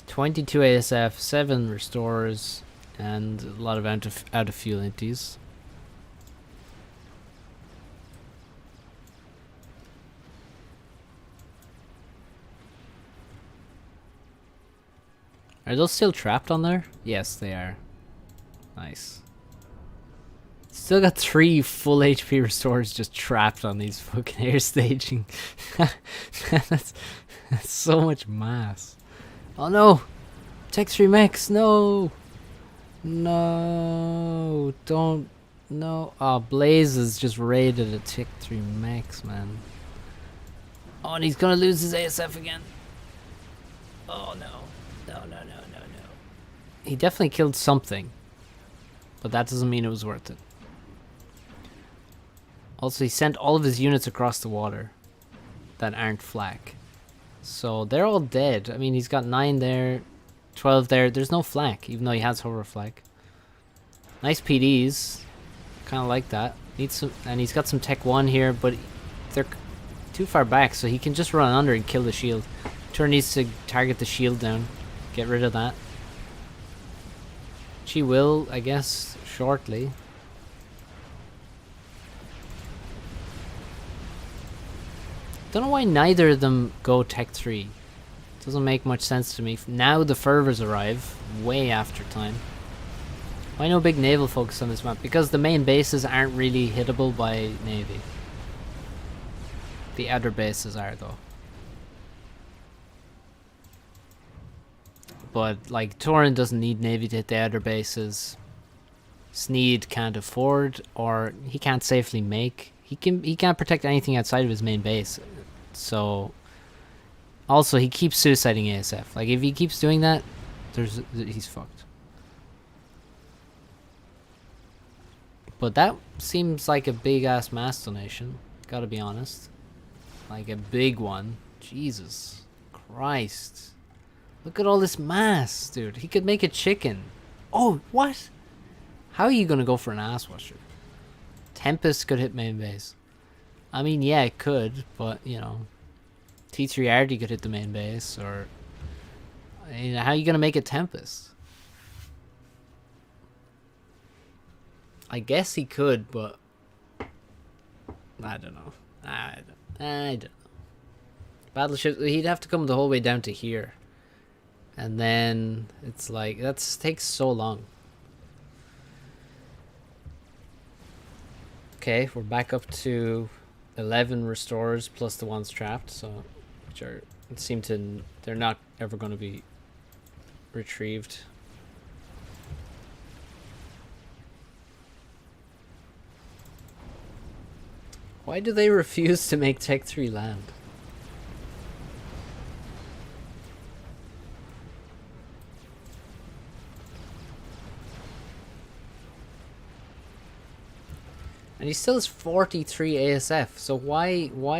(22 ASF, 7 restorers, and a lot of out of fuel inties. Are those still trapped on there? Yes, they are. Nice. Still got 3 full HP restorers just trapped on these fucking air staging. that's so much mass. Oh no! Tech 3 mechs, no! No! Don't... No. Oh, Blaze has just raided a Tech 3 mechs, man. Oh, and he's gonna lose his ASF again. Oh no. No. He definitely killed something. But that doesn't mean it was worth it. Also, he sent all of his units across the water that aren't flak. So they're all dead. I mean, he's got 9 there, 12 there. There's no flak, even though he has hover flak. Nice PDs. Kind of like that. Needs some, and he's got some Tech 1 here, but they're too far back, so he can just run under and kill the shield. Turin needs to target the shield down. Get rid of that. She will, I guess, shortly. Don't know why neither of them go Tech 3. Doesn't make much sense to me. Now the fervors arrive, way after time. Why no big naval focus on this map? Because the main bases aren't really hittable by navy. The outer bases are, though. But, like, Turin doesn't need navy to hit the outer bases. Sneed can't afford, or he can't safely make. He can't protect anything outside of his main base. So, also he keeps suiciding ASF. Like, if he keeps doing that, he's fucked. But that seems like a big ass mass donation. Gotta be honest. Like a big one. Jesus Christ. Look at all this mass, dude. He could make a chicken. Oh, what? How are you gonna go for an ass washer? Tempest could hit main base. I mean, yeah, it could, but, you know. T3 RD could hit the main base, or... I mean, how are you gonna make a Tempest? I guess he could, but... I don't know. I don't know. Battleship, he'd have to come the whole way down to here. And then, it's like, that takes so long. Okay, we're back up to 11 restores plus the ones trapped, so which are they're not ever going to be retrieved. Why do they refuse to make Tech 3 land? And he still has 43 ASF, so why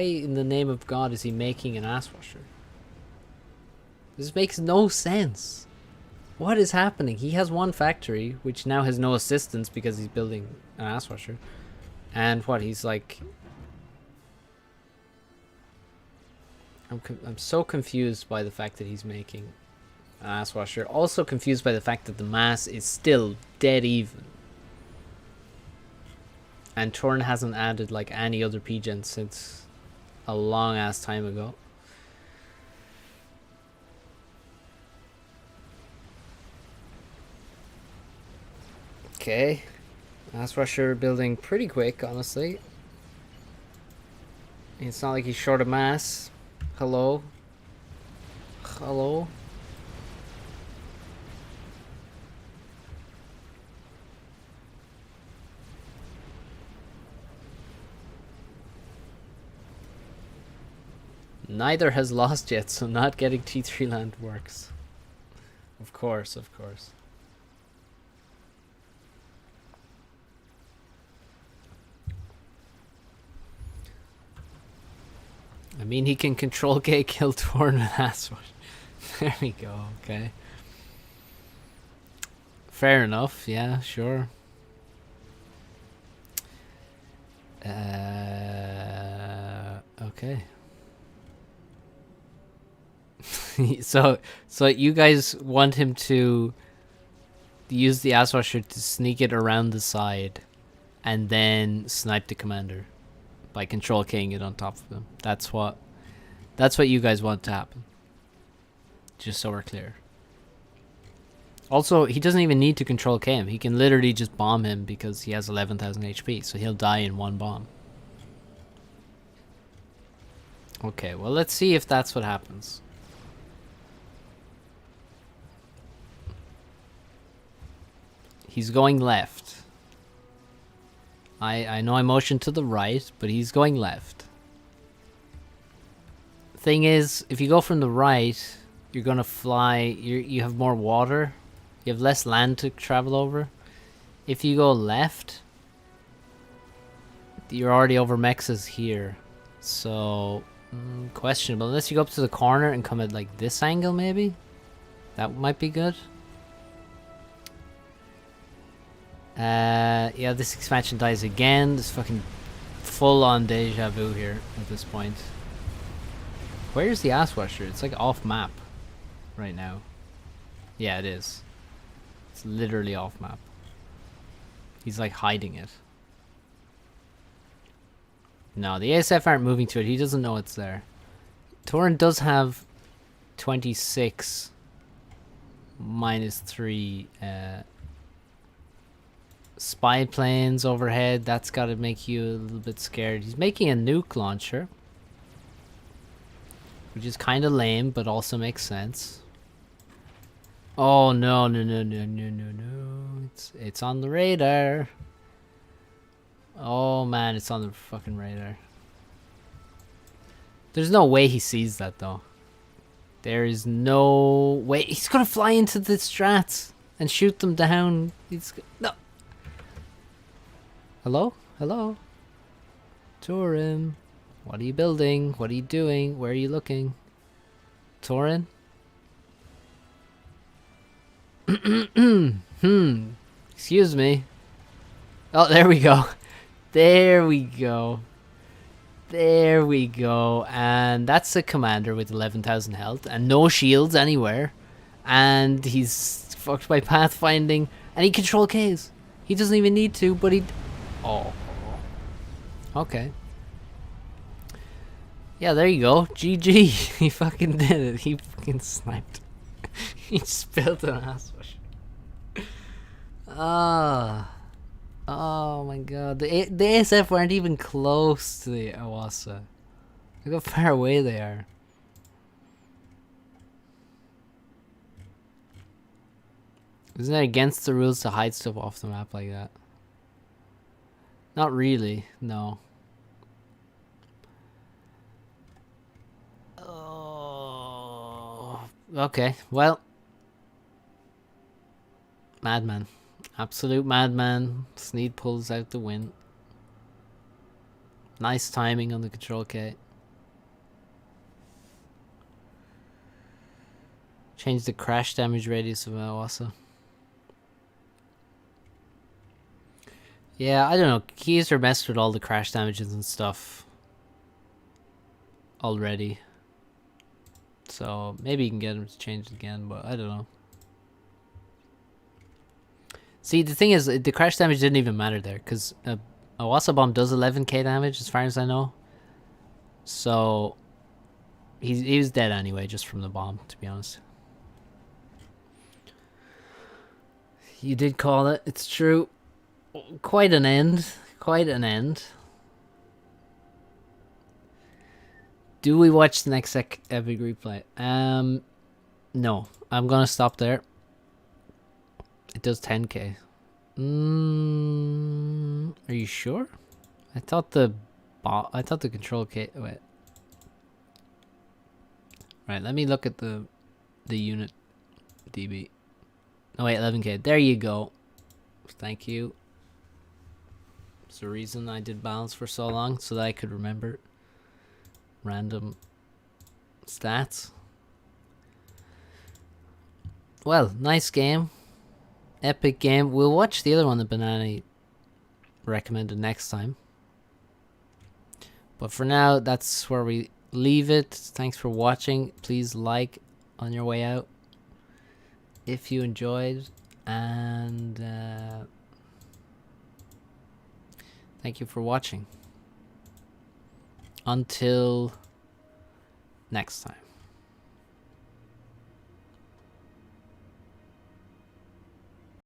in the name of God is he making an ass washer? This makes no sense. What is happening? He has one factory, which now has no assistance because he's building an ass washer. And what, he's like... I'm so confused by the fact that he's making an ass washer. Also confused by the fact that the mass is still dead even. And Turin hasn't added like any other PGen since a long ass time ago. Okay. Mass Rusher building pretty quick, honestly. It's not like he's short of mass. Hello? Hello? Neither has lost yet, so not getting T3 land works. Of course, of course. I mean, he can control K, kill Turin with ass wash. There we go, okay. Fair enough, yeah, sure. Okay. So you guys want him to use the ass washer to sneak it around the side and then snipe the commander by control K'ing it on top of him. That's what you guys want to happen. Just so we're clear. Also, he doesn't even need to control K him. He can literally just bomb him because he has 11,000 HP, so he'll die in one bomb. Okay, well, let's see if that's what happens. He's going left. I know I motioned to the right, but he's going left. Thing is, if you go from the right, you're gonna fly. You have more water. You have less land to travel over. If you go left, you're already over Mexas here. So, questionable. Unless you go up to the corner and come at like this angle, maybe? That might be good. Yeah, this expansion dies again. This fucking full-on deja vu here at this point. Where's the ass washer? It's like off map right now. Yeah, it is. It's literally off map. He's like hiding it. No, the ASF aren't moving to it. He doesn't know it's there. Turin does have 26 -3 spy planes overhead. That's got to make you a little bit scared. He's making a nuke launcher, which is kind of lame, but also makes sense. Oh no, no, no, no, no, no, no. It's on the radar. Oh man, it's on the fucking radar. There's no way he sees that though. There is no way. He's gonna fly into the strats and shoot them down. No. Hello? Hello? Turin. What are you building? What are you doing? Where are you looking? Turin? Excuse me. Oh, there we go. There we go. There we go. And that's a commander with 11,000 health and no shields anywhere. And he's fucked by pathfinding. And he control Ks. He doesn't even need to, but he... Oh. Okay. Yeah, there you go. GG. He fucking did it. He fucking sniped. He spilled an ass wash. Ah. Oh my god. The ASF weren't even close to the Awasa. Look how far away they are. Isn't it against the rules to hide stuff off the map like that? Not really, no. Oh, okay, well. Madman. Absolute madman. Sneed pulls out the win. Nice timing on the control K. Change the crash damage radius of Awasa. Yeah, I don't know. Keys are messed with all the crash damages and stuff already. So maybe you can get them to change it again, but I don't know. See, the thing is, the crash damage didn't even matter there, because Awasa Bomb does 11k damage, as far as I know. So, he was dead anyway, just from the bomb, to be honest. You did call it, it's true. Quite an end. Quite an end. Do we watch the next epic replay? No. I'm gonna stop there. It does 10k. Are you sure? I thought the control K. Wait. Right, let me look at the unit DB. Oh wait, 11k. There you go. Thank you. It's the reason I did balance for so long, so that I could remember random stats. Well, nice game. Epic game. We'll watch the other one that Banana recommended next time. But for now, that's where we leave it. Thanks for watching. Please like on your way out if you enjoyed. And thank you for watching. Until next time.